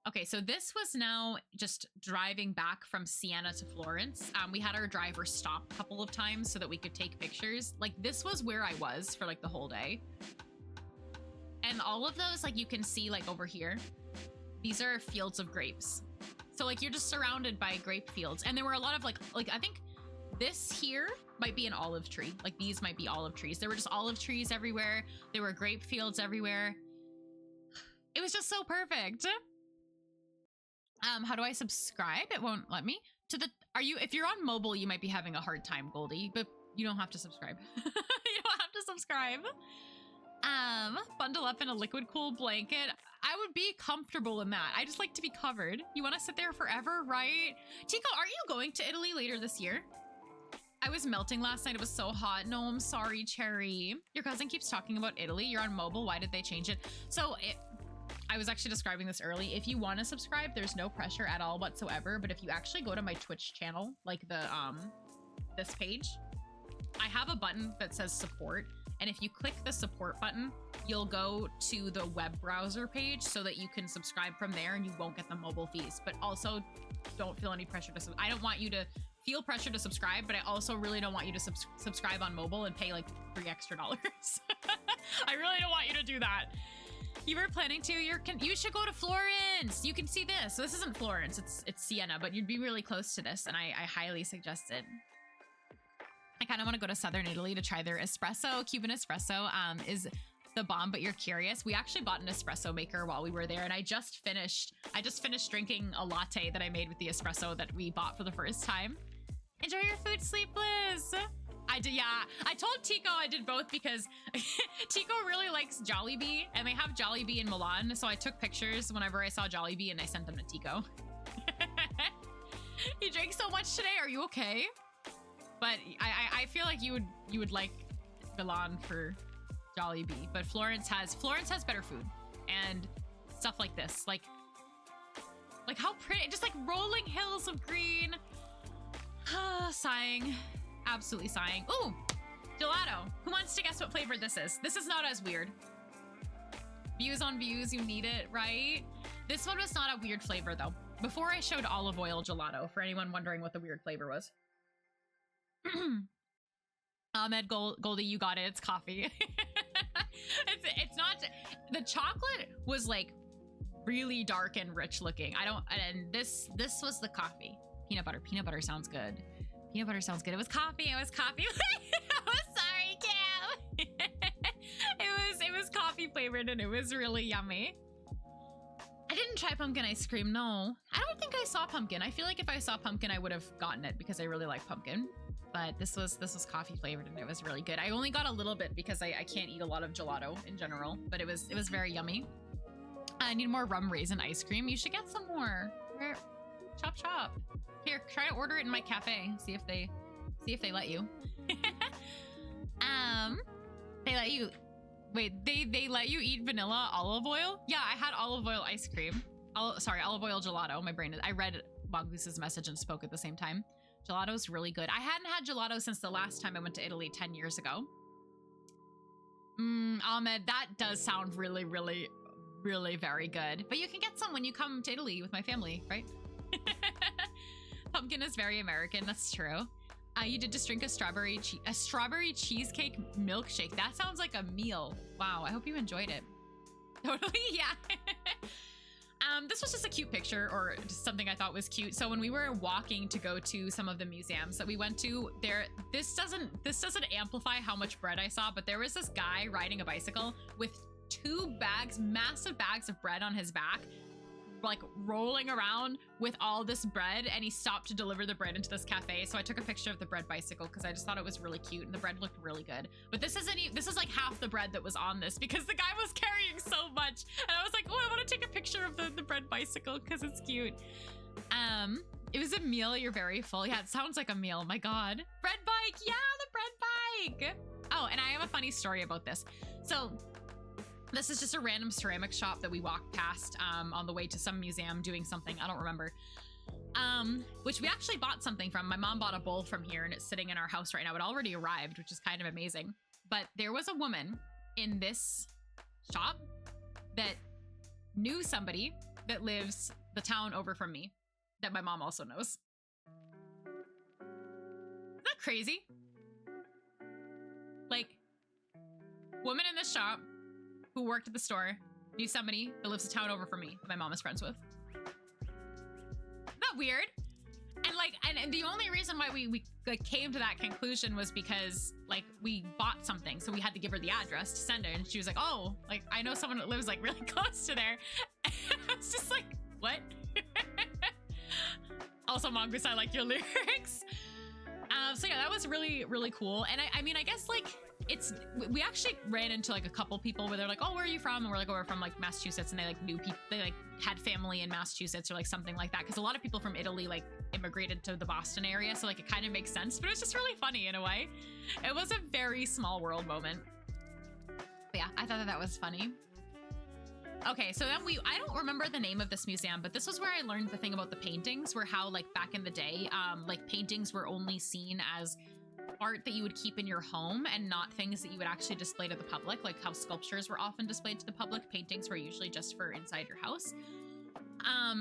Okay, so this was now just driving back from Siena to Florence. We had our driver stop a couple of times so that we could take pictures. Like, this was where I was for like the whole day. And all of those, like, you can see like over here, these are fields of grapes. So like, you're just surrounded by grape fields. And there were a lot of like I think this here might be an olive tree. Like, these might be olive trees. There were just olive trees everywhere. There were grape fields everywhere. It was just so perfect. How do I subscribe? It won't let me. If you're on mobile, you might be having a hard time, Goldie, but you don't have to subscribe. You don't have to subscribe. Bundle up in a liquid cool blanket. I would be comfortable in that. I just like to be covered. You want to sit there forever, right? Tico, aren't you going to Italy later this year? I was melting last night. It was so hot. No, I'm sorry, Cherry. Your cousin keeps talking about Italy. You're on mobile. Why did they change it? So I was actually describing this early. If you want to subscribe, there's no pressure at all whatsoever. But if you actually go to my Twitch channel, like the this page, I have a button that says support. And if you click the support button, you'll go to the web browser page so that you can subscribe from there and you won't get the mobile fees. But also don't feel any pressure to I don't want you to feel pressure to subscribe, but I also really don't want you to subscribe on mobile and pay like $3 extra. I really don't want you to do that. You were planning to, you should go to Florence. You can see this. So this isn't Florence, it's Siena, but you'd be really close to this, and I highly suggest it. I kind of want to go to Southern Italy to try their espresso. Cuban espresso is the bomb, but you're curious. We actually bought an espresso maker while we were there, and I just finished drinking a latte that I made with the espresso that we bought for the first time. Enjoy your food, Sleepless. I did, yeah. I told Tico I did both because Tico really likes Jollibee, and they have Jollibee in Milan, so I took pictures whenever I saw Jollibee and I sent them to Tico. You drank so much today. Are you okay? But I feel like you would like Milan for Jollibee, but Florence has better food and stuff like this, like how pretty, just like rolling hills of green. Sighing, absolutely sighing. Ooh, gelato. Who wants to guess what flavor this is? This is not as weird. Views on views, you need it, right? This one was not a weird flavor though. Before I showed olive oil gelato, for anyone wondering what the weird flavor was. Ahmed Goldie, you got it. It's coffee. it's not. The chocolate was like really dark and rich looking. And this was the coffee. Peanut butter sounds good. Peanut butter sounds good. It was coffee. I'm sorry, Cam. it was coffee flavored and it was really yummy. I didn't try pumpkin ice cream. No, I don't think I saw pumpkin. I feel like if I saw pumpkin, I would have gotten it because I really like pumpkin. But this was coffee flavored and it was really good. I only got a little bit because I can't eat a lot of gelato in general, but it was very yummy. I need more rum raisin ice cream. You should get some more. Chop. Here, try to order it in my cafe. See if they let you. They let you. Wait, they let you eat vanilla olive oil? Yeah, I had olive oil ice cream. Olive oil gelato. My brain. I read Mongooses' message and spoke at the same time. Gelato's really good. I hadn't had gelato since the last time I went to Italy 10 years ago. Ahmed, that does sound really, really, really very good. But you can get some when you come to Italy with my family, right? Pumpkin is very American. That's true. You did just drink a strawberry cheesecake milkshake. That sounds like a meal. Wow, I hope you enjoyed it. Totally, yeah. This was just a cute picture, or just something I thought was cute. So when we were walking to go to some of the museums that we went to, this doesn't amplify how much bread I saw, but there was this guy riding a bicycle with 2 bags, massive bags of bread on his back, like rolling around with all this bread, and he stopped to deliver the bread into this cafe. So I took a picture of the bread bicycle because I just thought it was really cute and the bread looked really good. But this is like half the bread that was on this because the guy was carrying so much, and I was like, oh, I want to take a picture of the bread bicycle because it's cute. It was a meal. You're very full. Yeah, it sounds like a meal. My God. Bread bike. Yeah, the bread bike. Oh, and I have a funny story about this. So this is just a random ceramic shop that we walked past on the way to some museum doing something. I don't remember. Which we actually bought something from. My mom bought a bowl from here and it's sitting in our house right now. It already arrived, which is kind of amazing. But there was a woman in this shop that knew somebody that lives the town over from me that my mom also knows. Isn't that crazy? Like, woman in this shop who worked at the store knew somebody that lives a town over from me that my mom is friends with. Isn't that weird? And the only reason why we like came to that conclusion was because like we bought something, so we had to give her the address to send it, and she was like, oh, like I know someone that lives like really close to there. And I was just like, what? Also, Mongoose, I like your lyrics. So yeah, that was really, really cool. And I mean, I guess like we actually ran into like a couple people where they're like, oh, where are you from? And we're like, oh, we're from like Massachusetts, and they like knew people, they like had family in Massachusetts or like something like that. Cause a lot of people from Italy like immigrated to the Boston area. So like it kind of makes sense, but it was just really funny in a way. It was a very small world moment. But yeah, I thought that was funny. Okay, so then I don't remember the name of this museum, but this was where I learned the thing about the paintings, where how like back in the day, like paintings were only seen as art that you would keep in your home and not things that you would actually display to the public, like how sculptures were often displayed to the public. Paintings were usually just for inside your house.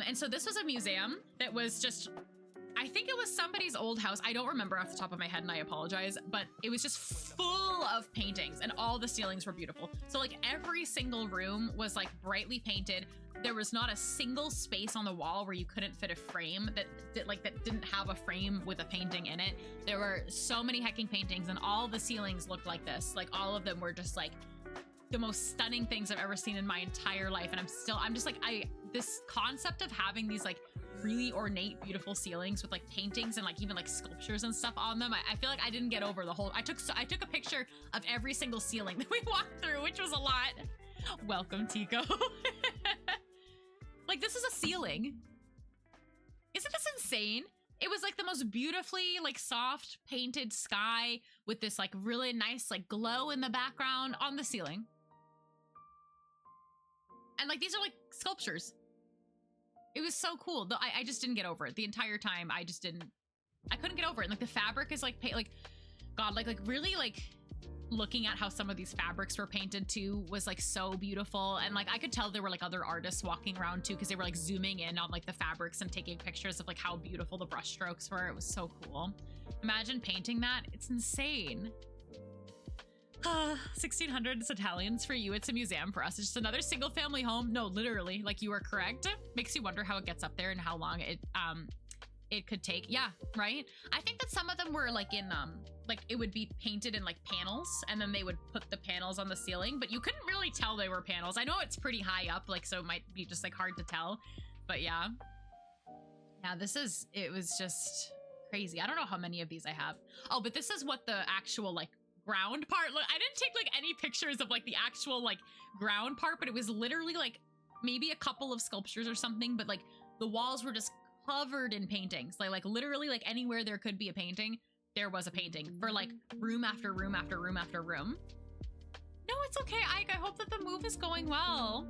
And so this was a museum that was just, I think it was somebody's old house. I don't remember off the top of my head and I apologize, but it was just full of paintings and all the ceilings were beautiful. So like every single room was like brightly painted. There was not a single space on the wall where you couldn't fit a frame that didn't have a frame with a painting in it. There were so many hecking paintings and all the ceilings looked like this. Like all of them were just like the most stunning things I've ever seen in my entire life. And I'm just like, this concept of having these like really ornate, beautiful ceilings with like paintings and like even like sculptures and stuff on them. I feel like I didn't get over the whole, I took a picture of every single ceiling that we walked through, which was a lot. Welcome, Tico. Like this is a ceiling. Isn't this insane? It was like the most beautifully like soft painted sky with this like really nice like glow in the background on the ceiling. And like these are like sculptures. It was so cool. Though I just didn't get over it the entire time. I couldn't get over it. And like the fabric is like God, like really like looking at how some of these fabrics were painted too was like so beautiful. And like I could tell there were like other artists walking around too because they were like zooming in on like the fabrics and taking pictures of like how beautiful the brush strokes were. It was so cool. Imagine painting that. It's insane. 1600s Italians for you. It's a museum for us. It's just another single family home. No, literally, like you are correct. Makes you wonder how it gets up there and how long it could take. Yeah, right. I think that some of them were like in like it would be painted in like panels and then they would put the panels on the ceiling, but you couldn't really tell they were panels. I know it's pretty high up, like so it might be just like hard to tell, but yeah, it was just crazy. I don't know how many of these I have. Oh, but this is what the actual like ground part. Look, I didn't take like any pictures of like the actual like ground part, but it was literally like maybe a couple of sculptures or something, but like the walls were just covered in paintings. Like literally like anywhere there could be a painting, there was a painting for like room after room after room after room. No, it's okay, Ike. I hope that the move is going well.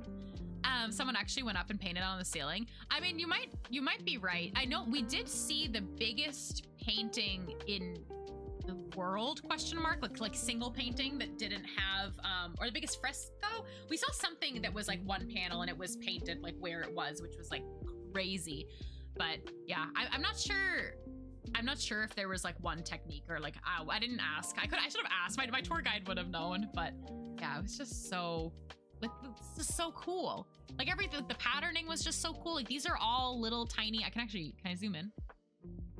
Someone actually went up and painted on the ceiling. I mean, you might be right. I know we did see the biggest painting in the world, question mark, like single painting that didn't have or the biggest fresco. We saw something that was like one panel and it was painted like where it was, which was like crazy. But yeah, I'm not sure if there was like one technique or like I didn't ask. I should have asked. My tour guide would have known. But yeah, it was just so like this is so cool. Like everything, the patterning was just so cool. Like these are all little tiny. Can I zoom in?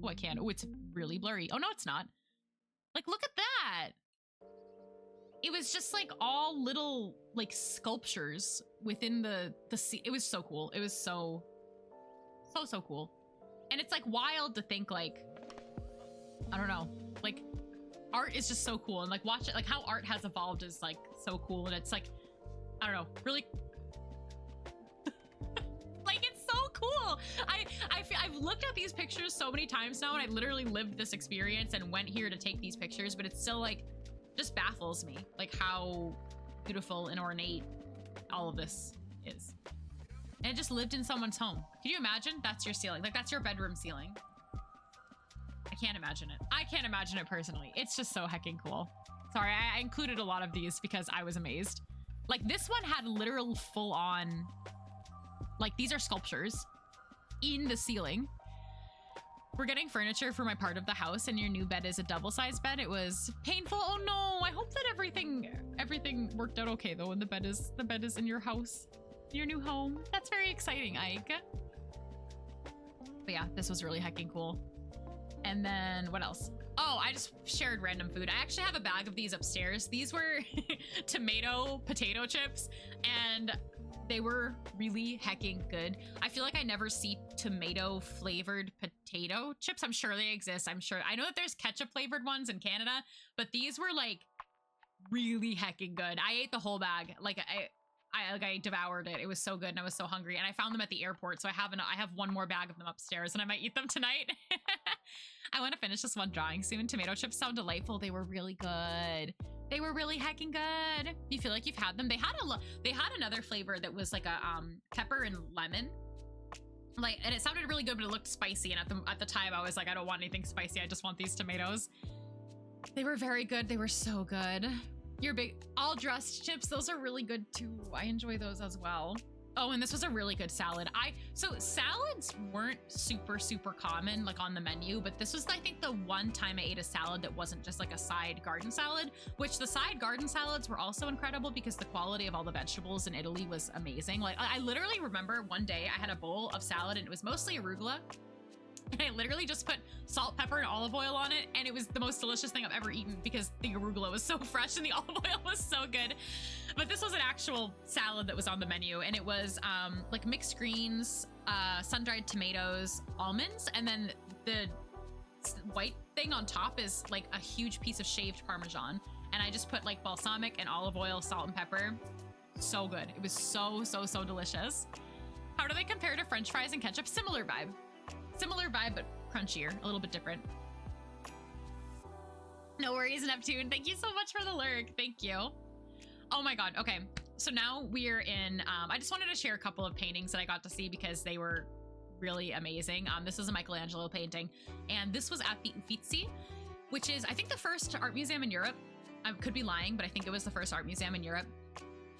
Oh, I can. Oh, it's really blurry. Oh no, it's not. Like look at that. It was just like all little like sculptures within the sea. It was so cool. It was so cool. And it's like wild to think like, I don't know, like art is just so cool. And like watch it, like how art has evolved is like so cool. And it's like, I don't know, really like it's so cool. I've looked at these pictures so many times now and I literally lived this experience and went here to take these pictures, but it's still like just baffles me like how beautiful and ornate all of this is. And it just lived in someone's home. Can you imagine? That's your ceiling. Like that's your bedroom ceiling. I can't imagine it. I can't imagine it personally. It's just so hecking cool. Sorry, I included a lot of these because I was amazed. Like this one had literal full on, like these are sculptures in the ceiling. We're getting furniture for my part of the house and your new bed is a double-sized bed. It was painful. Oh no, I hope that everything worked out okay though and the bed is in your house. Your new home. That's very exciting, Ike. But yeah, this was really hecking cool. And then what else? Oh, I just shared random food. I actually have a bag of these upstairs. These were tomato potato chips and they were really hecking good. I feel like I never see tomato flavored potato chips. I'm sure they exist. I know that there's ketchup flavored ones in Canada, but these were like really hecking good. I ate the whole bag. Like I devoured it. It was so good and I was so hungry and I found them at the airport. So I have one more bag of them upstairs and I might eat them tonight. I want to finish this one drawing soon. Tomato chips sound delightful. They were really good. They were really heckin' good. You feel like you've had them. They had another flavor that was like a pepper and lemon. Like, and it sounded really good, but it looked spicy. And at the time, I was like, I don't want anything spicy. I just want these tomatoes. They were very good. They were so good. Your big all dressed chips. Those are really good too. I enjoy those as well. Oh, and this was a really good salad. So salads weren't super common like on the menu, but this was, I think, the one time I ate a salad that wasn't just like a side garden salad, which the side garden salads were also incredible because the quality of all the vegetables in Italy was amazing. Like I literally remember one day I had a bowl of salad and it was mostly arugula. And I literally just put salt, pepper, and olive oil on it. And it was the most delicious thing I've ever eaten because the arugula was so fresh and the olive oil was so good. But this was an actual salad that was on the menu. And it was like mixed greens, sun-dried tomatoes, almonds. And then the white thing on top is like a huge piece of shaved Parmesan. And I just put like balsamic and olive oil, salt, and pepper. So good. It was so delicious. How do they compare to French fries and ketchup? Similar vibe. Similar vibe, but crunchier, a little bit different. No worries, Neptune. Thank you so much for the lurk. Thank you. Oh my God. Okay. So now we're in, I just wanted to share a couple of paintings that I got to see because they were really amazing. This is a Michelangelo painting, and this was at the Uffizi, which is, I think, the first art museum in Europe. I could be lying, but I think it was the first art museum in Europe.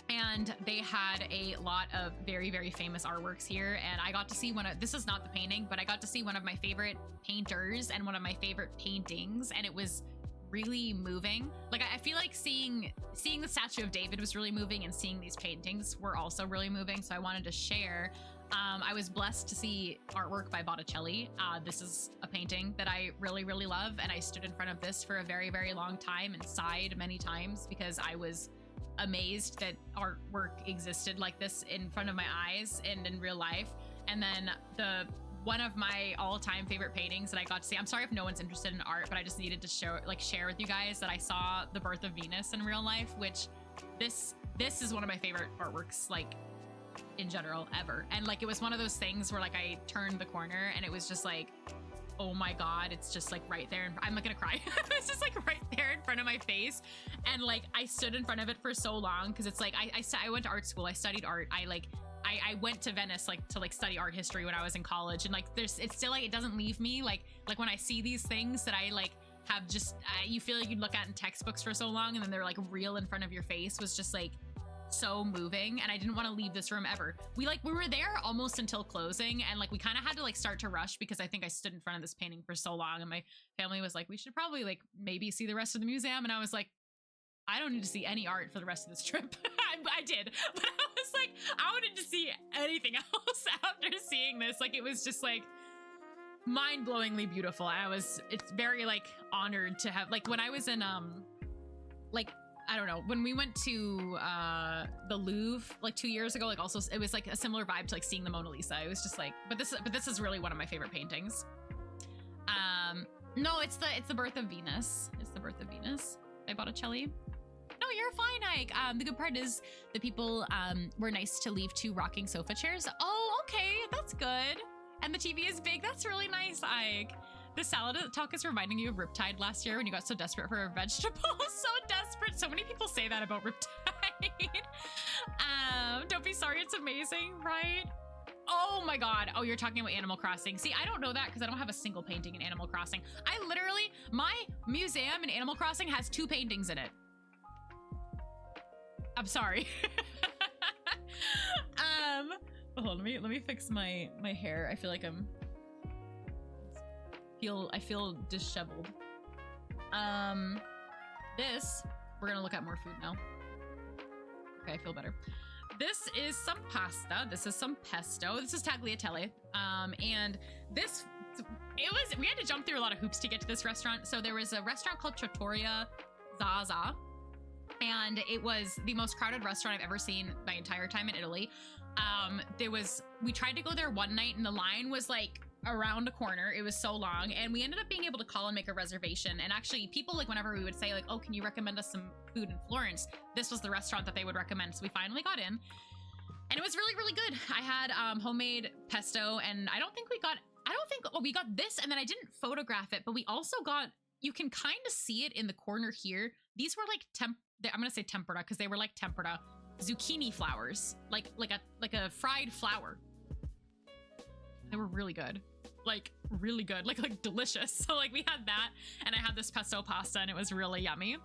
And they had a lot of very famous artworks here. And I got to see this is not the painting, but I got to see one of my favorite painters and one of my favorite paintings. And it was really moving. Like, I feel like seeing the statue of David was really moving, and seeing these paintings were also really moving. So I wanted to share. I was blessed to see artwork by Botticelli. This is a painting that I really love. And I stood in front of this for a very long time and sighed many times because I was amazed that artwork existed like this in front of my eyes and in real life. And then one of my all-time favorite paintings that I got to see, I'm sorry if no one's interested in art, but I just needed to share with you guys that I saw The Birth of Venus in real life, which this is one of my favorite artworks, like, in general, ever. And like, it was one of those things where like I turned the corner and it was just like, oh my God, it's just like right there. I'm not gonna cry. It's just like right there in front of my face. And like, I stood in front of it for so long because it's like, I went to art school. I studied art. I went to Venice to study art history when I was in college. And like, it's still like, it doesn't leave me. Like when I see these things that I like have just, you feel like you look at in textbooks for so long and then they're like real in front of your face, was just like so moving. And I didn't want to leave this room ever. We were there almost until closing, and like we kind of had to like start to rush because I think I stood in front of this painting for so long, and my family was like, we should probably like maybe see the rest of the museum. And I was like, I don't need to see any art for the rest of this trip. I did, but I was like, I wanted to see anything else after seeing this. Like, it was just like mind-blowingly beautiful. It's very like honored to have, like, when I was in like, I don't know, when we went to the Louvre like 2 years ago, like also it was like a similar vibe to like seeing the Mona Lisa. It was just like, but this is really one of my favorite paintings. No, it's the Birth of Venus. It's the Birth of Venus by Botticelli. No, you're fine, Ike. The good part is the people were nice to leave 2 rocking sofa chairs. Oh, okay, that's good. And the TV is big. That's really nice, Ike. The salad talk is reminding you of Riptide last year when you got so desperate for a vegetable. So desperate. So many people say that about Riptide. Don't be sorry. It's amazing, right? Oh my God. Oh, you're talking about Animal Crossing. See, I don't know that because I don't have a single painting in Animal Crossing. My museum in Animal Crossing has 2 paintings in it. I'm sorry. Hold on, let me fix my hair. I feel like I feel disheveled. We're gonna look at more food now. Okay, I feel better. This is some pasta. This is some pesto. This is tagliatelle. And we had to jump through a lot of hoops to get to this restaurant. So there was a restaurant called Trattoria Zaza, and it was the most crowded restaurant I've ever seen my entire time in Italy. We tried to go there one night and the line was like around a corner. It was so long, and we ended up being able to call and make a reservation. And actually people, like, whenever we would say like, oh, can you recommend us some food in Florence, this was the restaurant that they would recommend. So we finally got in, and it was really good. I had homemade pesto, and we got this, and then I didn't photograph it, but we also got, you can kind of see it in the corner here. These were like I'm gonna say tempura because they were like tempura zucchini flowers, like a fried flower. They were really good, like really good, like delicious. So like we had that, and I had this pesto pasta, and it was really yummy.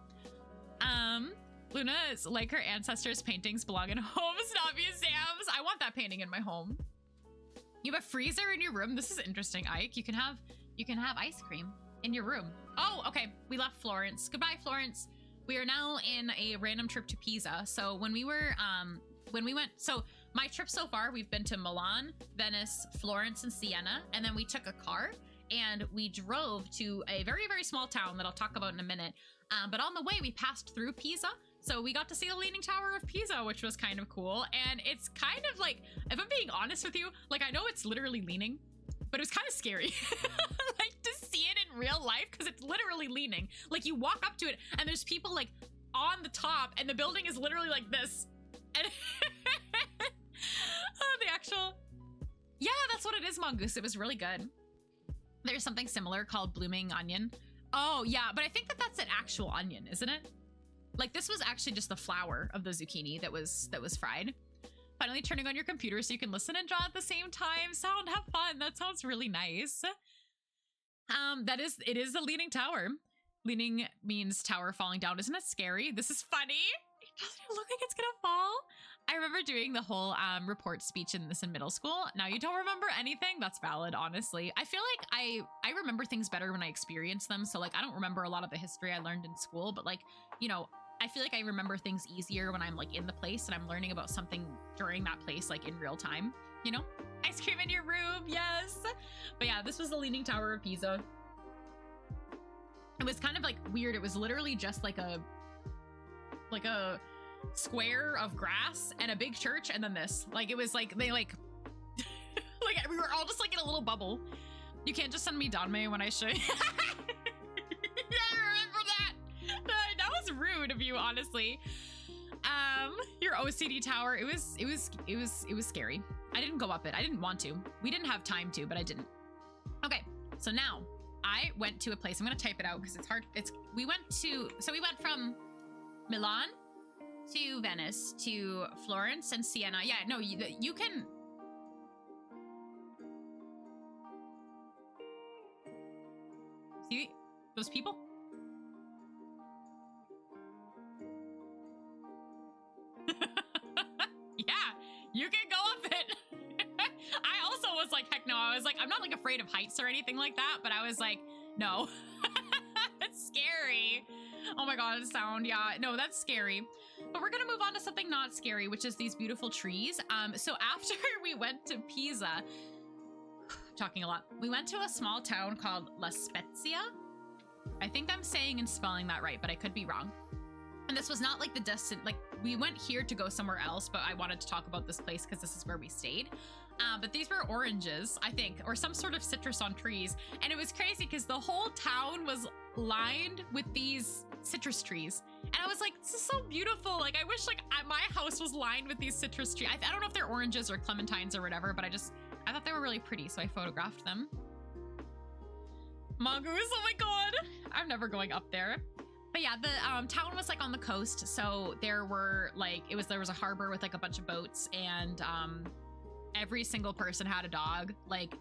Luna is like her ancestors' paintings belong in homes, not museums. I want that painting in my home. You have a freezer in your room. This is interesting, Ike. You can have ice cream in your room. Oh, okay. We left Florence. Goodbye, Florence. We are now in a random trip to Pisa. So when we went, so my trip so far, we've been to Milan, Venice, Florence, and Siena. And then we took a car and we drove to a very, very small town that I'll talk about in a minute. But on the way, we passed through Pisa. So we got to see the Leaning Tower of Pisa, which was kind of cool. And it's kind of like, if I'm being honest with you, like I know it's literally leaning, but it was kind of scary. Like to see it in real life, because it's literally leaning. Like you walk up to it and there's people like on the top and the building is literally like this. And oh, the actual, yeah, that's what it is, Mongoose. It was really good. There's something similar called blooming onion. Oh yeah, but I think that's an actual onion, isn't it? Like this was actually just the flower of the zucchini that was fried. Finally turning on your computer so you can listen and draw at the same time. Sound, have fun. That sounds really nice. It is the Leaning Tower. Leaning means tower falling down. Isn't that scary? This is funny. Doesn't it look like it's gonna fall? I remember doing the whole report speech in middle school. Now you don't remember anything? That's valid, honestly. I feel like I remember things better when I experience them. So like I don't remember a lot of the history I learned in school, but like, you know, I feel like I remember things easier when I'm like in the place and I'm learning about something during that place, like in real time, you know? Ice cream in your room, yes. But yeah, this was the Leaning Tower of Pisa. It was kind of like weird. It was literally just like a square of grass and a big church, and then this. Like it was like they like like we were all just like in a little bubble. You can't just send me Danme when I show you. Yeah, I remember that. That was rude of you, honestly. Your OCD tower, it was scary. I didn't go up it. I didn't want to. We didn't have time to, but I didn't. Okay, so now I went to a place. I'm gonna type it out because it's hard. We went from Milan to Venice to Florence and Siena. Yeah, no, you can. See those people? Yeah, you can go up it. I also was like, heck no. I was like, I'm not like afraid of heights or anything like that, but I was like, no. That's scary. Oh my god, sound. Yeah, no, that's scary. But we're gonna move on to something not scary, which is these beautiful trees. So after we went to Pisa, talking a lot, we went to a small town called La Spezia. I think I'm saying and spelling that right, but I could be wrong. And this was not like the like we went here to go somewhere else, but I wanted to talk about this place because this is where we stayed. But these were oranges, I think, or some sort of citrus on trees. And it was crazy because the whole town was lined with these citrus trees. And I was like, this is so beautiful. Like, I wish like my house was lined with these citrus trees. I don't know if they're oranges or clementines or whatever, but I thought they were really pretty. So I photographed them. Mongoose, oh my god. I'm never going up there. But yeah, the town was like on the coast. So there were like, there was a harbor with like a bunch of boats, and every single person had a dog. Like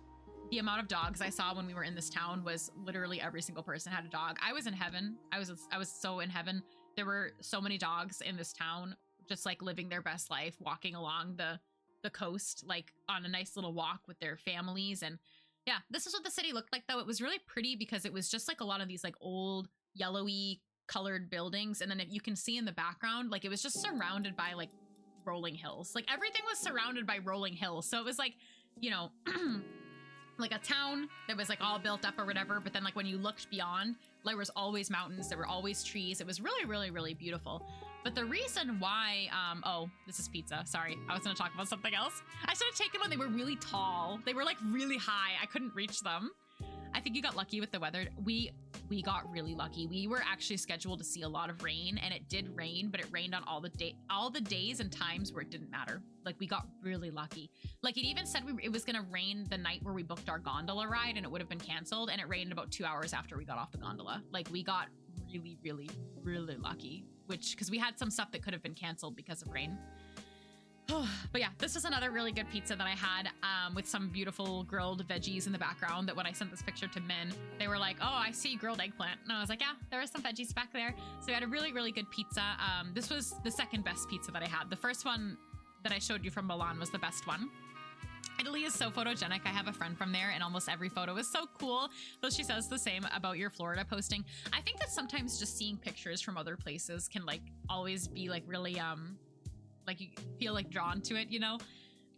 the amount of dogs I saw when we were in this town was literally every single person had a dog. I was in heaven. I was so in heaven. There were so many dogs in this town, just like living their best life, walking along the coast, like on a nice little walk with their families. And yeah, this is what the city looked like though. It was really pretty because it was just like a lot of these like old yellowy colored buildings. And then if you can see in the background, like it was just surrounded by like rolling hills. Like everything was surrounded by rolling hills. So it was like, you know, like a town that was like all built up or whatever. But then like when you looked beyond, there was always mountains. There were always trees. It was really, really, really beautiful. But the reason why, oh, this is pizza. Sorry. I was going to talk about something else. I should have taken when they were really tall. They were like really high. I couldn't reach them. I think you got lucky with the weather. we got really lucky. We were actually scheduled to see a lot of rain, and it did rain, but it rained on all the days and times where it didn't matter. Like, we got really lucky. Like, it even said it was gonna rain the night where we booked our gondola ride, and it would have been canceled, and it rained about 2 hours after we got off the gondola. Like, we got really, really, really lucky, because we had some stuff that could have been canceled because of rain. But yeah, this is another really good pizza that I had with some beautiful grilled veggies in the background, that when I sent this picture to Min, they were like, oh, I see grilled eggplant. And I was like, yeah, there are some veggies back there. So we had a really, really good pizza. This was the second best pizza that I had. The first one that I showed you from Milan was the best one. Italy is so photogenic. I have a friend from there, and almost every photo is so cool. Though she says the same about your Florida posting. I think that sometimes just seeing pictures from other places can like always be like really like you feel like drawn to it, you know?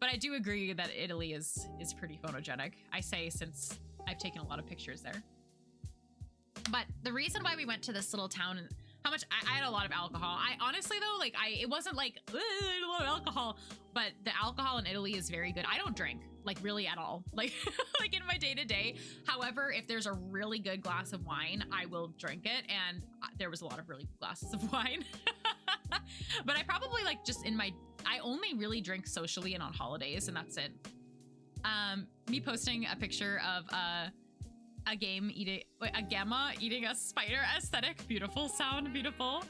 But I do agree that Italy is pretty photogenic. I say, since I've taken a lot of pictures there. But the reason why we went to this little town, and how much I had a lot of alcohol. I honestly though, like it wasn't like a lot of alcohol, but the alcohol in Italy is very good. I don't drink like really at all, like like in my day to day. However, if there's a really good glass of wine, I will drink it. And there was a lot of really good glasses of wine. But I probably like just I only really drink socially and on holidays, and that's it. Me posting a picture of a gamma eating a spider aesthetic. Beautiful sound, beautiful.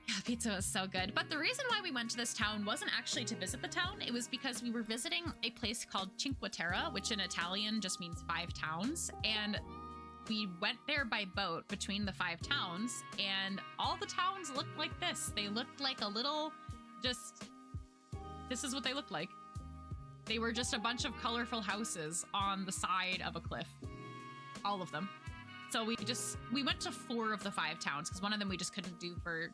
Yeah, pizza was so good. But the reason why we went to this town wasn't actually to visit the town. It was because we were visiting a place called Cinque Terre, which in Italian just means 5 towns. And we went there by boat between the 5 towns, and all the towns looked like this. They looked like a little, this is what they looked like. They were just a bunch of colorful houses on the side of a cliff. All of them. So we went to 4 of the 5 towns, because one of them we just couldn't do for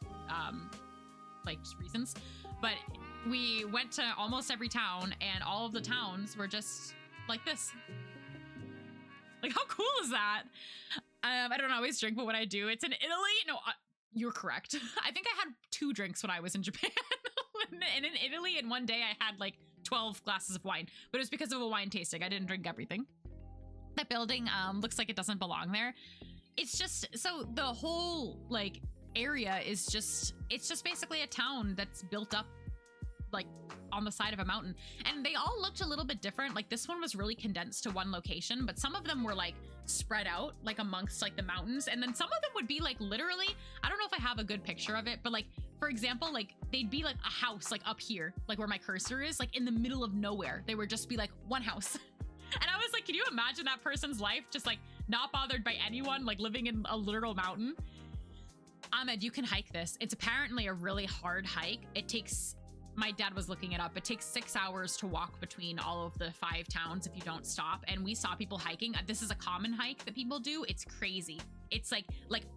like just reasons. But we went to almost every town, and all of the towns were just like this. Like, how cool is that? I don't always drink, but when I do, it's in Italy. No, you're correct. I think I had 2 drinks when I was in Japan. And in Italy, in one day, I had like 12 glasses of wine. But it was because of a wine tasting. I didn't drink everything. That building looks like it doesn't belong there. It's just, so the whole like area is just, it's just basically a town that's built up like on the side of a mountain, and they all looked a little bit different. Like this one was really condensed to one location, but some of them were like spread out like amongst like the mountains, and then some of them would be like literally, I don't know if I have a good picture of it, but like for example, like they'd be like a house like up here, like where my cursor is, like in the middle of nowhere. They would just be like one house. And I was like, can you imagine that person's life just like not bothered by anyone, like living in a literal mountain? Ahmed, you can hike this. It's apparently a really hard hike. It takes, my dad was looking it up, it takes 6 hours to walk between all of the 5 towns if you don't stop. And we saw people hiking. This is a common hike that people do. It's crazy. It's like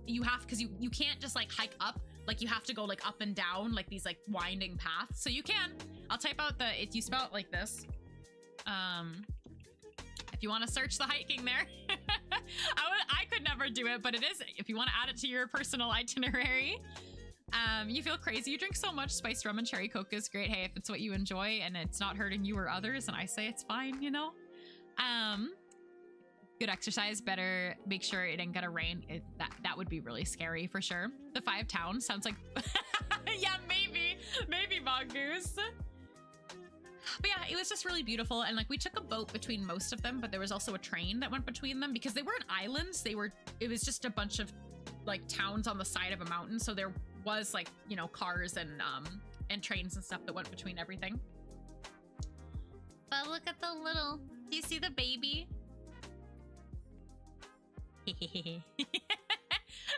you have, because you can't just like hike up. Like you have to go like up and down, like these like winding paths. So you can, I'll type out you spell it like this. If you want to search the hiking there. I could never do it, but it is, if you want to add it to your personal itinerary. You feel crazy. You drink so much. Spiced rum and cherry coke is great. Hey, if it's what you enjoy and it's not hurting you or others, and I say it's fine, you know? Good exercise. Better make sure it ain't gonna rain. That would be really scary for sure. The 5 towns sounds like, yeah, maybe Mongoose. But yeah, it was just really beautiful. And like we took a boat between most of them, but there was also a train that went between them because they weren't islands. It was just a bunch of like towns on the side of a mountain. So there was like, you know, cars and trains and stuff that went between everything. But look at the little, do you see the baby?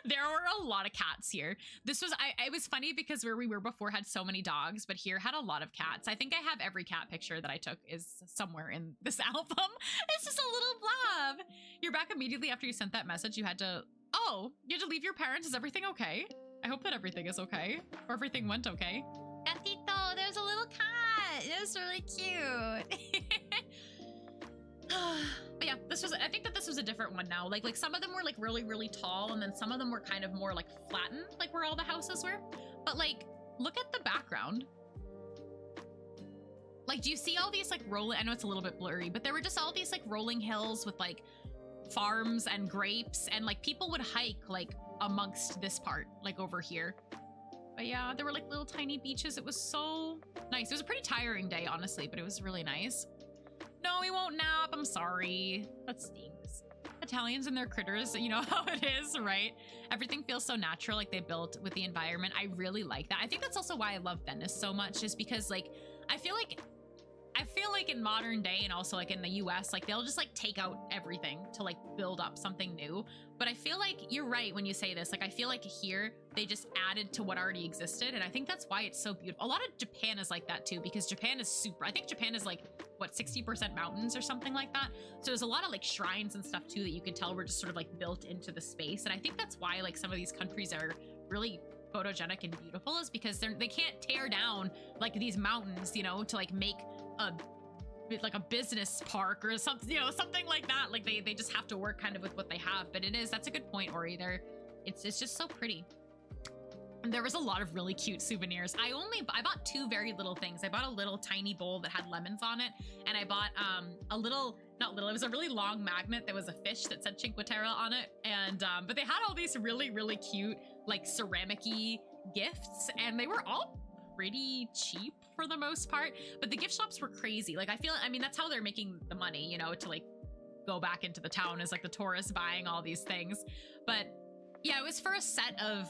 There were a lot of cats here. This was, it was funny because where we were before had so many dogs, but here had a lot of cats. I think I have every cat picture that I took is somewhere in this album. It's just a little blob. You're back immediately after you sent that message. You had to leave your parents. Is everything okay? I hope that everything is okay, or everything went okay. Gatito, there's a little cat. It was really cute. But yeah, I think that this was a different one now. Like some of them were like really, really tall, and then some of them were kind of more like flattened, like where all the houses were. But like, look at the background. Like, do you see all these like rolling, I know it's a little bit blurry, but there were just all these like rolling hills with like farms and grapes, and like people would hike like amongst this part, like over here. But yeah, there were like little tiny beaches. It was so nice. It was a pretty tiring day, honestly, but it was really nice. No, we won't nap. I'm sorry. That stinks. Italians and their critters, you know how it is, right? Everything feels so natural, like they built with the environment. I really like that. I think that's also why I love Venice so much, is because like I feel like in modern day, and also like in the US, like they'll just like take out everything to like build up something new. But I feel like you're right when you say this. Like I feel like here they just added to what already existed, and I think that's why it's so beautiful. A lot of Japan is like that too, because Japan is super, I think Japan is like what, 60% mountains or something like that. So there's a lot of like shrines and stuff too that you can tell were just sort of like built into the space. And I think that's why like some of these countries are really photogenic and beautiful, is because they can't tear down like these mountains, you know, to like make a like a business park or something, you know, something like that. Like they just have to work kind of with what they have. But that's a good point, Ori. It's just so pretty. And there was a lot of really cute souvenirs. I bought two very little things. I bought a little tiny bowl that had lemons on it, and I bought it was a really long magnet that was a fish that said Cinque Terre on it. And but they had all these really, really cute like ceramic-y gifts, and they were all pretty cheap for the most part, but the gift shops were crazy. Like I mean that's how they're making the money, you know, to like go back into the town, is like the tourists buying all these things. But yeah, it was for a set of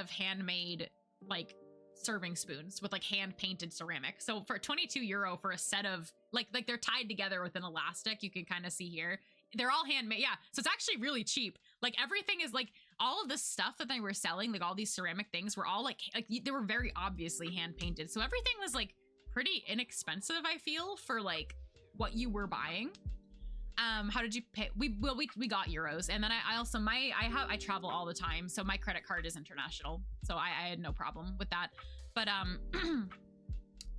handmade like serving spoons with like hand painted ceramic. So for €22 for a set of like they're tied together with an elastic, you can kind of see here. They're all handmade. Yeah. So it's actually really cheap. Like everything is like all of this stuff that they were selling, like all these ceramic things were all like they were very obviously hand painted. So everything was like pretty inexpensive, I feel, for like what you were buying. How did you pay? We got euros. And then I also, I travel all the time. So my credit card is international. So I had no problem with that. But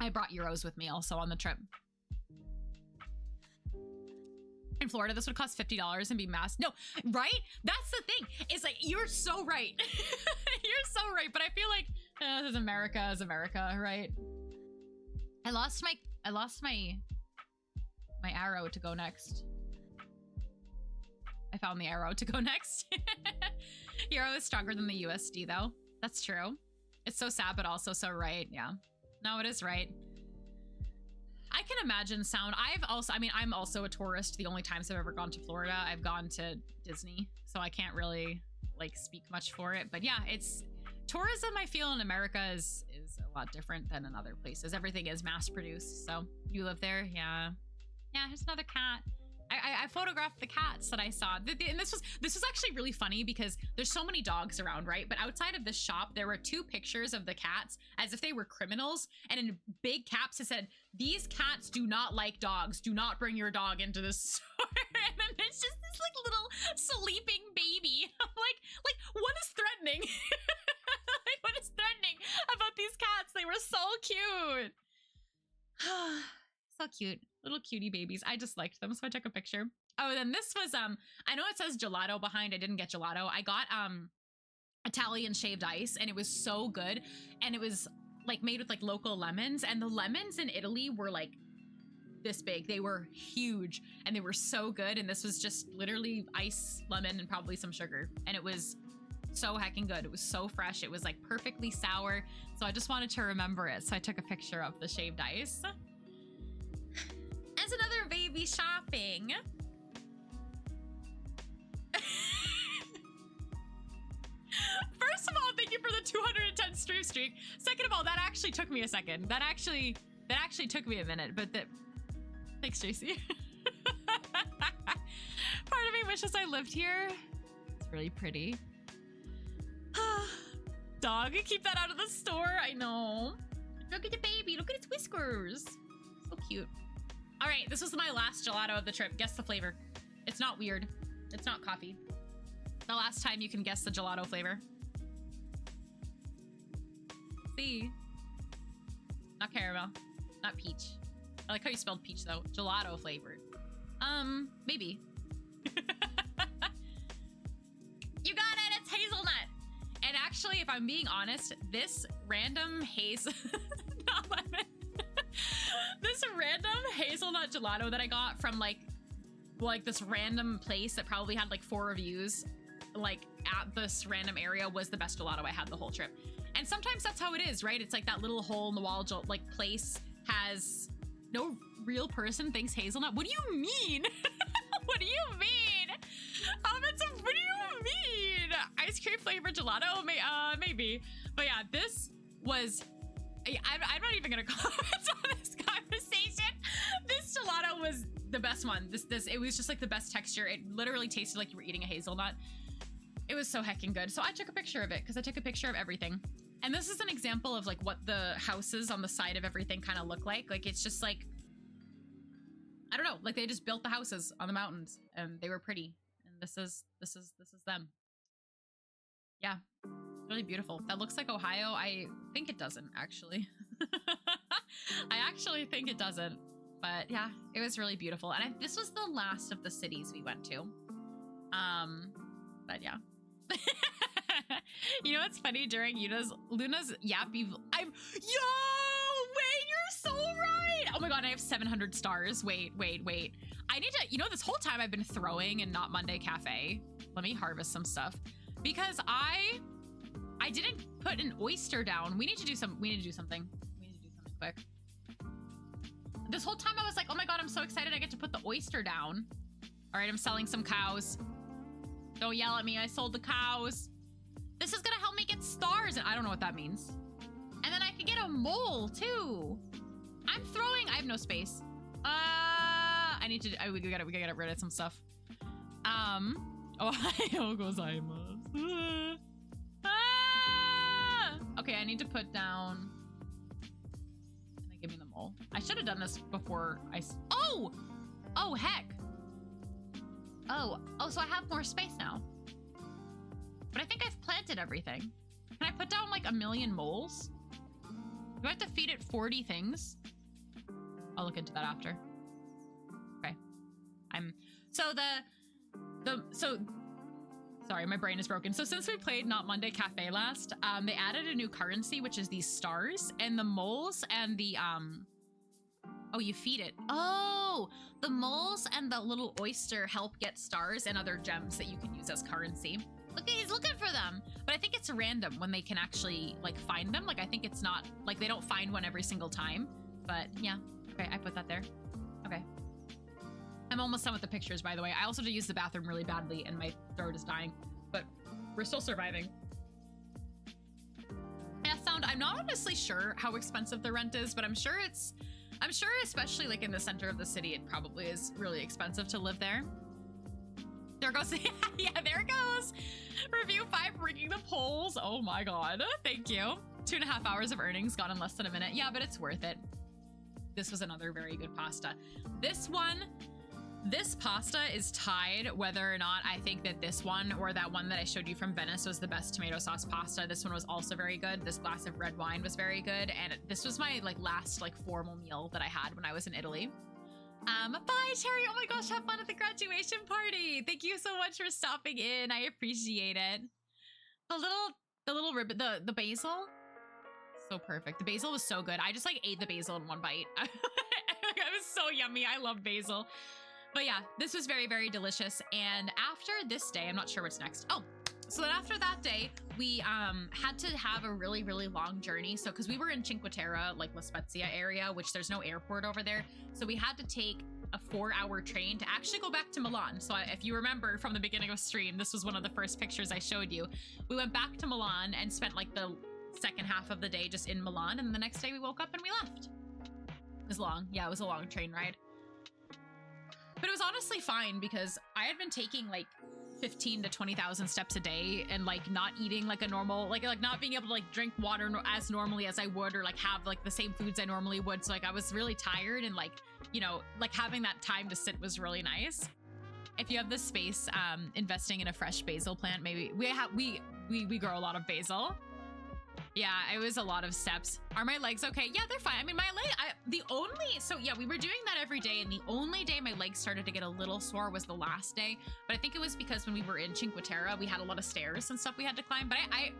I brought euros with me also on the trip. In Florida, this would cost $50 and be masked. No, right? That's the thing. It's like, you're so right. You're so right. But I feel like this is America, right? I lost my arrow to go next. I found the arrow to go next. Euro is stronger than the USD though. That's true. It's so sad, but also so right. Yeah. No, it is right. I can imagine sound. I'm also a tourist. The only times I've ever gone to Florida, I've gone to Disney. So I can't really like speak much for it. But yeah, it's tourism, I feel, in America is a lot different than in other places. Everything is mass produced. So you live there? Yeah. Yeah, here's another cat. I photographed the cats that I saw. And this was actually really funny because there's so many dogs around, right? But outside of the shop, there were two pictures of the cats as if they were criminals. And in big caps, it said, "These cats do not like dogs. Do not bring your dog into the store." And then it's just this like little sleeping baby. I'm like, what is threatening? Like, what is threatening about these cats? They were so cute. So cute. Little cutie babies. I just liked them, so I took a picture. Oh, then this was, I know it says gelato behind. I didn't get gelato. I got, Italian shaved ice, and it was so good. And it was, like, made with, like, local lemons. And the lemons in Italy were, like, this big. They were huge, and they were so good. And this was just literally ice, lemon, and probably some sugar. And it was so heckin' good. It was so fresh. It was, like, perfectly sour. So I just wanted to remember it. So I took a picture of the shaved ice. As another baby shopping. First of all, thank you for the 210 stream streak. Second of all, that actually took me a second. That actually took me a minute, but thanks, Tracy. Part of me wishes I lived here. It's really pretty. Dog, keep that out of the store. I know. Look at the baby. Look at its whiskers. So cute. All right, this was my last gelato of the trip. Guess the flavor. It's not weird. It's not coffee. The last time you can guess the gelato flavor. See? Not caramel. Not peach. I like how you spelled peach though. Gelato flavored. Maybe. You got it, it's hazelnut. And actually, if I'm being honest, this random not lemon. This random hazelnut gelato that I got from like like this random place that probably had like 4 reviews, like at this random area, was the best gelato I had the whole trip. And sometimes that's how it is, right? It's like that little hole in the wall like place has no real person thinks hazelnut. What do you mean? What do you mean? What do you mean? Ice cream flavored gelato? Maybe. But yeah, this was, I'm not even gonna comment on this conversation. This gelato was the best one. It was just like the best texture. It literally tasted like you were eating a hazelnut. It was so heckin' good. So I took a picture of it because I took a picture of everything. And this is an example of like what the houses on the side of everything kind of look like. Like it's just like, I don't know, like they just built the houses on the mountains and they were pretty. And this is them. Yeah, really beautiful. That looks like Ohio. I think it doesn't actually. I actually think it doesn't, but yeah, it was really beautiful. And this was the last of the cities we went to. But yeah. You know what's funny? During Luna's yappy, wait, you're so right. Oh my god, I have 700 stars. Wait. I need to, this whole time I've been throwing in Not Monday Cafe. Let me harvest some stuff because I didn't put an oyster down. We need to do something quick. This whole time I was like, oh my god, I'm so excited I get to put the oyster down. All right, I'm selling some cows. Don't yell at me, I sold the cows. This is gonna help me get stars, and I don't know what that means. And then I could get a mole too. I have no space. We gotta get rid of some stuff. Ohio gozaimasu. Okay, I need to put down. And then give me the mole. I should have done this before oh heck. Oh, so I have more space now. But I think I've planted everything. Can I put down like 1 million moles? Do I have to feed it 40 things? I'll look into that after. Okay. Sorry, my brain is broken. So since we played Not Monday Cafe last, they added a new currency, which is these stars, and the moles and the, oh, you feed it. Oh, the moles and the little oyster help get stars and other gems that you can use as currency. Look, he's looking for them. But I think it's random when they can actually like find them. Like I think it's not like they don't find one every single time. But yeah, okay, I put that there. Okay. I'm almost done with the pictures, by the way. I also had to use the bathroom really badly and my throat is dying, but we're still surviving. Yeah, I'm not honestly sure how expensive the rent is, but I'm sure especially like in the center of the city, it probably is really expensive to live there. There goes, yeah, there it goes. Review 5, rigging the polls. Oh my God, thank you. 2.5 hours of earnings gone in less than a minute. Yeah, but it's worth it. This was another very good pasta. This pasta is tied whether or not I think that this one or that one that I showed you from Venice was the best tomato sauce pasta. This one was also very good. This glass of red wine was very good. And this was my last formal meal that I had when I was in Italy. Bye, Terry. Oh my gosh, have fun at the graduation party. Thank you so much for stopping in. I appreciate it. The little ribbon, the basil, so perfect. The basil was so good. I just ate the basil in one bite. It was so yummy. I love basil. But yeah, this was very, very delicious. And after this day, I'm not sure what's next. Oh, so then after that day, we had to have a really, really long journey. So because we were in Cinque Terre, La Spezia area, which there's no airport over there. So we had to take a 4-hour train to actually go back to Milan. So if you remember from the beginning of stream, this was one of the first pictures I showed you. We went back to Milan and spent the second half of the day just in Milan. And the next day we woke up and we left. It was long. Yeah, it was a long train ride. But it was honestly fine because I had been taking 15 to 20,000 steps a day and not eating a normal, not being able to drink water as normally as I would, or have the same foods I normally would. So I was really tired, and having that time to sit was really nice. If you have the space, investing in a fresh basil plant, maybe we grow a lot of basil. Yeah, it was a lot of steps. Are my legs okay? Yeah, they're fine. I mean, my leg, we were doing that every day, and the only day my legs started to get a little sore was the last day. But I think it was because when we were in Cinque Terre, we had a lot of stairs and stuff we had to climb. But I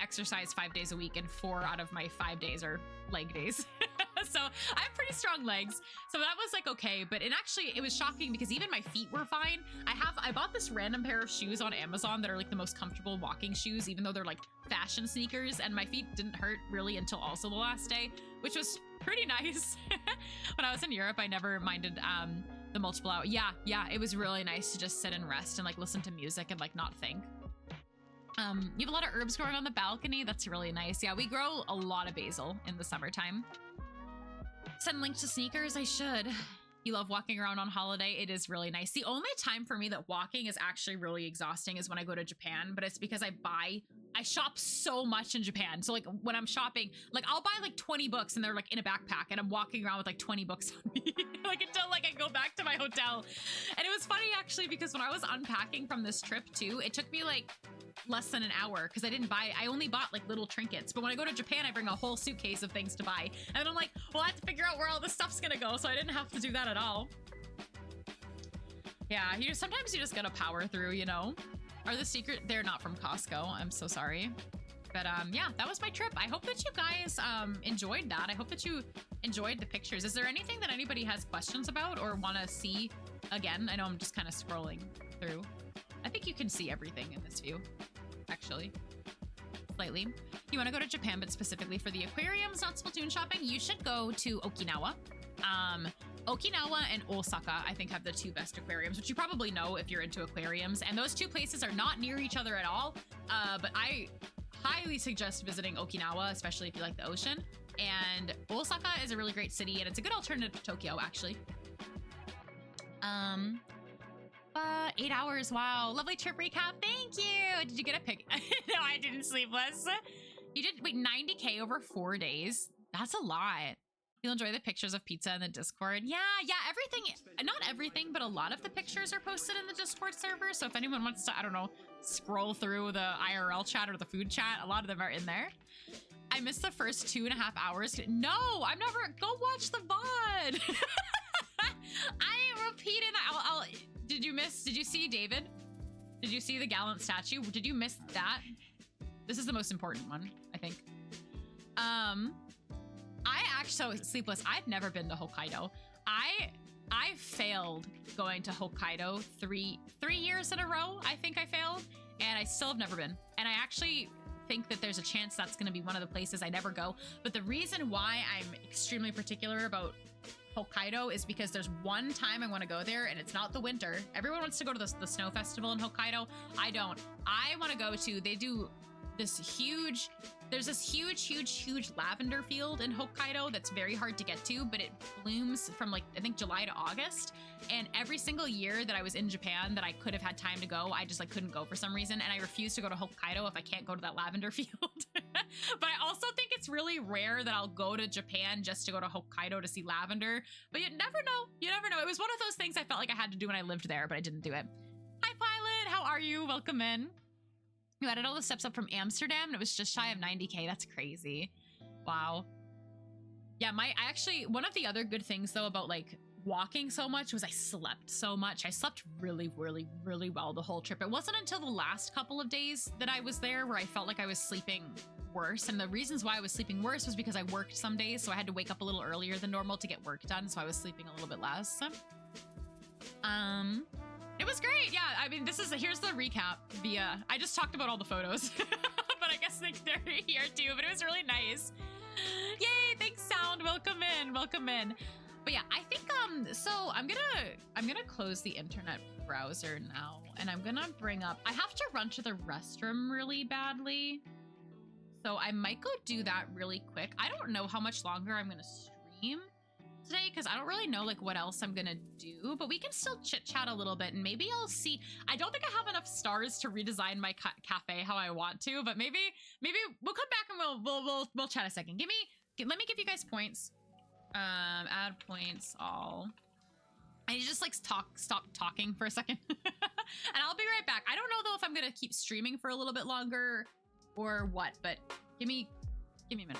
exercise 5 days a week, and 4 out of my 5 days are leg days. So I have pretty strong legs. So that was like okay, but it was shocking because even my feet were fine. I bought this random pair of shoes on Amazon that are like the most comfortable walking shoes, even though they're like fashion sneakers, and my feet didn't hurt really until also the last day, which was pretty nice. When I was in Europe, I never minded the multiple hour. Yeah, it was really nice to just sit and rest and like listen to music and like not think. You have a lot of herbs growing on the balcony. That's really nice. Yeah, we grow a lot of basil in the summertime. Send links to sneakers. I should. You love walking around on holiday. It is really nice. The only time for me that walking is actually really exhausting is when I go to Japan, but it's because I shop so much in Japan. So like when I'm shopping, like I'll buy like 20 books and they're like in a backpack and I'm walking around with like 20 books on me like until like I go back to my hotel. And it was funny actually because when I was unpacking from this trip too, it took me like less than an hour because I only bought like little trinkets. But when I go to Japan, I bring a whole suitcase of things to buy. And I'm like, well, I have to figure out where all this stuff's gonna go. So I didn't have to do that at all. Yeah, sometimes you just gotta power through, you know? Are the secret? They're not from Costco. I'm so sorry. But yeah, that was my trip. I hope that you guys enjoyed that. I hope that you enjoyed the pictures. Is there anything that anybody has questions about or want to see again? I know I'm just kind of scrolling through. I think you can see everything in this view, actually. Slightly. You want to go to Japan, but specifically for the aquariums, not Splatoon shopping, you should go to Okinawa. Okinawa and Osaka, I think, have the two best aquariums, which you probably know if you're into aquariums. And those two places are not near each other at all. But I highly suggest visiting Okinawa, especially if you like the ocean. And Osaka is a really great city, and it's a good alternative to Tokyo, actually. 8 hours. Wow. Lovely trip recap. Thank you. Did you get a pic? No, I didn't. Sleepless. You did, wait, 90K over 4 days. That's a lot. You'll enjoy the pictures of pizza in the Discord. Yeah, everything, not everything, but a lot of the pictures are posted in the Discord server. So if anyone wants to, I don't know, scroll through the IRL chat or the food chat, a lot of them are in there. I missed the first 2.5 hours. No, I'm never, go watch the VOD. I repeated that. Did you see David? Did you see the gallant statue? Did you miss that? This is the most important one, I think. So Sleepless, I've never been to Hokkaido. I failed going to Hokkaido three years in a row. I think I failed, and I still have never been. And I actually think that there's a chance that's going to be one of the places I never go. But the reason why I'm extremely particular about Hokkaido is because there's one time I want to go there, and it's not the winter. Everyone wants to go to the snow festival in Hokkaido. I don't. I want to go to, they do this huge, there's this huge lavender field in Hokkaido that's very hard to get to, but it blooms from like, I think July to August. And every single year that I was in Japan that I could have had time to go, I just like couldn't go for some reason. And I refuse to go to Hokkaido if I can't go to that lavender field. But I also think it's really rare that I'll go to Japan just to go to Hokkaido to see lavender. But you never know. You never know. It was one of those things I felt like I had to do when I lived there, but I didn't do it. Hi, Pilot. How are you? Welcome in. You added all the steps up from Amsterdam and it was just shy of 90K. That's crazy. Wow. Yeah, one of the other good things though about like walking so much was I slept so much. I slept really well the whole trip. It wasn't until the last couple of days that I was there where I felt like I was sleeping worse. And the reasons why I was sleeping worse was because I worked some days. So I had to wake up a little earlier than normal to get work done. So I was sleeping a little bit less. It was great. Yeah, I mean, here's the recap via, I just talked about all the photos, but I guess they're here too, but it was really nice. Yay, thanks Sound, welcome in. But yeah, I think, so I'm gonna close the internet browser now, and I'm gonna bring up, I have to run to the restroom really badly. So I might go do that really quick. I don't know how much longer I'm gonna stream today because I don't really know like what else I'm gonna do, but we can still chit chat a little bit and maybe I'll see. I don't think I have enough stars to redesign my cafe how I want to, but maybe we'll come back and we'll chat a second. Let me give you guys points. Add points all. I just like stop talking for a second and I'll be right back. I don't know though if I'm gonna keep streaming for a little bit longer or what, but give me a minute.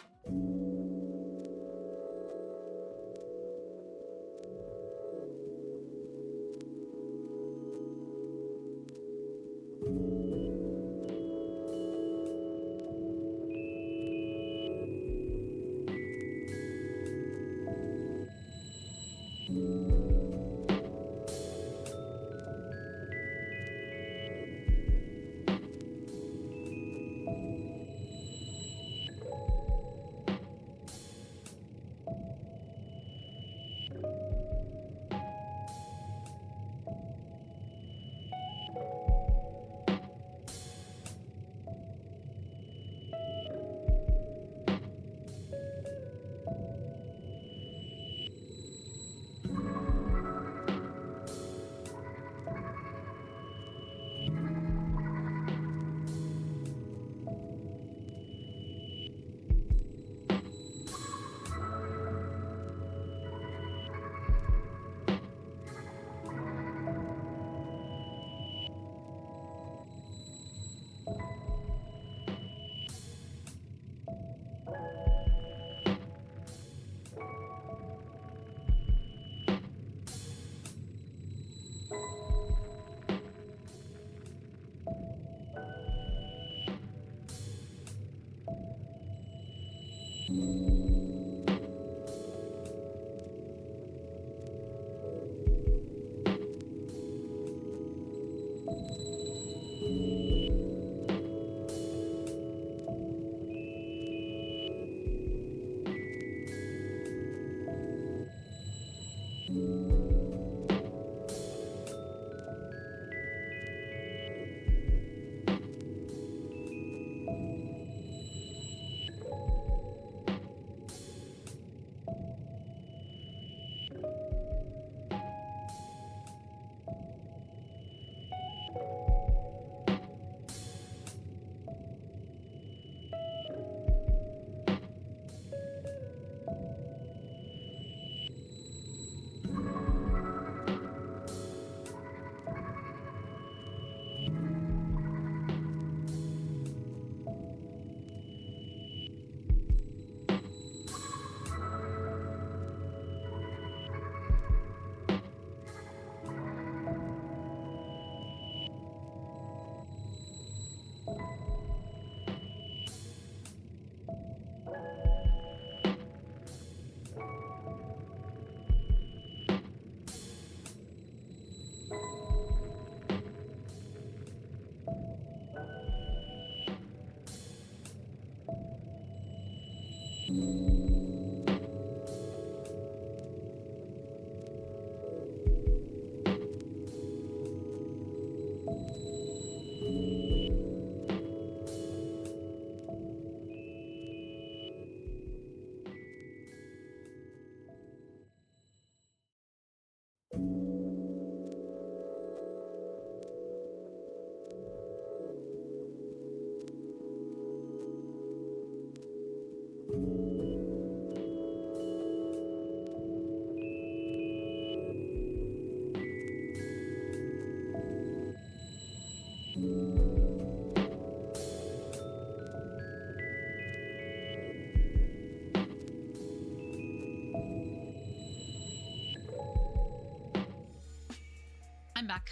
I'm back.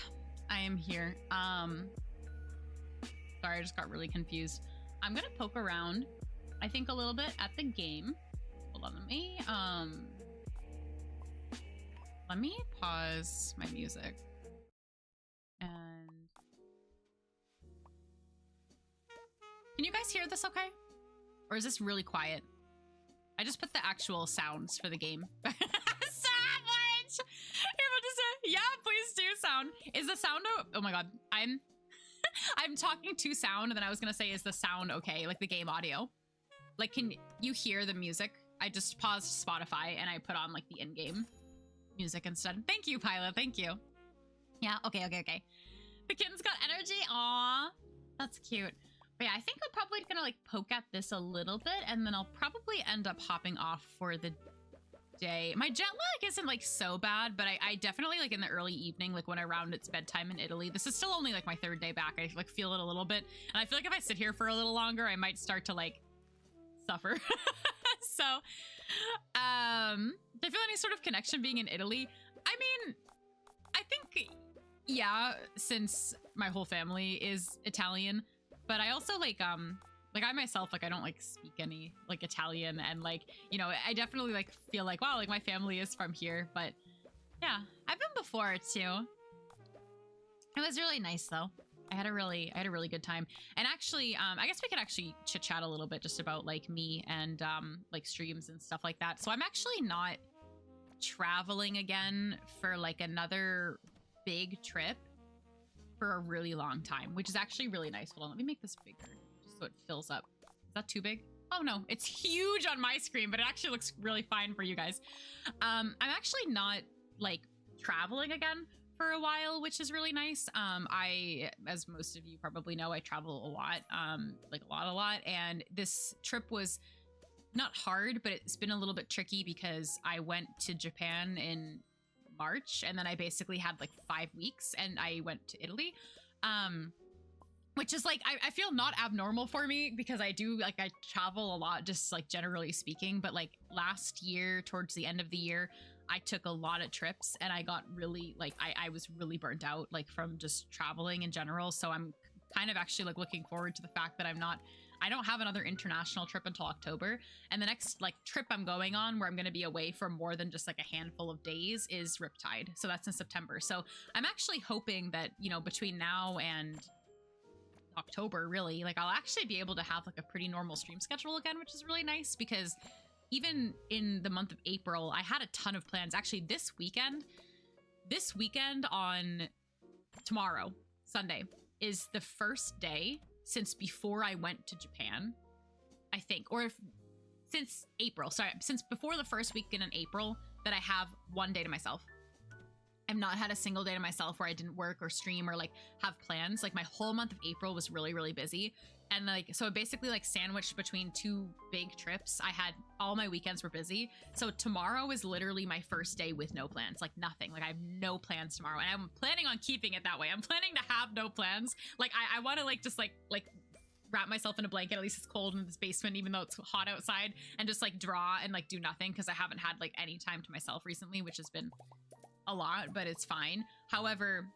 I am here. Sorry, I just got really confused. I'm gonna poke around, I think, a little bit at the game. Hold on, let me pause my music. And can you guys hear this okay? Or is this really quiet? I just put the actual sounds for the game. Stop, Orange! You're about to say, yeah, please do sound. Is the sound, oh my God, I'm talking to sound, and then I was gonna say, is the sound okay? Like the game audio? Like, can you hear the music? I just paused Spotify and I put on like the in-game music instead. Thank you, Pilot, thank you. Yeah, okay. The kitten's got energy, aw. That's cute. But yeah, I think I'm probably gonna like poke at this a little bit, and then I'll probably end up hopping off for the day. My jet lag isn't like so bad, but I definitely like in the early evening, like when around it's bedtime in Italy. This is still only like my 3rd day back. I like feel it a little bit, and I feel like if I sit here for a little longer, I might start to like suffer. So, do I feel any sort of connection being in Italy? I mean, I think, yeah, since my whole family is Italian, but I also like I myself, like I don't like speak any like Italian, and like, you know, I definitely like feel like, wow, like my family is from here. But yeah, I've been before too. It was really nice though. I had a really good time. And actually, I guess we could actually chit chat a little bit just about like me and like streams and stuff like that. So I'm actually not traveling again for like another big trip for a really long time, which is actually really nice. Hold on, let me make this bigger just so it fills up. Is that too big? Oh no, it's huge on my screen, but it actually looks really fine for you guys. I'm actually not like traveling again for a while, which is really nice. I, as most of you probably know, I travel a lot, like a lot. And this trip was not hard, but it's been a little bit tricky because I went to Japan in March, and then I basically had like 5 weeks, and I went to Italy, which is like, I feel not abnormal for me because I do, like, I travel a lot, just like generally speaking. But like last year, towards the end of the year, I took a lot of trips, and I got really like, I was really burnt out like from just traveling in general. So I'm kind of actually like looking forward to the fact that I'm not I don't have another international trip until October. And the next like trip I'm going on where I'm going to be away for more than just like a handful of days is Riptide. So that's in September. So I'm actually hoping that, you know, between now and October, really, like I'll actually be able to have like a pretty normal stream schedule again, which is really nice because even in the month of April, I had a ton of plans. Actually, this weekend on tomorrow, Sunday, is the first day since before I went to Japan, I think, or since April, sorry, since before the first weekend in April that I have one day to myself. I've not had a single day to myself where I didn't work or stream or like have plans. Like my whole month of April was really, really busy. And like, so basically like sandwiched between two big trips. I had all my weekends were busy. So tomorrow is literally my first day with no plans, like nothing. Like I have no plans tomorrow and I'm planning on keeping it that way. I'm planning to have no plans. Like I want to like, just like wrap myself in a blanket. At least it's cold in this basement, even though it's hot outside, and just like draw and like do nothing. Cause I haven't had like any time to myself recently, which has been a lot, but it's fine. However,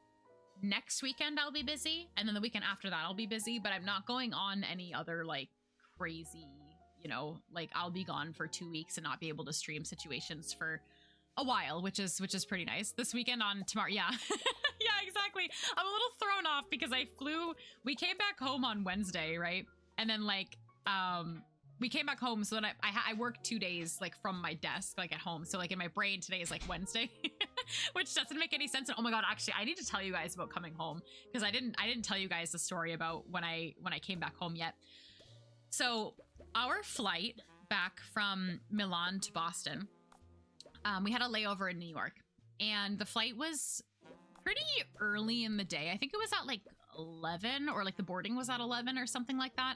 next weekend I'll be busy, and then the weekend after that I'll be busy, but I'm not going on any other like crazy, you know, like I'll be gone for 2 weeks and not be able to stream situations for a while, which is pretty nice. This weekend on tomorrow, yeah. Yeah, exactly. I'm a little thrown off because we came back home on Wednesday, right? And then like we came back home, so then I worked 2 days like from my desk, like at home. So like in my brain today is like Wednesday, which doesn't make any sense. And oh my god, actually, I need to tell you guys about coming home because I didn't tell you guys the story about when I came back home yet. So our flight back from Milan to Boston, we had a layover in New York, and the flight was pretty early in the day. I think it was at like 11, or like the boarding was at 11 or something like that.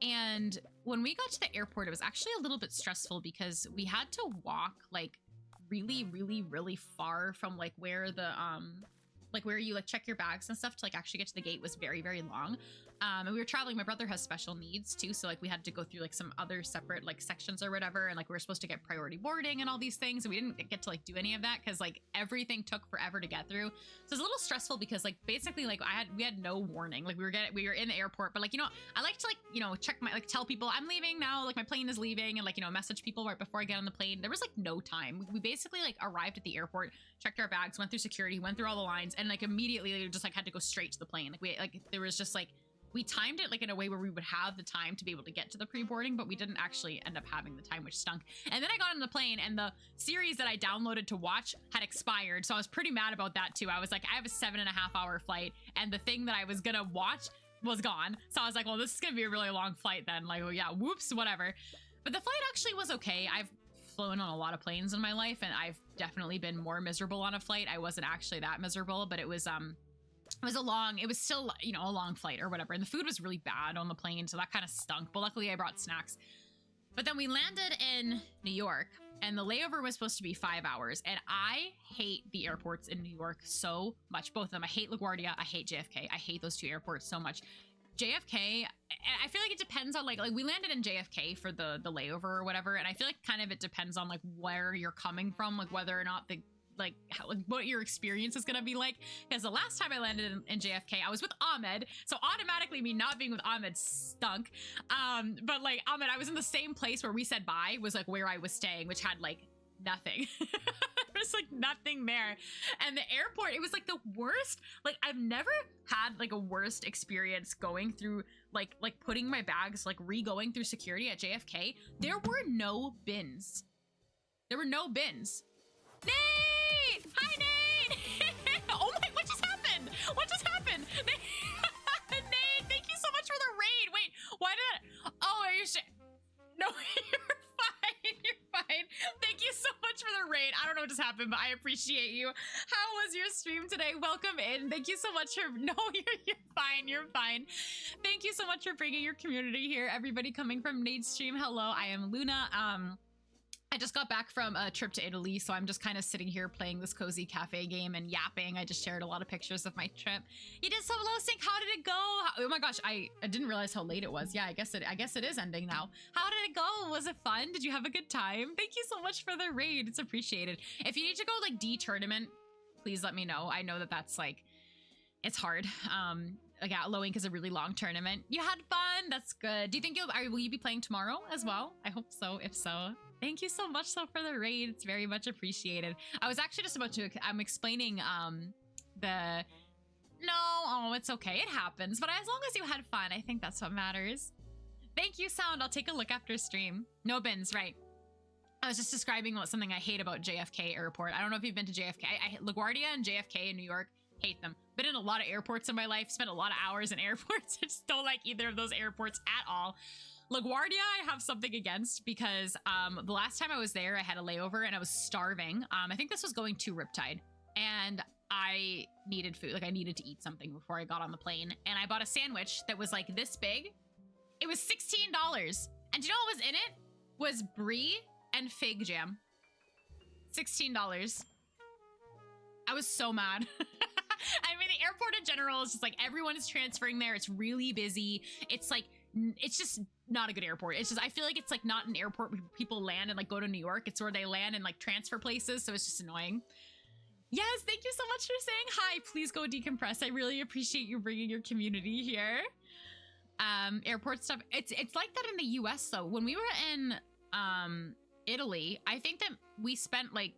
And when we got to the airport, it was actually a little bit stressful because we had to walk like really, really, really far from like where the like where you like check your bags and stuff to like actually get to the gate was very, very long. And we were traveling. My brother has special needs too, so like we had to go through like some other separate like sections or whatever, and like we were supposed to get priority boarding and all these things, and we didn't get to like do any of that because like everything took forever to get through. So it's a little stressful because like basically like we had no warning. Like we were in the airport, but like, you know, I like to like, you know, check my like tell people I'm leaving now, like my plane is leaving, and like, you know, message people right before I get on the plane. There was like no time. We basically like arrived at the airport, checked our bags, went through security, went through all the lines, and like immediately just like had to go straight to the plane. Like there was just like, we timed it like in a way where we would have the time to be able to get to the pre-boarding, but we didn't actually end up having the time, which stunk. And then I got on the plane and the series that I downloaded to watch had expired. So I was pretty mad about that too. I was like, I have a 7.5 hour flight and the thing that I was gonna watch was gone. So I was like, well, this is gonna be a really long flight then. Like, oh yeah, whoops, whatever. But the flight actually was okay. I've flown on a lot of planes in my life and I've definitely been more miserable on a flight. I wasn't actually that miserable, but it was still, you know, a long flight or whatever. And the food was really bad on the plane, so that kind of stunk. But luckily I brought snacks. But then we landed in New York and the layover was supposed to be 5 hours. And I hate the airports in New York so much. Both of them. I hate LaGuardia. I hate JFK. I hate those two airports so much. JFK, I feel like it depends on like we landed in JFK for the layover or whatever. And I feel like kind of it depends on like where you're coming from, like whether or not like what your experience is gonna be like. Because the last time I landed in JFK, I was with Ahmed, so automatically me not being with Ahmed stunk. But like Ahmed, I was in the same place where we said bye, was like where I was staying, which had like nothing. There's like nothing there. And the airport, it was like the worst. Like I've never had like a worst experience going through like putting my bags, like re-going through security at JFK. There were no bins. Nate! Hi, Nate! Oh my, what just happened? What just happened? Nate, thank you so much for the raid. Wait, why did I? Oh, are you no, you're fine. You're fine. Thank you so much for the raid. I don't know what just happened, but I appreciate you. How was your stream today? Welcome in. Thank you so much for, no, you're fine. You're fine. Thank you so much for bringing your community here. Everybody coming from Nate's stream. Hello, I am Luna. I just got back from a trip to Italy, so I'm just kind of sitting here playing this cozy cafe game and yapping. I just shared a lot of pictures of my trip. You did so low sync. How did it go? Oh my gosh, I didn't realize how late it was. Yeah, I guess it is ending now. How did it go? Was it fun? Did you have a good time? Thank you so much for the raid. It's appreciated. If you need to go like D tournament, please let me know. I know that that's like, it's hard. like Low Ink is a really long tournament. You had fun. That's good. Do you think will you be playing tomorrow as well? I hope so. If so, thank you so much for the raid. It's very much appreciated. I was actually just about to, I'm explaining it's okay. It happens. But as long as you had fun, I think that's what matters. Thank you, Sound. I'll take a look after stream. No bins, right. I was just describing something I hate about JFK Airport. I don't know if you've been to JFK. LaGuardia and JFK in New York, hate them. Been in a lot of airports in my life, spent a lot of hours in airports. I just don't like either of those airports at all. LaGuardia, I have something against because the last time I was there, I had a layover and I was starving. I think this was going to Riptide and I needed food. Like I needed to eat something before I got on the plane. And I bought a sandwich that was like this big. It was $16. And do you know what was in it? Was brie and fig jam. $16. I was so mad. I mean, the airport in general is just like everyone is transferring there. It's really busy. It's like, it's just not a good airport. It's just, I feel like it's like not an airport where people land and like go to New York. It's where they land and like transfer places. So it's just annoying. Yes, thank you so much for saying hi. Please go decompress. I really appreciate you bringing your community here. Airport stuff. It's like that in the US though. When we were in Italy, I think that we spent like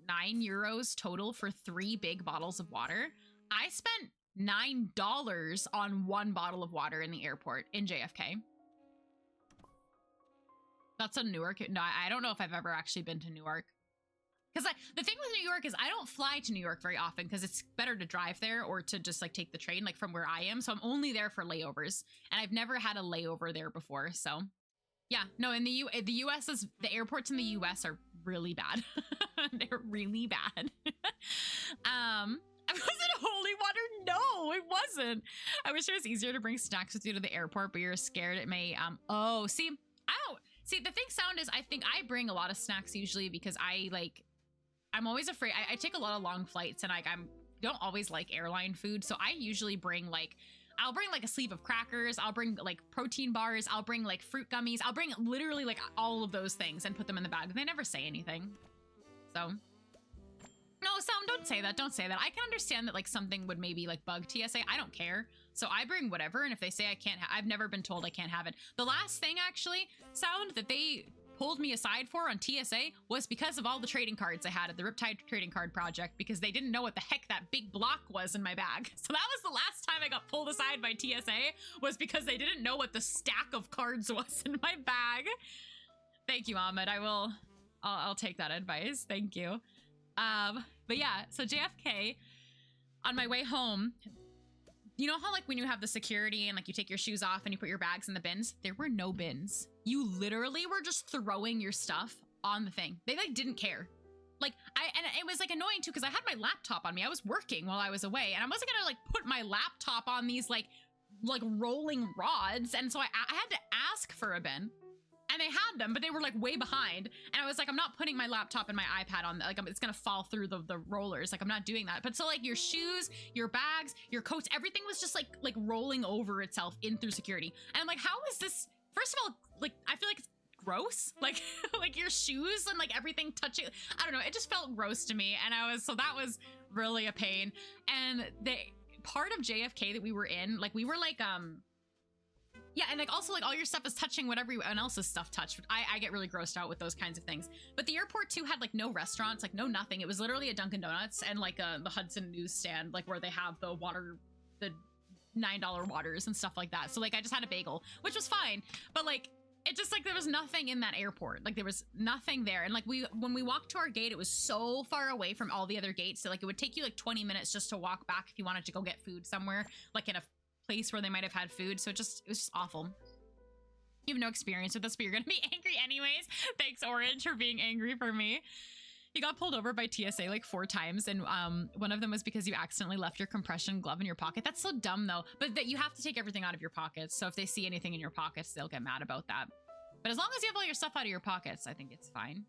€9 total for 3 big bottles of water. I spent $9 on 1 bottle of water in the airport in JFK. That's in Newark. No, I don't know if I've ever actually been to Newark. Because the thing with New York is I don't fly to New York very often because it's better to drive there or to just like take the train like from where I am. So I'm only there for layovers and I've never had a layover there before. So yeah, no, in the US is the airports in the US are really bad. They're really bad. Was it holy water? No, it wasn't. I wish it was easier to bring snacks with you to the airport, but you're scared it may, see, the thing Sound is I think I bring a lot of snacks usually because I'm always afraid. I take a lot of long flights and like don't always like airline food. So I usually bring I'll bring like a sleeve of crackers. I'll bring like protein bars. I'll bring like fruit gummies. I'll bring literally like all of those things and put them in the bag. They never say anything. So no, Sound, don't say that. Don't say that. I can understand that like something would maybe like bug TSA. I don't care. So I bring whatever. And if they say I can't, I've never been told I can't have it. The last thing actually, Sound, that they pulled me aside for on TSA was because of all the trading cards I had at the Riptide Trading Card Project because they didn't know what the heck that big block was in my bag. So that was the last time I got pulled aside by TSA was because they didn't know what the stack of cards was in my bag. Thank you, Ahmed. I'll take that advice. Thank you. But yeah, so JFK, on my way home, you know how like when you have the security and like you take your shoes off and you put your bags in the bins, there were no bins. You literally were just throwing your stuff on the thing. They like didn't care. Like and it was like annoying too because I had my laptop on me. I was working while I was away and I wasn't gonna like put my laptop on these like rolling rods. And so I had to ask for a bin. And they had them, but they were like way behind. And I was like, I'm not putting my laptop and my iPad on, like it's gonna fall through the rollers. Like I'm not doing that. But so like your shoes, your bags, your coats, everything was just like rolling over itself in through security. And I'm like, how is this? First of all, like I feel like it's gross. Like like your shoes and like everything touching. I don't know. It just felt gross to me. And so that was really a pain. And the part of JFK that we were in, like we were like yeah, and like also like all your stuff is touching what everyone else's stuff touched. I get really grossed out with those kinds of things. But the airport too had like no restaurants, like no nothing. It was literally a Dunkin' Donuts and like the Hudson newsstand, like where they have the $9 waters and stuff like that. So like I just had a bagel, which was fine. But like it just like there was nothing in that airport. Like there was nothing there. And like when we walked to our gate, it was so far away from all the other gates. So like it would take you like 20 minutes just to walk back if you wanted to go get food somewhere, like in a place where they might have had food. So it was just awful. You have no experience with this, but you're gonna be angry anyways. Thanks, Orange, for being angry for me. You got pulled over by TSA like 4 times, and one of them was because you accidentally left your compression glove in your pocket. That's so dumb though, but that you have to take everything out of your pockets. So if they see anything in your pockets, they'll get mad about that. But as long as you have all your stuff out of your pockets, I think it's fine.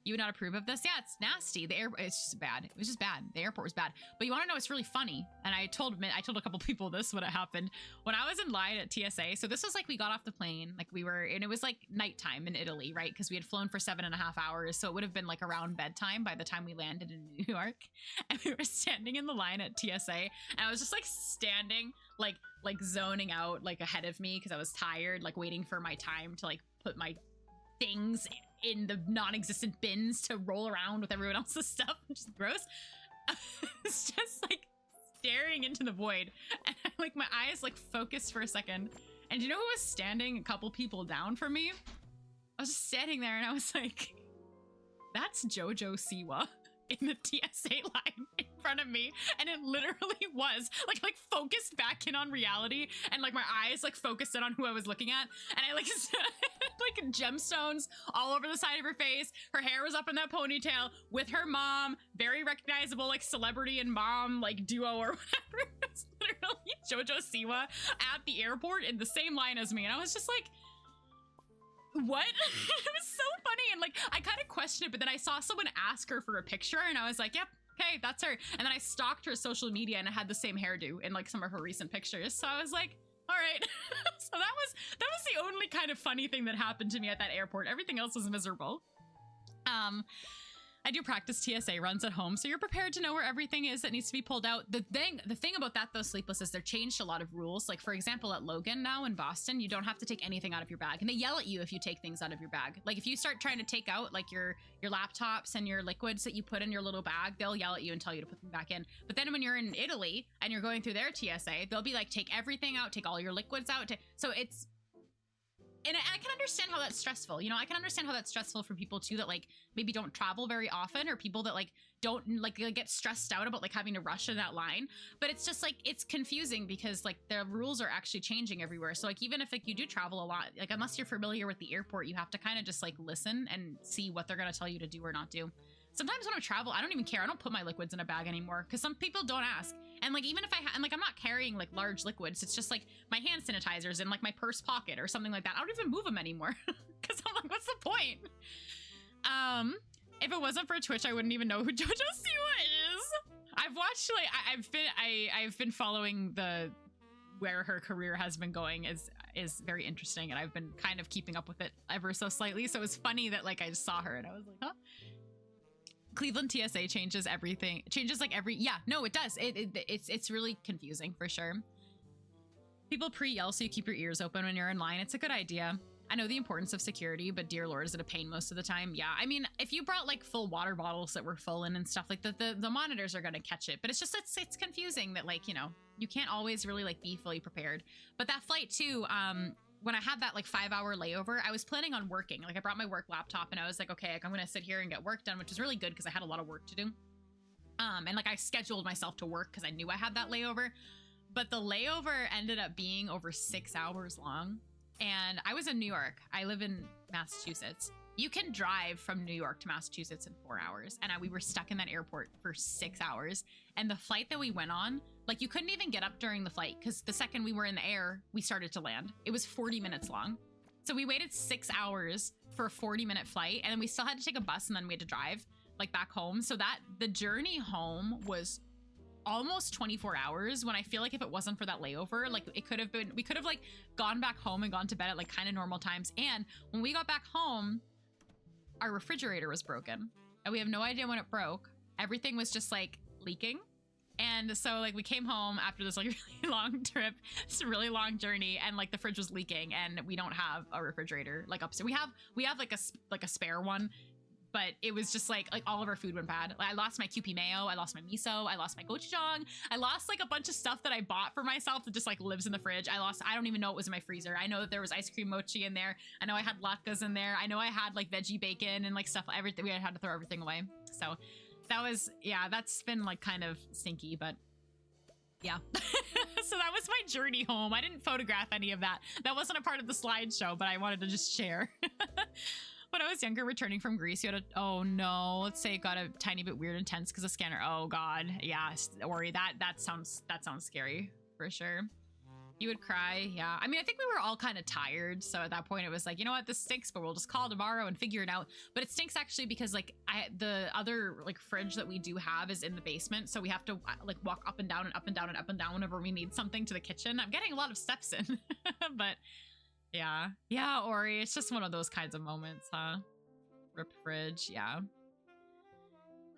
You would not approve of this? Yeah, it's nasty. The air, it's just bad. It was just bad. The airport was bad. But you want to know what's really funny? And I told a couple people this when it happened. When I was in line at TSA, so this was like we got off the plane, like we were, and it was like nighttime in Italy, right? Because we had flown for 7.5 hours, so it would have been like around bedtime by the time we landed in New York. And we were standing in the line at TSA, and I was just like standing, like zoning out, like ahead of me because I was tired, like waiting for my time to like put my things in the non-existent bins to roll around with everyone else's stuff, which is gross. It's just like staring into the void, and like my eyes like focused for a second. And you know who was standing a couple people down from me? I was just standing there, and I was like, "That's JoJo Siwa in the TSA line in front of me," and it literally was like focused back in on reality, and like my eyes like focused in on who I was looking at, and I like like gemstones all over the side of her face. Her hair was up in that ponytail with her mom, very recognizable like celebrity and mom like duo or whatever. It's literally JoJo Siwa at the airport in the same line as me, and I was just like, what? It was so funny, and like I kind of questioned it, but then I saw someone ask her for a picture, and I was like, yep, okay, that's her. And then I stalked her social media, and it had the same hairdo in like some of her recent pictures, so I was like, all right. So that was the only kind of funny thing that happened to me at that airport. Everything else was miserable. I do practice TSA runs at home, so you're prepared to know where everything is that needs to be pulled out. The thing about that, though, Sleepless, is they've changed a lot of rules. Like, for example, at Logan now in Boston, you don't have to take anything out of your bag. And they yell at you if you take things out of your bag. Like, if you start trying to take out, like, your laptops and your liquids that you put in your little bag, they'll yell at you and tell you to put them back in. But then when you're in Italy and you're going through their TSA, they'll be like, take everything out, take all your liquids out. So it's... And I can understand how that's stressful. You know, I can understand how that's stressful for people too that like maybe don't travel very often, or people that like don't like get stressed out about like having to rush in that line. But it's just like, it's confusing because like the rules are actually changing everywhere. So like even if like you do travel a lot, like unless you're familiar with the airport, you have to kind of just like listen and see what they're going to tell you to do or not do. Sometimes when I travel, I don't even care. I don't put my liquids in a bag anymore because some people don't ask. And like, even if and like, I'm not carrying like large liquids. It's just like my hand sanitizers in like my purse pocket or something like that. I don't even move them anymore because I'm like, what's the point? If it wasn't for Twitch, I wouldn't even know who JoJo Siwa is. I've watched like, I've been following where her career has been going is very interesting. And I've been kind of keeping up with it ever so slightly. So it was funny that like, I just saw her and I was like, huh? Cleveland TSA changes everything. Changes like yeah, no, it does. It's really confusing for sure. People pre-yell so you keep your ears open when you're in line. It's a good idea. I know the importance of security, but dear Lord, is it a pain most of the time? Yeah, I mean, if you brought like full water bottles that were full and stuff, like the monitors are gonna catch it. But it's just it's confusing that like, you know, you can't always really like be fully prepared. But that flight too, when I had that like 5-hour layover, I was planning on working. Like I brought my work laptop and I was like, okay, I'm gonna sit here and get work done, which is really good because I had a lot of work to do. And like I scheduled myself to work because I knew I had that layover. But the layover ended up being over 6 hours long. And I was in New York. I live in Massachusetts. You can drive from New York to Massachusetts in 4 hours. And we were stuck in that airport for 6 hours. And the flight that we went on, like you couldn't even get up during the flight because the second we were in the air, we started to land. It was 40 minutes long. So we waited 6 hours for a 40-minute flight. And then we still had to take a bus and then we had to drive like back home. So that the journey home was almost 24 hours when I feel like if it wasn't for that layover, like it could have been, we could have like gone back home and gone to bed at like kind of normal times. And when we got back home, our refrigerator was broken and we have no idea when it broke. Everything was just like leaking. And so like we came home after this like really long trip, it's a really long journey, and like the fridge was leaking and we don't have a refrigerator like upstairs. We have like a spare one, but it was just like all of our food went bad. I lost my Kewpie mayo, I lost my miso, I lost my gochujang, I lost like a bunch of stuff that I bought for myself that just like lives in the fridge. I don't even know what was in my freezer. I know that there was ice cream mochi in there. I know I had latkes in there. I know I had like veggie bacon and like stuff, everything. We had to throw everything away. So that was, yeah, that's been like kind of stinky, but yeah. So that was my journey home. I didn't photograph any of that. That wasn't a part of the slideshow, but I wanted to just share. When I was younger, returning from Greece, you had oh no, let's say it got a tiny bit weird and tense because of scanner. Oh God, yeah, Ori, that sounds scary for sure. You would cry, yeah. I mean, I think we were all kind of tired, so at that point it was like, you know what, this stinks, but we'll just call tomorrow and figure it out. But it stinks actually because like the other like fridge that we do have is in the basement, so we have to like walk up and down and up and down and up and down whenever we need something to the kitchen. I'm getting a lot of steps in, but yeah, Ori, it's just one of those kinds of moments, huh? Rip fridge, yeah.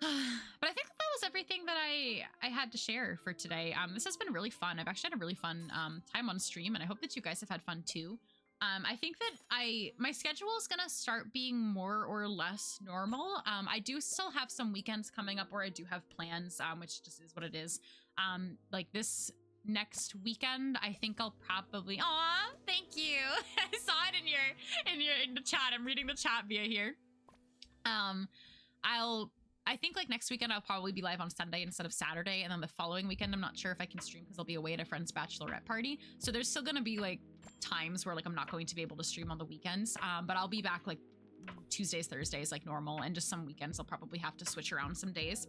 But I think that was everything that I had to share for today. This has been really fun. I've actually had a really fun time on stream, and I hope that you guys have had fun too. I think that my schedule is gonna start being more or less normal. I do still have some weekends coming up where I do have plans, which just is what it is. Like this next weekend, I think I'll probably. Aw, thank you. I saw it in the chat. I'm reading the chat via here. I think like next weekend I'll probably be live on Sunday instead of Saturday, and then the following weekend I'm not sure if I can stream because I'll be away at a friend's bachelorette party. So there's still gonna be like times where like I'm not going to be able to stream on the weekends, but I'll be back like Tuesdays, Thursdays like normal, and just some weekends I'll probably have to switch around some days.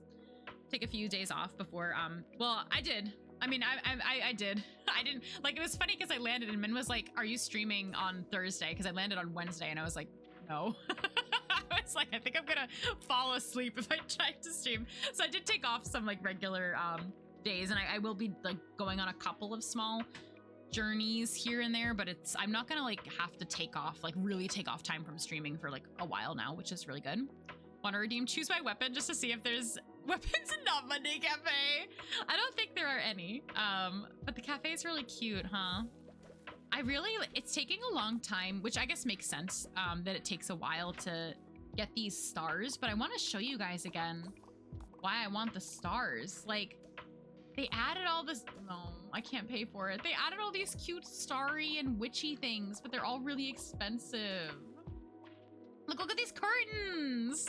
Take a few days off before well, I did. I mean, I did. I didn't like, it was funny because I landed and Min was like, "Are you streaming on Thursday?" Because I landed on Wednesday and I was like, "No." I was like, I think I'm gonna fall asleep if I try to stream. So I did take off some like regular days, and I will be like going on a couple of small journeys here and there, but I'm not gonna like have to take off, like really take off time from streaming for like a while now, which is really good. Want to redeem choose my weapon just to see if there's weapons in Not Monday Cafe. I don't think there are any, but the cafe is really cute, huh? It's taking a long time, which I guess makes sense, that it takes a while to get these stars, but I want to show you guys again why I want the stars. Like, they added all this. No, I can't pay for it. They added all these cute starry and witchy things, but they're all really expensive. Look at these curtains.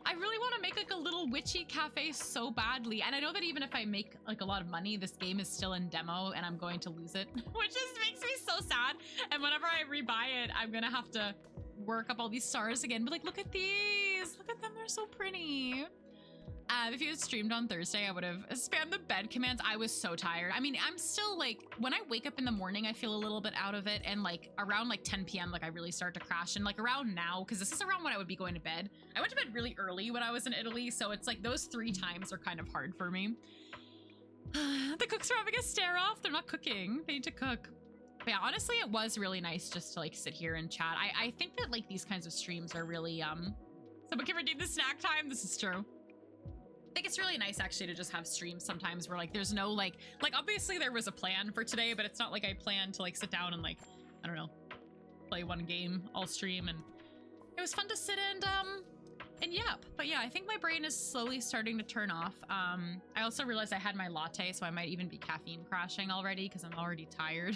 I really want to make like a little witchy cafe so badly, and I know that even if I make like a lot of money, this game is still in demo and I'm going to lose it, which just makes me so sad. And whenever I rebuy it, I'm gonna have to work up all these stars again. But like, look at these, look at them, they're so pretty. If you had streamed on Thursday, I would have spammed the bed commands. I was so tired. I mean, I'm still like, when I wake up in the morning, I feel a little bit out of it. And like around like 10 p.m., like I really start to crash. And like around now, because this is around when I would be going to bed. I went to bed really early when I was in Italy. So it's like those 3 times are kind of hard for me. The cooks are having a stare off. They're not cooking. They need to cook. But yeah, honestly, it was really nice just to like sit here and chat. I think that like these kinds of streams are really, someone can redeem the snack time. This is true. I think it's really nice actually to just have streams sometimes where like there's no like obviously there was a plan for today, but it's not like I planned to like sit down and like, I don't know, play one game all stream. And it was fun to sit and yap. But yeah, I think my brain is slowly starting to turn off. I also realized I had my latte, so I might even be caffeine crashing already because I'm already tired.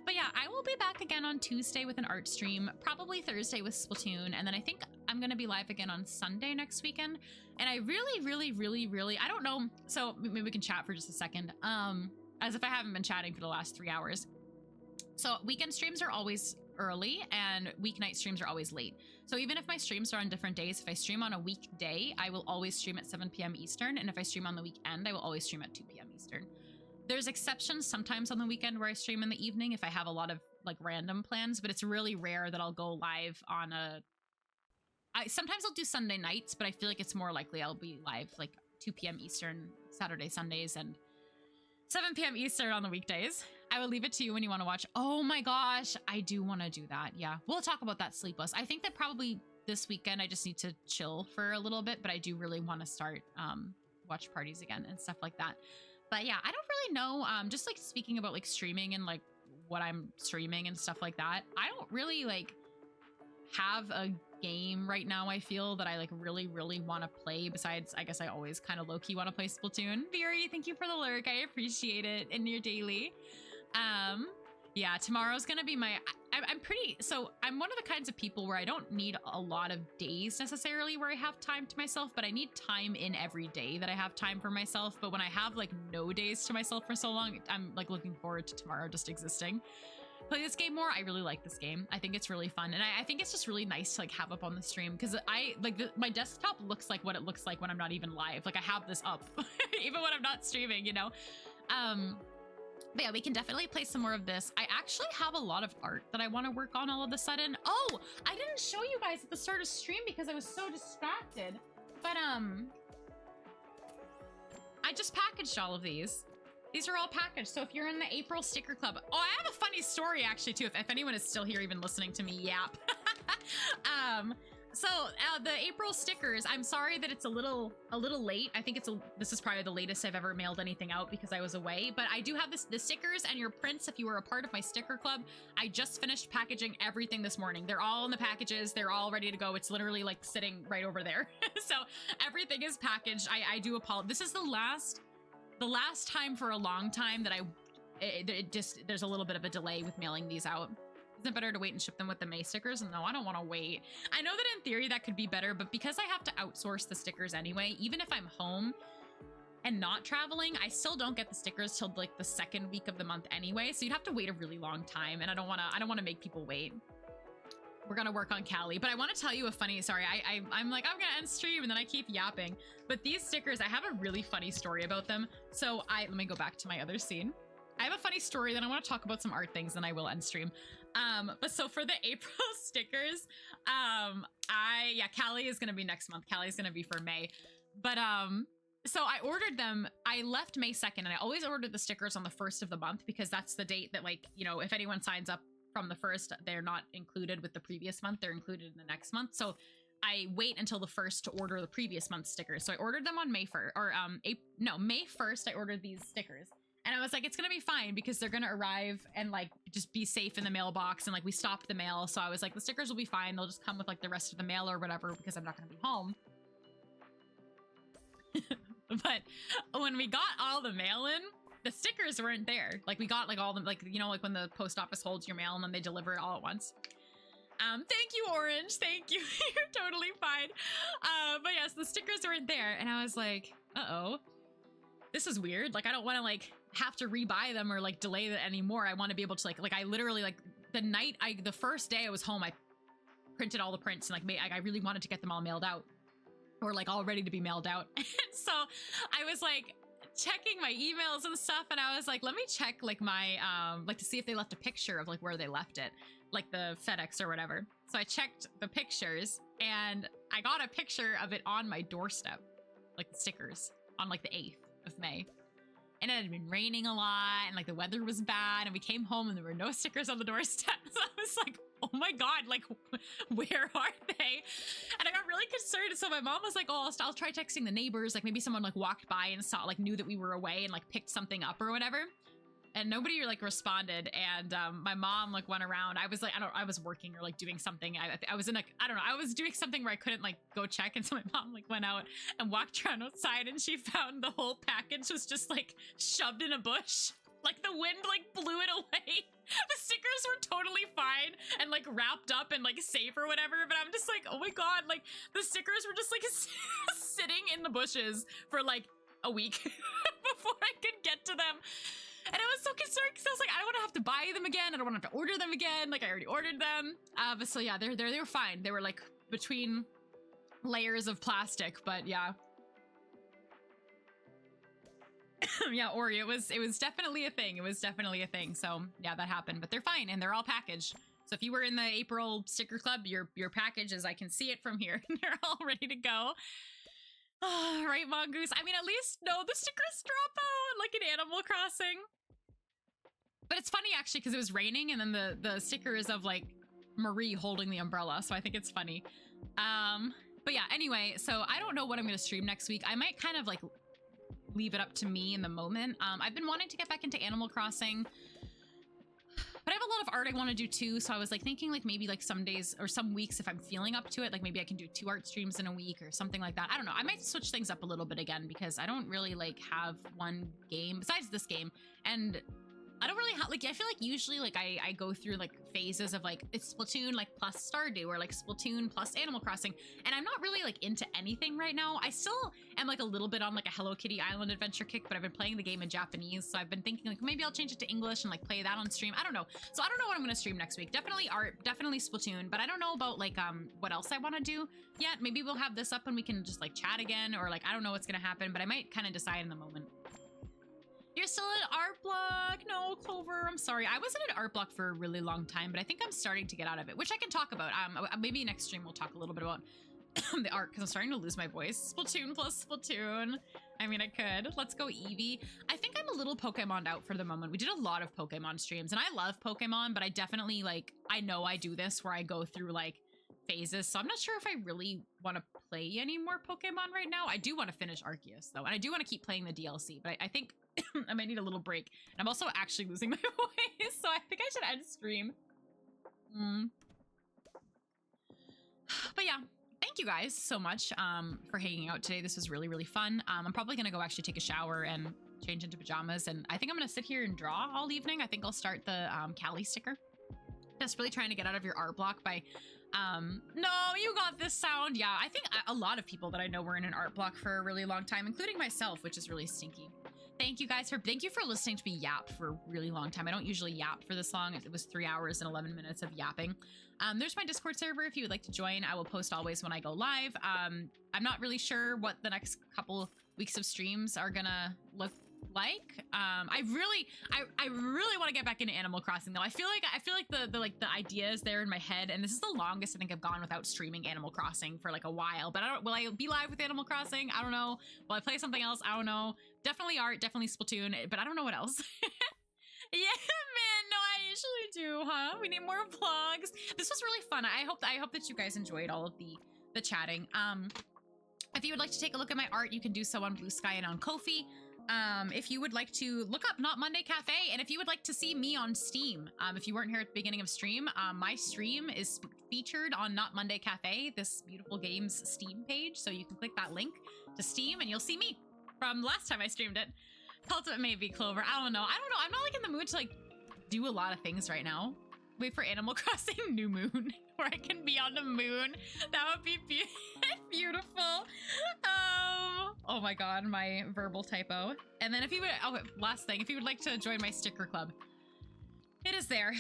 But yeah, I will be back again on Tuesday with an art stream, probably Thursday with Splatoon, and then I think I'm gonna be live again on Sunday next weekend. And I really, I don't know, so maybe we can chat for just a second, as if I haven't been chatting for the last 3 hours. So weekend streams are always early and weeknight streams are always late. So even if my streams are on different days, if I stream on a weekday, I will always stream at 7 p.m. Eastern. And if I stream on the weekend, I will always stream at 2 p.m. Eastern. There's exceptions sometimes on the weekend where I stream in the evening if I have a lot of like random plans, but it's really rare that I'll go live on sometimes I'll do Sunday nights, but I feel like it's more likely I'll be live like 2 p.m. Eastern, Saturday, Sundays, and 7 p.m. Eastern on the weekdays. I will leave it to you when you want to watch. Oh my gosh, I do want to do that. Yeah, we'll talk about that sleepless. I think that probably this weekend I just need to chill for a little bit, but I do really want to start watch parties again and stuff like that. But yeah, I don't really know. Just like speaking about like streaming and like what I'm streaming and stuff like that, I don't really like have a game right now I feel that I like really want to play. Besides, I guess I always kind of low-key want to play Splatoon. Veery, thank you for the lurk. I appreciate it in your daily. Yeah, tomorrow's gonna be I'm one of the kinds of people where I don't need a lot of days necessarily where I have time to myself, but I need time in every day that I have time for myself. But when I have like no days to myself for so long, I'm like looking forward to tomorrow just existing. Play this game more. I really like this game. I think it's really fun, and I think it's just really nice to like have up on the stream because I like my desktop looks like what it looks like when I'm not even live. Like I have this up even when I'm not streaming, you know. But yeah, we can definitely play some more of this. I actually have a lot of art that I want to work on all of a sudden. Oh, I didn't show you guys at the start of stream because I was so distracted. But I just packaged all of these. These are all packaged. So if you're in the April sticker club, oh, I have a funny story actually too. If anyone is still here, even listening to me yap. So the April stickers, I'm sorry that it's a little late. I think this is probably the latest I've ever mailed anything out because I was away, but I do have the stickers and your prints if you were a part of my sticker club. I just finished packaging everything this morning. They're all in the packages. They're all ready to go. It's literally like sitting right over there. So everything is packaged. I do apologize. This is the last time for a long time that there's a little bit of a delay with mailing these out. Isn't it better to wait and ship them with the May stickers? No, I don't want to wait. I know that in theory that could be better, but because I have to outsource the stickers anyway, even if I'm home and not traveling, I still don't get the stickers till like the second week of the month anyway. So you'd have to wait a really long time, and I don't want to make people wait. We're gonna work on Cali, but I want to tell you a funny. Sorry, I'm like I'm gonna end stream and then I keep yapping. But these stickers, I have a really funny story about them. So let me go back to my other scene. I have a funny story, then I want to talk about some art things, then I will end stream. But so for the April stickers, Cali is gonna be next month. Cali is gonna be for May. But so I ordered them. I left May 2nd, and I always ordered the stickers on the 1st of the month because that's the date that, like, you know, if anyone signs up from the 1st, they're not included with the previous month, they're included in the next month. So I wait until the 1st to order the previous month's stickers. So I ordered them on May 1st, or May 1st, I ordered these stickers. And I was like, it's gonna be fine because they're gonna arrive and like just be safe in the mailbox. And like we stopped the mail. So I was like, the stickers will be fine. They'll just come with like the rest of the mail or whatever because I'm not gonna be home. But when we got all the mail in, the stickers weren't there. Like we got like all the, like, you know, like when the post office holds your mail and then they deliver it all at once. Thank you, Orange. Thank you. You're totally fine. But yes, the stickers weren't there. And I was like, uh-oh, this is weird. Like, I don't want to like have to rebuy them or like delay it anymore. I want to be able to like I literally like the first day I was home, I printed all the prints and like I really wanted to get them all mailed out or like all ready to be mailed out. And so I was like checking my emails and stuff. And I was like, let me check like my, like to see if they left a picture of like where they left it, like the FedEx or whatever. So I checked the pictures and I got a picture of it on my doorstep, like the stickers on like the 8th of May. And it had been raining a lot and like the weather was bad and we came home and there were no stickers on the doorstep. So I was like, oh my God, like where are they? And I got really concerned. So my mom was like, oh, I'll try texting the neighbors. Like maybe someone like walked by and saw, like knew that we were away and like picked something up or whatever. And nobody like responded. And my mom like went around. I was like, I was working or like doing something. I was in like, I don't know. I was doing something where I couldn't like go check. And so my mom like went out and walked around outside and she found the whole package was just like shoved in a bush. Like the wind like blew it away. The stickers were totally fine and like wrapped up and like safe or whatever. But I'm just like, oh my God, like the stickers were just like sitting in the bushes for like a week before I could get to them. And I was so concerned because I was like, I don't want to have to buy them again. I don't want to have to order them again. Like I already ordered them. But so yeah, they were fine. They were like between layers of plastic, but yeah. Yeah, Ori, it was definitely a thing. It was definitely a thing. So yeah, that happened, but they're fine and they're all packaged. So if you were in the April sticker club, your package is, I can see it from here. They're all ready to go. Oh, right, Mongoose. I mean, at least no, the stickers drop out like in Animal Crossing. But it's funny actually because it was raining and then the sticker is of like Marie holding the umbrella. So I think it's funny. But yeah, anyway, so I don't know what I'm going to stream next week. I might kind of like leave it up to me in the moment. I've been wanting to get back into Animal Crossing, but I have a lot of art I want to do too. So I was like thinking like maybe like some days or some weeks if I'm feeling up to it, like maybe I can do 2 art streams in a week or something like that. I don't know. I might switch things up a little bit again because I don't really like have one game besides this game. And I don't really have like, I feel like usually like I go through like phases of like it's Splatoon like plus Stardew or like Splatoon plus Animal Crossing, and I'm not really like into anything right now. I still am like a little bit on like a Hello Kitty Island adventure kick, but I've been playing the game in Japanese, so I've been thinking like maybe I'll change it to English and like play that on stream. I don't know. So I don't know what I'm gonna stream next week. Definitely art, definitely Splatoon, but I don't know about like what else I want to do yet. Maybe we'll have this up and we can just like chat again, or like I don't know what's gonna happen, but I might kind of decide in the moment. You're still at art block. No, Clover, I'm sorry. I wasn't at art block for a really long time, but I think I'm starting to get out of it, which I can talk about. Maybe next stream we'll talk a little bit about the art, because I'm starting to lose my voice. Splatoon plus Splatoon. I mean, I could. Let's go Eevee. I think I'm a little Pokemon out for the moment. We did a lot of Pokemon streams, and I love Pokemon, but I definitely, like, I know I do this where I go through, like, phases, so I'm not sure if I really want to play any more Pokemon right now. I do want to finish Arceus, though, and I do want to keep playing the DLC, but I think I might need a little break. And I'm also actually losing my voice, so I think I should end stream. But yeah, thank you guys so much for hanging out today. This was really, really fun. I'm probably going to go actually take a shower and change into pajamas, and I think I'm going to sit here and draw all evening. I think I'll start the Callie sticker. Just really trying to get out of your art block by... no, you got this sound. Yeah, I think a lot of people that I know were in an art block for a really long time, including myself, which is really stinky. Thank you for listening to me yap for a really long time. I don't usually yap for this long. It was 3 hours and 11 minutes of yapping. There's my Discord server if you would like to join. I will post always when I go live. I'm not really sure what the next couple weeks of streams are gonna look like. I really want to get back into Animal Crossing though. I feel like the idea is there in my head, and this is the longest I think I've gone without streaming Animal Crossing for like a while. But will I be live with Animal Crossing? I don't know. Will I play something else? I don't know. Definitely art, definitely Splatoon, but I don't know what else. Yeah, man. No, I usually do, huh? We need more vlogs. This was really fun. I hope that you guys enjoyed all of the chatting. If you would like to take a look at my art, you can do so on Blue Sky and on Ko-fi. If you would like to look up Not Monday Cafe, and if you would like to see me on Steam, if you weren't here at the beginning of stream, my stream is featured on Not Monday Cafe, this beautiful game's Steam page. So you can click that link to Steam and you'll see me from last time I streamed it. Ultimate maybe Clover. I don't know. I'm not like in the mood to like do a lot of things right now. Wait for Animal Crossing New Moon, where I can be on the moon. That would be beautiful. Oh my god, my verbal typo. And then if you would, last thing, if you would like to join my sticker club, it is there.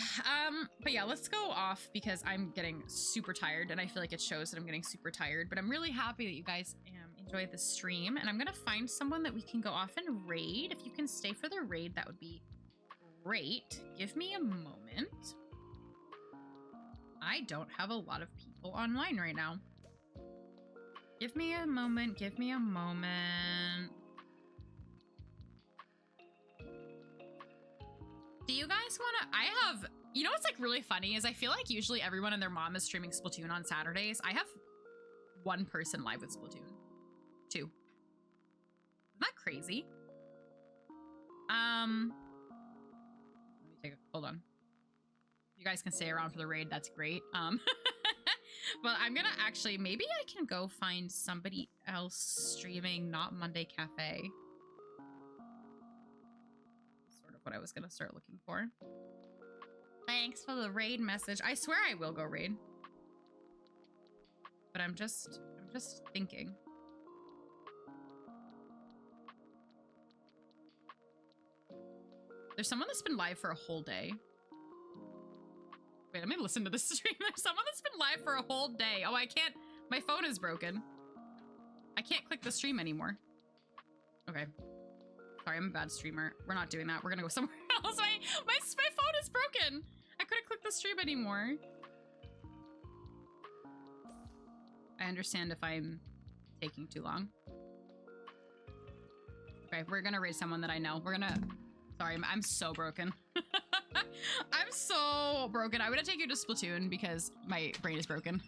But yeah, let's go off because I'm getting super tired, and I feel like it shows that I'm getting super tired. But I'm really happy that you guys enjoyed the stream, and I'm gonna find someone that we can go off and raid. If you can stay for the raid, that would be great. Give me a moment. I don't have a lot of people online right now. Give me a moment. Give me a moment. Do you guys want to... You know what's like really funny is I feel like usually everyone and their mom is streaming Splatoon on Saturdays. I have one person live with Splatoon. 2. Isn't that crazy? Let me take a... Hold on. You guys can stay around for the raid. That's great. But I'm gonna actually, maybe I can go find somebody else streaming Not Monday Cafe. Sort of what I was gonna start looking for. Thanks for the raid message. I swear I will go raid. But I'm just thinking. There's someone that's been live for a whole day. Wait, let me listen to this stream. There's someone that's been live for a whole day. Oh, I can't. My phone is broken. I can't click the stream anymore. Okay. Sorry, I'm a bad streamer. We're not doing that. We're gonna go somewhere else. My phone is broken. I couldn't click the stream anymore. I understand if I'm taking too long. Okay, we're gonna raid someone that I know. We're gonna... Sorry, I'm so broken. I'm so broken. I would have taken you to Splatoon because my brain is broken.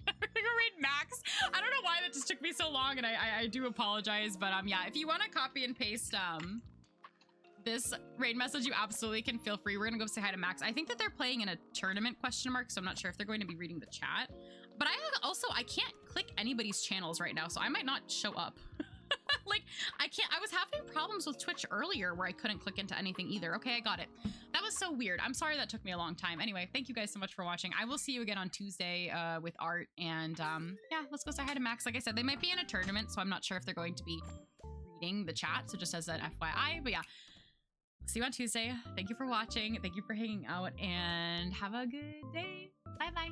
I'm gonna go raid Max. I don't know why that just took me so long, and I do apologize, but yeah, if you want to copy and paste this raid message, you absolutely can. Feel free. We're gonna go say hi to Max. I think that they're playing in a tournament ? So I'm not sure if they're going to be reading the chat. But I can't click anybody's channels right now, so I might not show up. Like, I was having problems with Twitch earlier where I couldn't click into anything either. Okay, I got it. That was so weird. I'm sorry that took me a long time. Anyway, thank you guys so much for watching. I will see you again on Tuesday with art. And yeah, let's go say hi to Max. Like I said, they might be in a tournament, so I'm not sure if they're going to be reading the chat. So just as an FYI, but yeah, see you on Tuesday. Thank you for watching. Thank you for hanging out, and have a good day. Bye-bye.